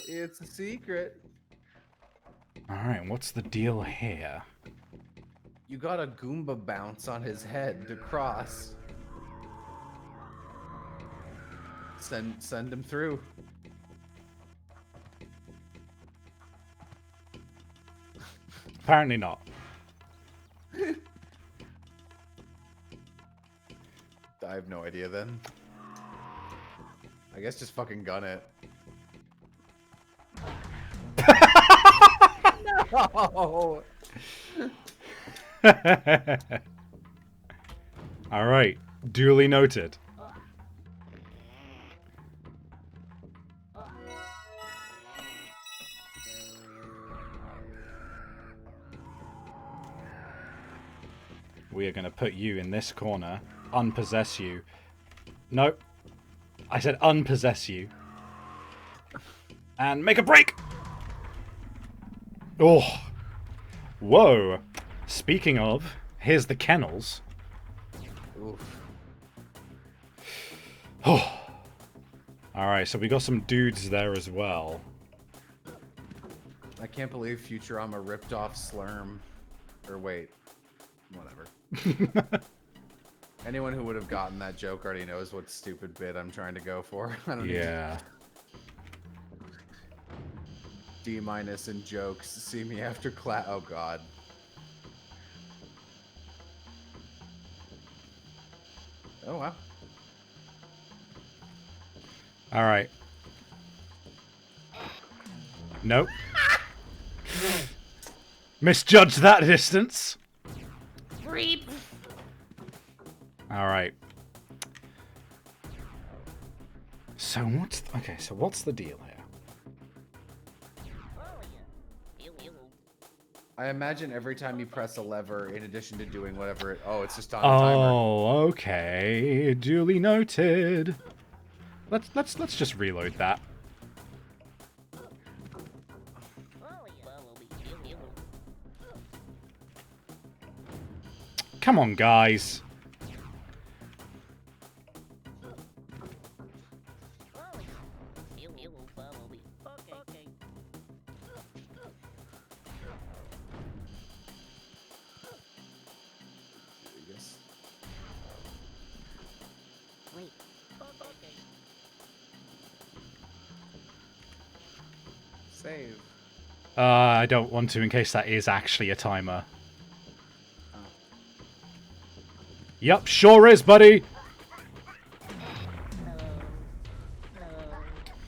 It's a secret. Alright, what's the deal here? You got a Goomba bounce on his head to cross. Send him through. Apparently not. I have no idea then. I guess just fucking gun it. No! Alright, duly noted. We are going to put you in this corner, unpossess you. Nope. I said unpossess you. And make a break! Oh. Whoa. Speaking of, here's the kennels. Oof. Oh. Alright, so we got some dudes there as well. I can't believe Futurama ripped off Slurm. Or wait. Whatever. Anyone who would have gotten that joke already knows what stupid bit I'm trying to go for. I don't Yeah. D- in jokes. See me after class. Oh god. Oh wow. All right. Nope. Misjudged that distance. Creep. All right. So what's what's the deal here? I imagine every time you press a lever, in addition to doing whatever it... Oh, it's just on a timer. Oh, okay. Duly noted. Let's just reload that. Come on, guys. Save. I don't want to in case that is actually a timer. Oh. Yep, sure is, buddy.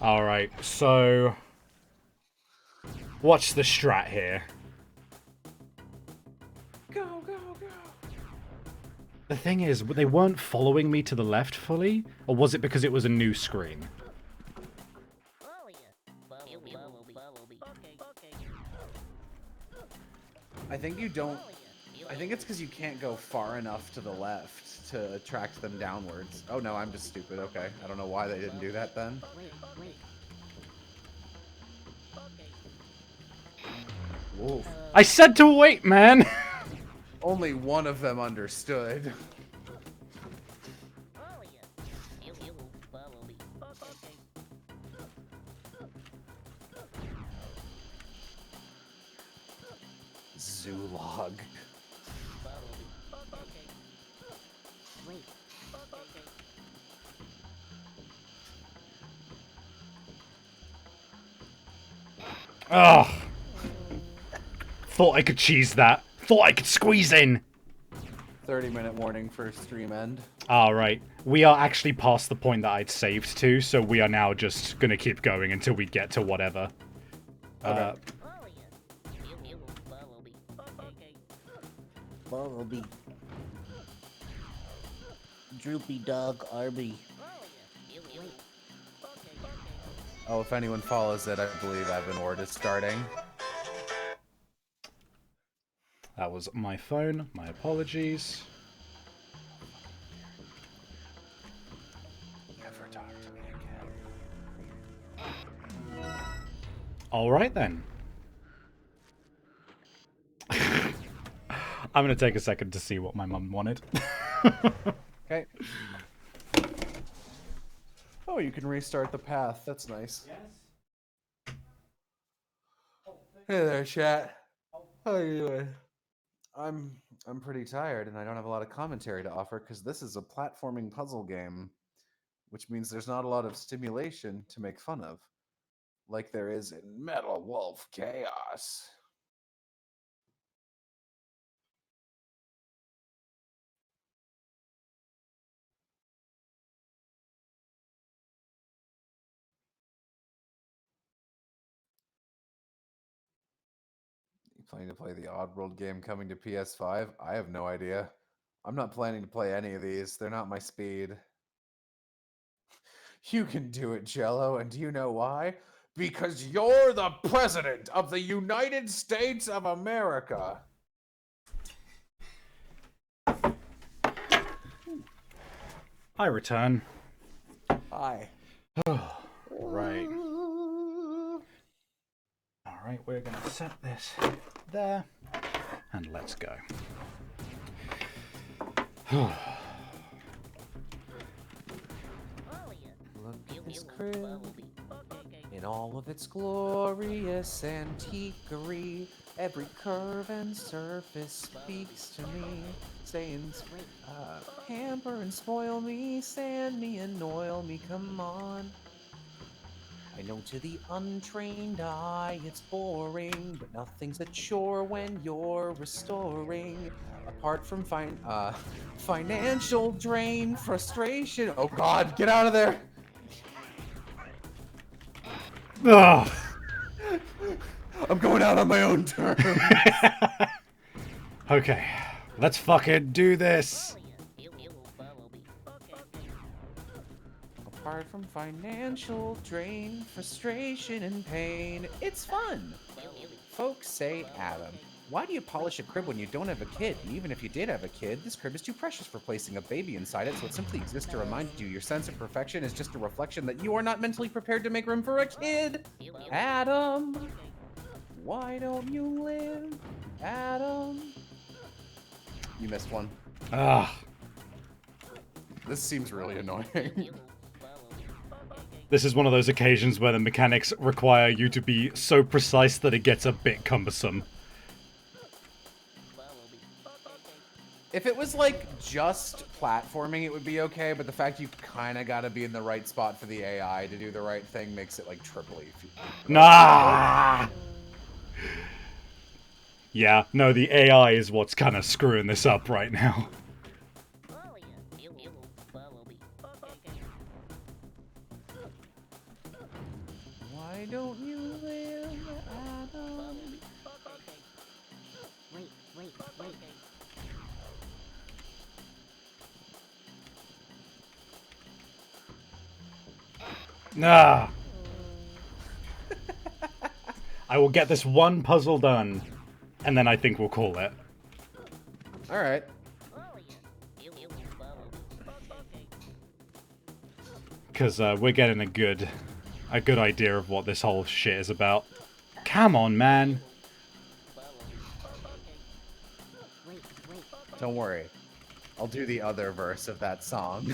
Alright, so... what's the strat here? Go, go, go. The thing is, they weren't following me to the left fully? Or was it because it was a new screen? I think you don't... I think it's because you can't go far enough to the left to attract them downwards. Oh no, I'm just stupid. Okay. I don't know why they didn't do that then. Whoa. I said to wait, man! Only one of them understood. Zoolog. Ugh. Thought I could cheese that. Thought I could squeeze in. 30-minute warning for stream end. Alright. We are actually past the point that I'd saved to, so we are now just gonna keep going until we get to whatever. Okay. Bumblebee. Droopy Dog Arby. Oh, if anyone follows it, I believe ABE'S is starting. That was my phone. My apologies. Never talk to me again. Alright then. I'm gonna take a second to see what my mum wanted. Okay. Oh, you can restart the path. That's nice. Yes. Hey there, chat. How are you doing? I'm pretty tired, and I don't have a lot of commentary to offer because this is a platforming puzzle game, which means there's not a lot of stimulation to make fun of, like there is in Metal Wolf Chaos. You planning to play the Oddworld game coming to PS5? I have no idea. I'm not planning to play any of these. They're not my speed. You can do it, Jello, and do you know why? Because you're the President of the United States of America. I return. Hi. Right. Alright, we're gonna set this there. And let's go. Look at this crib in all of its glorious antiquery. Every curve and surface speaks to me, saying, pamper and spoil me, sand me and oil me, come on. I know to the untrained eye it's boring, but nothing's a chore when you're restoring. Apart from financial drain, frustration. Oh God, get out of there! Ugh. I'm going out on my own terms. Okay, let's fucking do this. Apart from financial drain, frustration, and pain, it's fun. Folks say, Adam, why do you polish a crib when you don't have a kid? And even if you did have a kid, this crib is too precious for placing a baby inside it, so it simply exists to remind you your sense of perfection is just a reflection that you are not mentally prepared to make room for a kid. Adam, why don't you live? Adam. You missed one. Ugh. This seems really annoying. This is one of those occasions where the mechanics require you to be so precise that it gets a bit cumbersome. If it was like just platforming, it would be okay, but the fact you kind of got to be in the right spot for the AI to do the right thing makes it like triply. Nah! Yeah, no, the AI is what's kind of screwing this up right now. Why don't you live, Adam? Wait. Nah! I will get this one puzzle done, and then I think we'll call it. All right. Because we're getting a good idea of what this whole shit is about. Come on, man. Don't worry. I'll do the other verse of that song.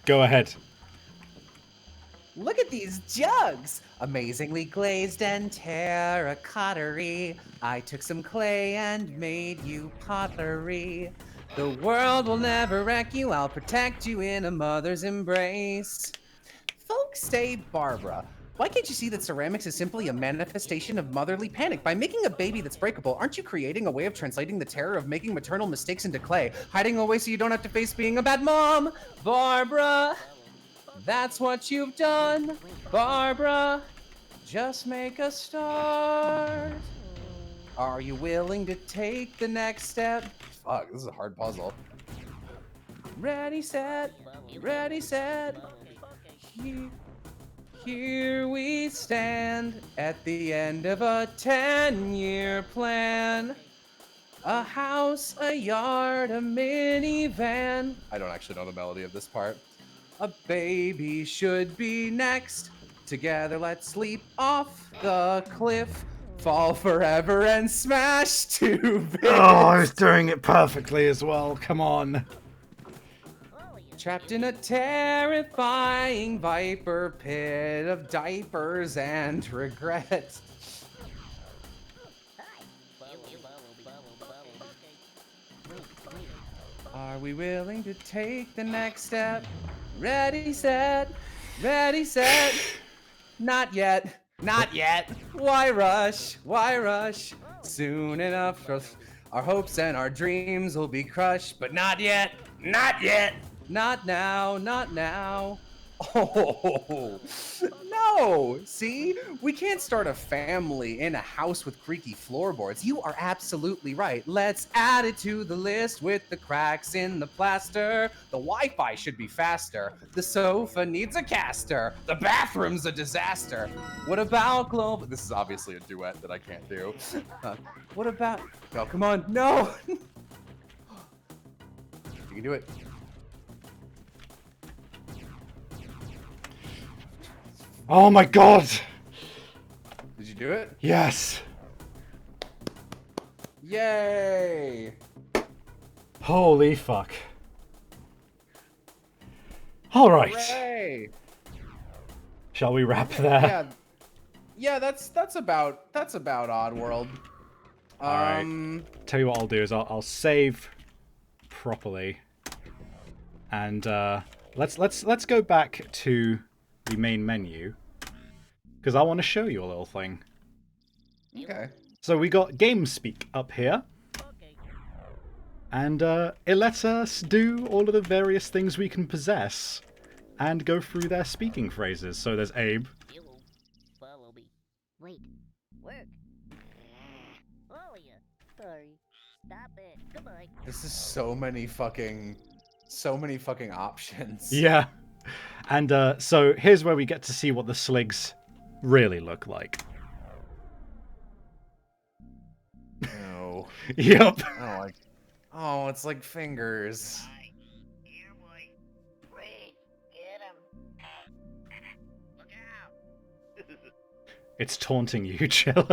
Go ahead. Look at these jugs! Amazingly glazed and terracotta-y. I took some clay and made you pottery. The world will never wreck you. I'll protect you in a mother's embrace. Folks say, Barbara, why can't you see that ceramics is simply a manifestation of motherly panic? By making a baby that's breakable, aren't you creating a way of translating the terror of making maternal mistakes into clay, hiding away so you don't have to face being a bad mom? Barbara, that's what you've done. Barbara, just make a start. Are you willing to take the next step? Fuck, this is a hard puzzle. Ready, set, ready, set. Here we stand at the end of a 10-year plan. A house, a yard, a minivan. I don't actually know the melody of this part. A baby should be next. Together let's leap off the cliff. Fall forever and smash to bits. Oh, I was doing it perfectly as well. Come on. Trapped in a terrifying viper pit of diapers and regret. Are we willing to take the next step? Ready, set, ready, set. Not yet, not yet. Why rush? Why rush? Soon enough, our hopes and our dreams will be crushed, but not yet, not yet. Not now, not now. Oh, no. See, we can't start a family in a house with creaky floorboards. You are absolutely right. Let's add it to the list with the cracks in the plaster. The Wi-Fi should be faster. The sofa needs a caster. The bathroom's a disaster. What about global? This is obviously a duet that I can't do. What about? Oh, come on. No. You can do it. Oh my god! Did you do it? Yes! Yay! Holy fuck. Alright. Hooray! Shall we wrap there? Yeah, that's about Oddworld. Alright. Tell you what I'll do is I'll save properly. And let's go back to the main menu. because I want to show you a little thing. Okay. So we got GameSpeak up here, Okay. and it lets us do all of the various things we can possess and go through their speaking phrases. So there's Abe. Hello. Follow me. Wait. Work. Follow ya. Sorry. Stop it. Goodbye. This is so many fucking options. Yeah. And so here's where we get to see what the Sligs really look like. No. Yep. Oh, it's like fingers. Here, boy. Wait. Get him. Look out. It's taunting you, Jello.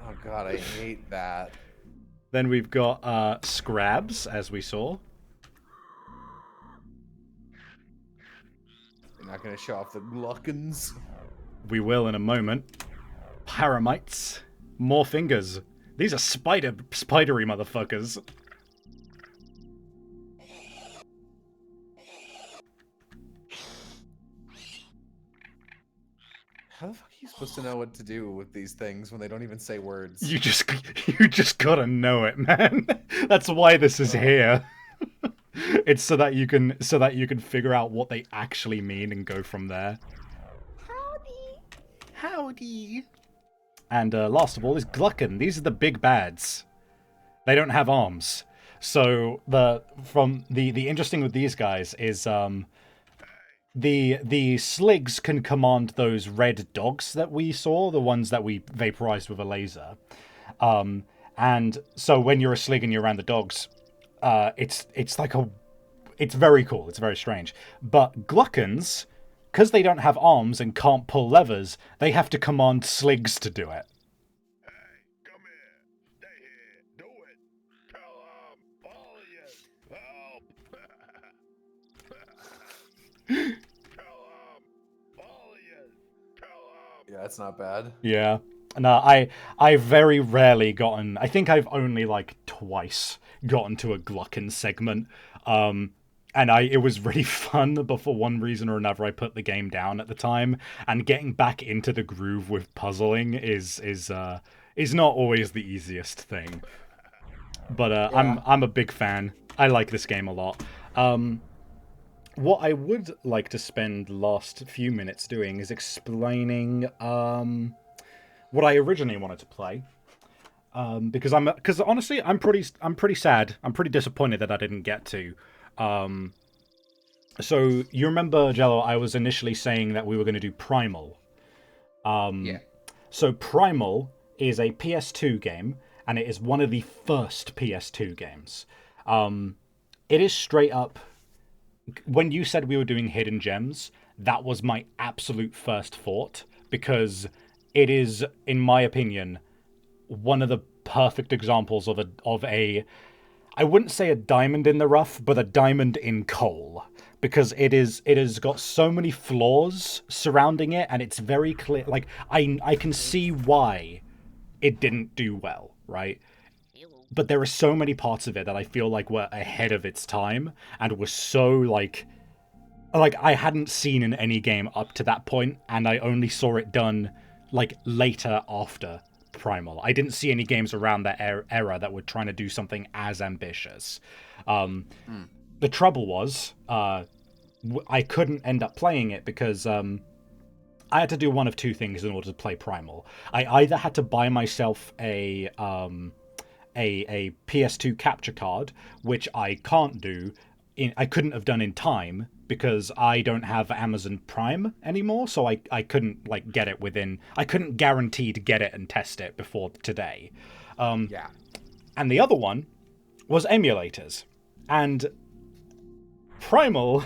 Oh god, I hate that. Then we've got Scrabs, as we saw. You're not gonna show off the gluckins. We will in a moment. Paramites. More fingers. These are spidery motherfuckers. How the fuck are you supposed to know what to do with these things when they don't even say words? You just gotta know it, man. That's why this is here. It's so that you can figure out what they actually mean and go from there. Howdy. And last of all is Gluckin. These are the big bads. They don't have arms. So the interesting with these guys is the Sligs can command those red dogs that we saw, the ones that we vaporized with a laser. And so when you're a Slig and you're around the dogs, it's very cool. It's very strange. But Gluckins, because they don't have arms and can't pull levers, they have to command Sligs to do it. Hey, come here. Stay here. Do it. Tell all of you. Help. Tell all of you. Tell Yeah, it's not bad. Yeah. No, I very rarely gotten... I think I've only, like, twice gotten to a Gluckin segment. And it was really fun, but for one reason or another, I put the game down at the time. And getting back into the groove with puzzling is not always the easiest thing. But Yeah. I'm a big fan. I like this game a lot. What I would like to spend the last few minutes doing is explaining what I originally wanted to play. Because honestly, I'm pretty sad. I'm pretty disappointed that I didn't get to. So you remember, Jello, I was initially saying that we were going to do Primal. Yeah. So Primal is a PS2 game, and it is one of the first PS2 games. It is straight up... When you said we were doing Hidden Gems, that was my absolute first thought, because it is, in my opinion, one of the perfect examples of a I wouldn't say a diamond in the rough, but a diamond in coal. Because it has got so many flaws surrounding it, and it's very clear. Like, I can see why it didn't do well, right? But there are so many parts of it that I feel like were ahead of its time, and were so, like I hadn't seen in any game up to that point, and I only saw it done, like, later after Primal. I didn't see any games around that era that were trying to do something as ambitious. The trouble was, I couldn't end up playing it because I had to do one of two things in order to play Primal. I either had to buy myself a PS2 capture card, which I can't do. I couldn't have done in time because I don't have Amazon Prime anymore, so I couldn't get it within. I couldn't guarantee to get it and test it before today. Yeah. And the other one was emulators, and Primal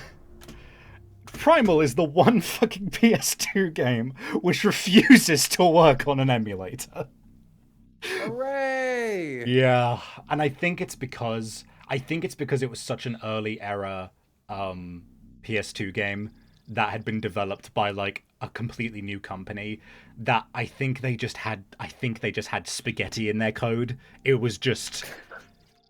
is the one fucking PS2 game which refuses to work on an emulator. Hooray! Yeah, and I think it's because it was such an early era PS2 game that had been developed by like a completely new company that I think they just had spaghetti in their code. It was just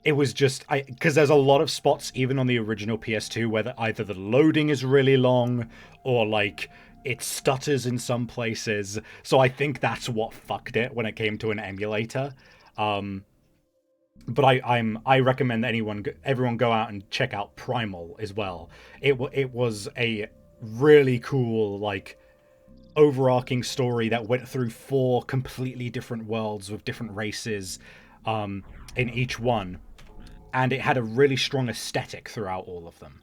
because there's a lot of spots even on the original PS2 where either the loading is really long or like it stutters in some places, so I think that's what fucked it when it came to an emulator. But I recommend everyone go out and check out Primal as well. It was a really cool, like, overarching story that went through 4 completely different worlds with different races in each one, and it had a really strong aesthetic throughout all of them.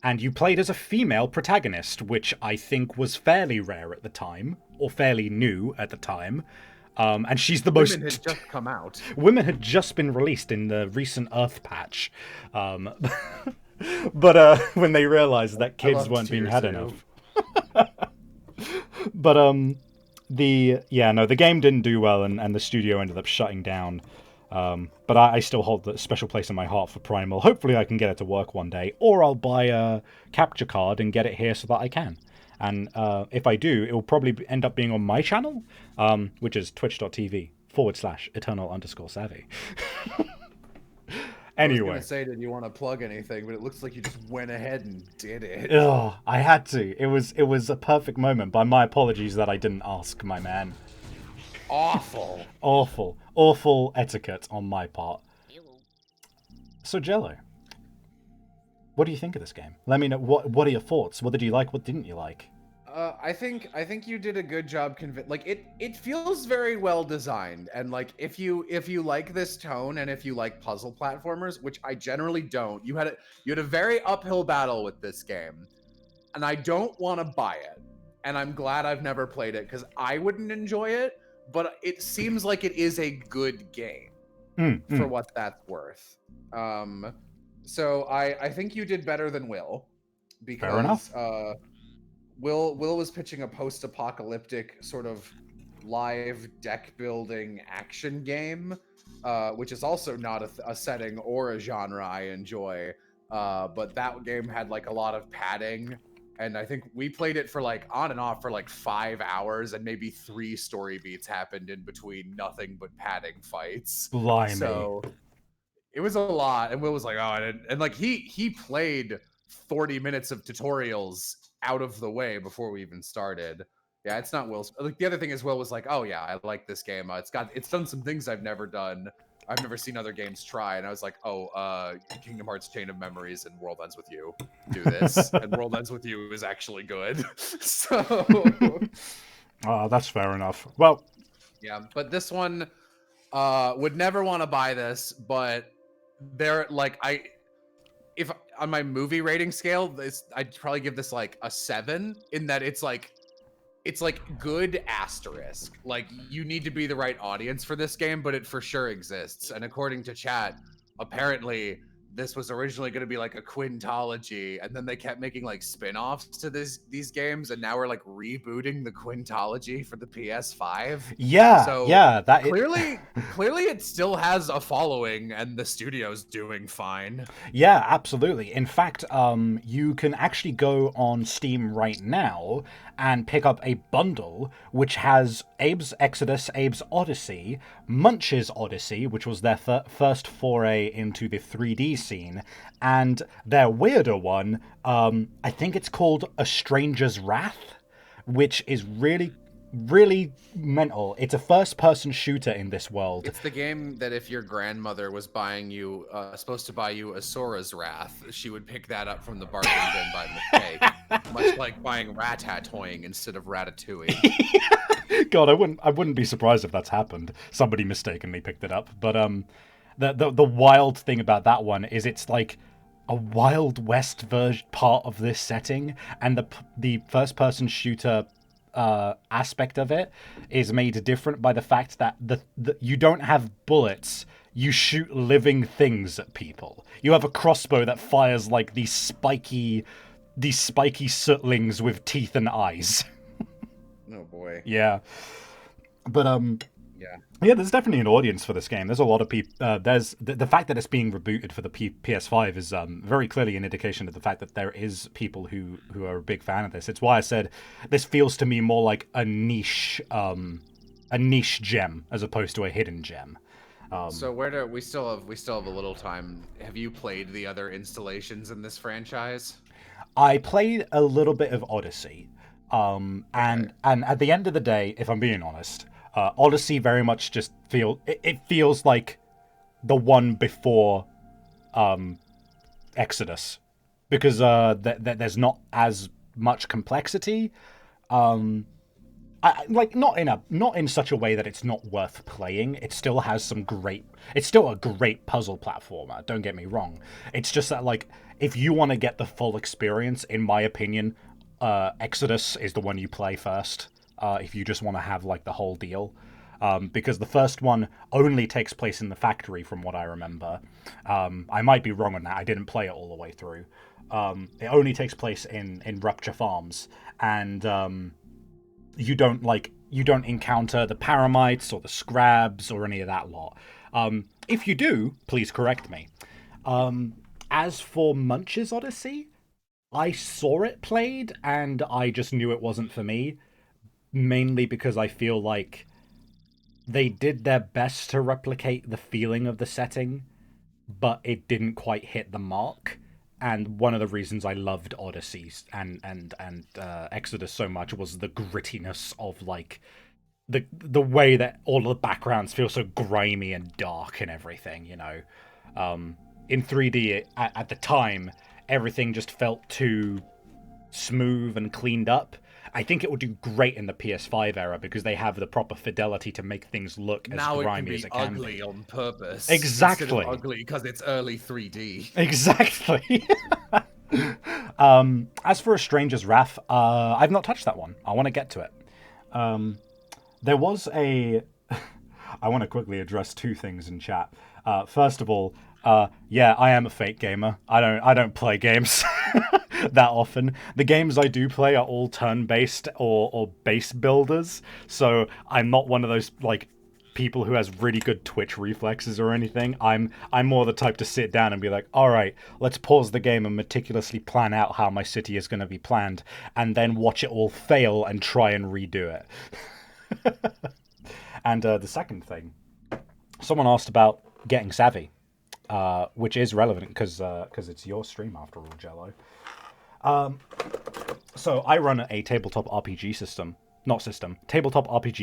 And you played as a female protagonist, which I think was fairly rare at the time, or fairly new at the time. And she's the most... Women had just come out. Women had just been released in the recent Earth patch. But when they realized that kids weren't being had enough. But the game didn't do well, and the studio ended up shutting down. But I still hold a special place in my heart for Primal. Hopefully I can get it to work one day, or I'll buy a capture card and get it here so that I can. And if I do, it will probably end up being on my channel, which is twitch.tv/eternal_savvy. Anyway. I was gonna say, did you want to plug anything? But it looks like you just went ahead and did it. Oh, I had to. It was a perfect moment. But my apologies that I didn't ask, my man. Awful etiquette on my part. So Jello, what do you think of this game? Let me know. What are your thoughts? What did you like? What didn't you like? I think you did a good job it feels very well designed, and like if you like this tone and if you like puzzle platformers, which I generally don't, you had a very uphill battle with this game, and I don't want to buy it, and I'm glad I've never played it because I wouldn't enjoy it, but it seems like it is a good game for what that's worth. So I think you did better than Will, because fair enough. Will was pitching a post-apocalyptic sort of live deck building action game, which is also not a setting or a genre I enjoy. But that game had like a lot of padding, and I think we played it for like on and off for like 5 hours, and maybe 3 story beats happened in between nothing but padding fights. Blimey. So it was a lot, and Will was like, "Oh," and like he played 40 minutes of tutorials out of the way before we even started. Yeah, it's not Will's. Like, the other thing is, Will was like, "Oh yeah, I like this game. It's done some things I've never done. I've never seen other games try." And I was like, "Oh, Kingdom Hearts Chain of Memories and World Ends with You do this, and World Ends with You is actually good." So, that's fair enough. Well, yeah, but this one would never want to buy this, but if on my movie rating scale, I'd probably give this like a 7, in that it's like good asterisk. Like, you need to be the right audience for this game, but it for sure exists. And according to chat, apparently this was originally going to be like a quintology, and then they kept making like spin-offs to these games, and now we're like rebooting the quintology for the PS5. Yeah, so yeah, clearly it still has a following, and the studio's doing fine. Yeah, absolutely. In fact, you can actually go on Steam right now and pick up a bundle which has Abe's Exodus, Abe's Odyssey, Munch's Odyssey, which was their first foray into the 3D scene, and their weirder one, I think it's called A Stranger's Wrath, which is really mental. It's a first-person shooter in this world. It's the game that if your grandmother was buying you, supposed to buy you Asora's Wrath, she would pick that up from the bargain bin by mistake. Much like buying Ratatouille instead of Ratatouille. God, I wouldn't be surprised if that's happened. Somebody mistakenly picked it up. But the wild thing about that one is it's like a Wild West part of this setting, and the first-person shooter aspect of it is made different by the fact that you don't have bullets, you shoot living things at people. You have a crossbow that fires like these spiky sootlings with teeth and eyes. Oh boy. Yeah. But yeah, there's definitely an audience for this game. There's a lot of people. There's the fact that it's being rebooted for the PS5 is very clearly an indication of the fact that there is people who are a big fan of this. It's why I said this feels to me more like a niche gem as opposed to a hidden gem. So where do we still have a little time? Have you played the other installations in this franchise? I played a little bit of Odyssey. And at the end of the day, if I'm being honest, Odyssey very much just it feels like the one before Exodus, because there's not as much complexity. Like not in such a way that it's not worth playing. It still has some great. It's still a great puzzle platformer. Don't get me wrong. It's just that like if you want to get the full experience, in my opinion, Exodus is the one you play first. If you just want to have like the whole deal. Because the first one only takes place in the factory, from what I remember. I might be wrong on that. I didn't play it all the way through. It only takes place in Rupture Farms, and you don't encounter the Paramites or the Scrabs or any of that lot. If you do, please correct me. As for Munch's Odyssey, I saw it played and I just knew it wasn't for me, mainly because I feel like they did their best to replicate the feeling of the setting, but it didn't quite hit the mark. And one of the reasons I loved Odyssey and Exodus so much was the grittiness of like the way that all of the backgrounds feel so grimy and dark and everything. In 3D at the time, everything just felt too smooth and cleaned up. I think it would do great in the PS5 era because they have the proper fidelity to make things look as Now grimy it as it can can be ugly be. on purpose. Exactly. Instead of ugly because it's early 3D. Exactly. As for A Stranger's Wrath, I've not touched that one. I want to get to it. There was a... I want to quickly address two things in chat. First of all, yeah, I am a fake gamer. I don't play games that often. The games I do play are all turn-based or base builders, so I'm not one of those like people who has really good twitch reflexes or anything. I'm more the type to sit down and be like, all right, let's pause the game and meticulously plan out how my city is going to be planned, and then watch it all fail and try and redo it. And the second thing, someone asked about getting savvy, which is relevant because it's your stream after all, Jello. So I run a tabletop RPG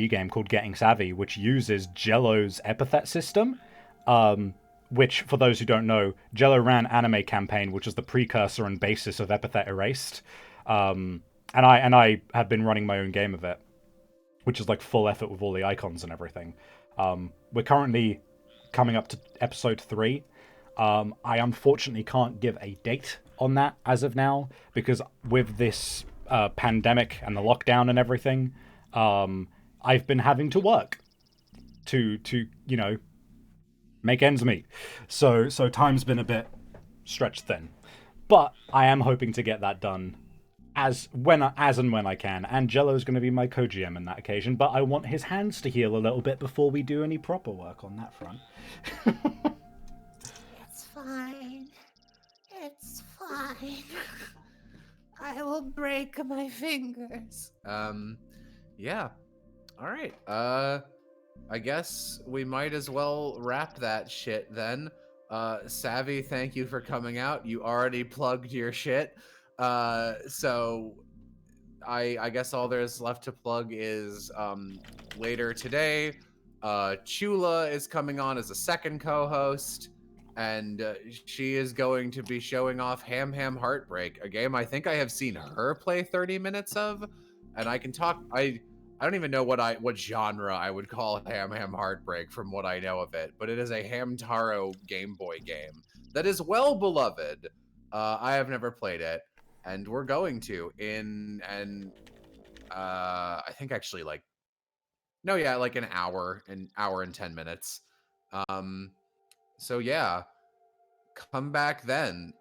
game called Getting Savvy, which uses Jello's epithet system. Which, for those who don't know, Jello ran Anime Campaign, which is the precursor and basis of Epithet Erased. And I have been running my own game of it, which is like full effort with all the icons and everything. We're currently coming up to episode 3. I unfortunately can't give a date on that as of now, because with this pandemic and the lockdown and everything, I've been having to work to make ends meet. So time's been a bit stretched thin. But I am hoping to get that done as and when I can, and Jello's going to be my co-GM in that occasion, but I want his hands to heal a little bit before we do any proper work on that front. It's fine. It's fine. I will break my fingers. Yeah. All right. I guess we might as well wrap that shit then. Savvy, thank you for coming out. You already plugged your shit. So I guess all there's left to plug is later today, Chula is coming on as a second co-host, and she is going to be showing off Ham Ham Heartbreak, a game I think I have seen her play 30 minutes of, and I can talk. I don't even know what genre I would call Ham Ham Heartbreak from what I know of it, but it is a Hamtaro Game Boy game that is well beloved. I have never played it, and we're going to I think actually like an hour and 10 minutes. So yeah, come back then.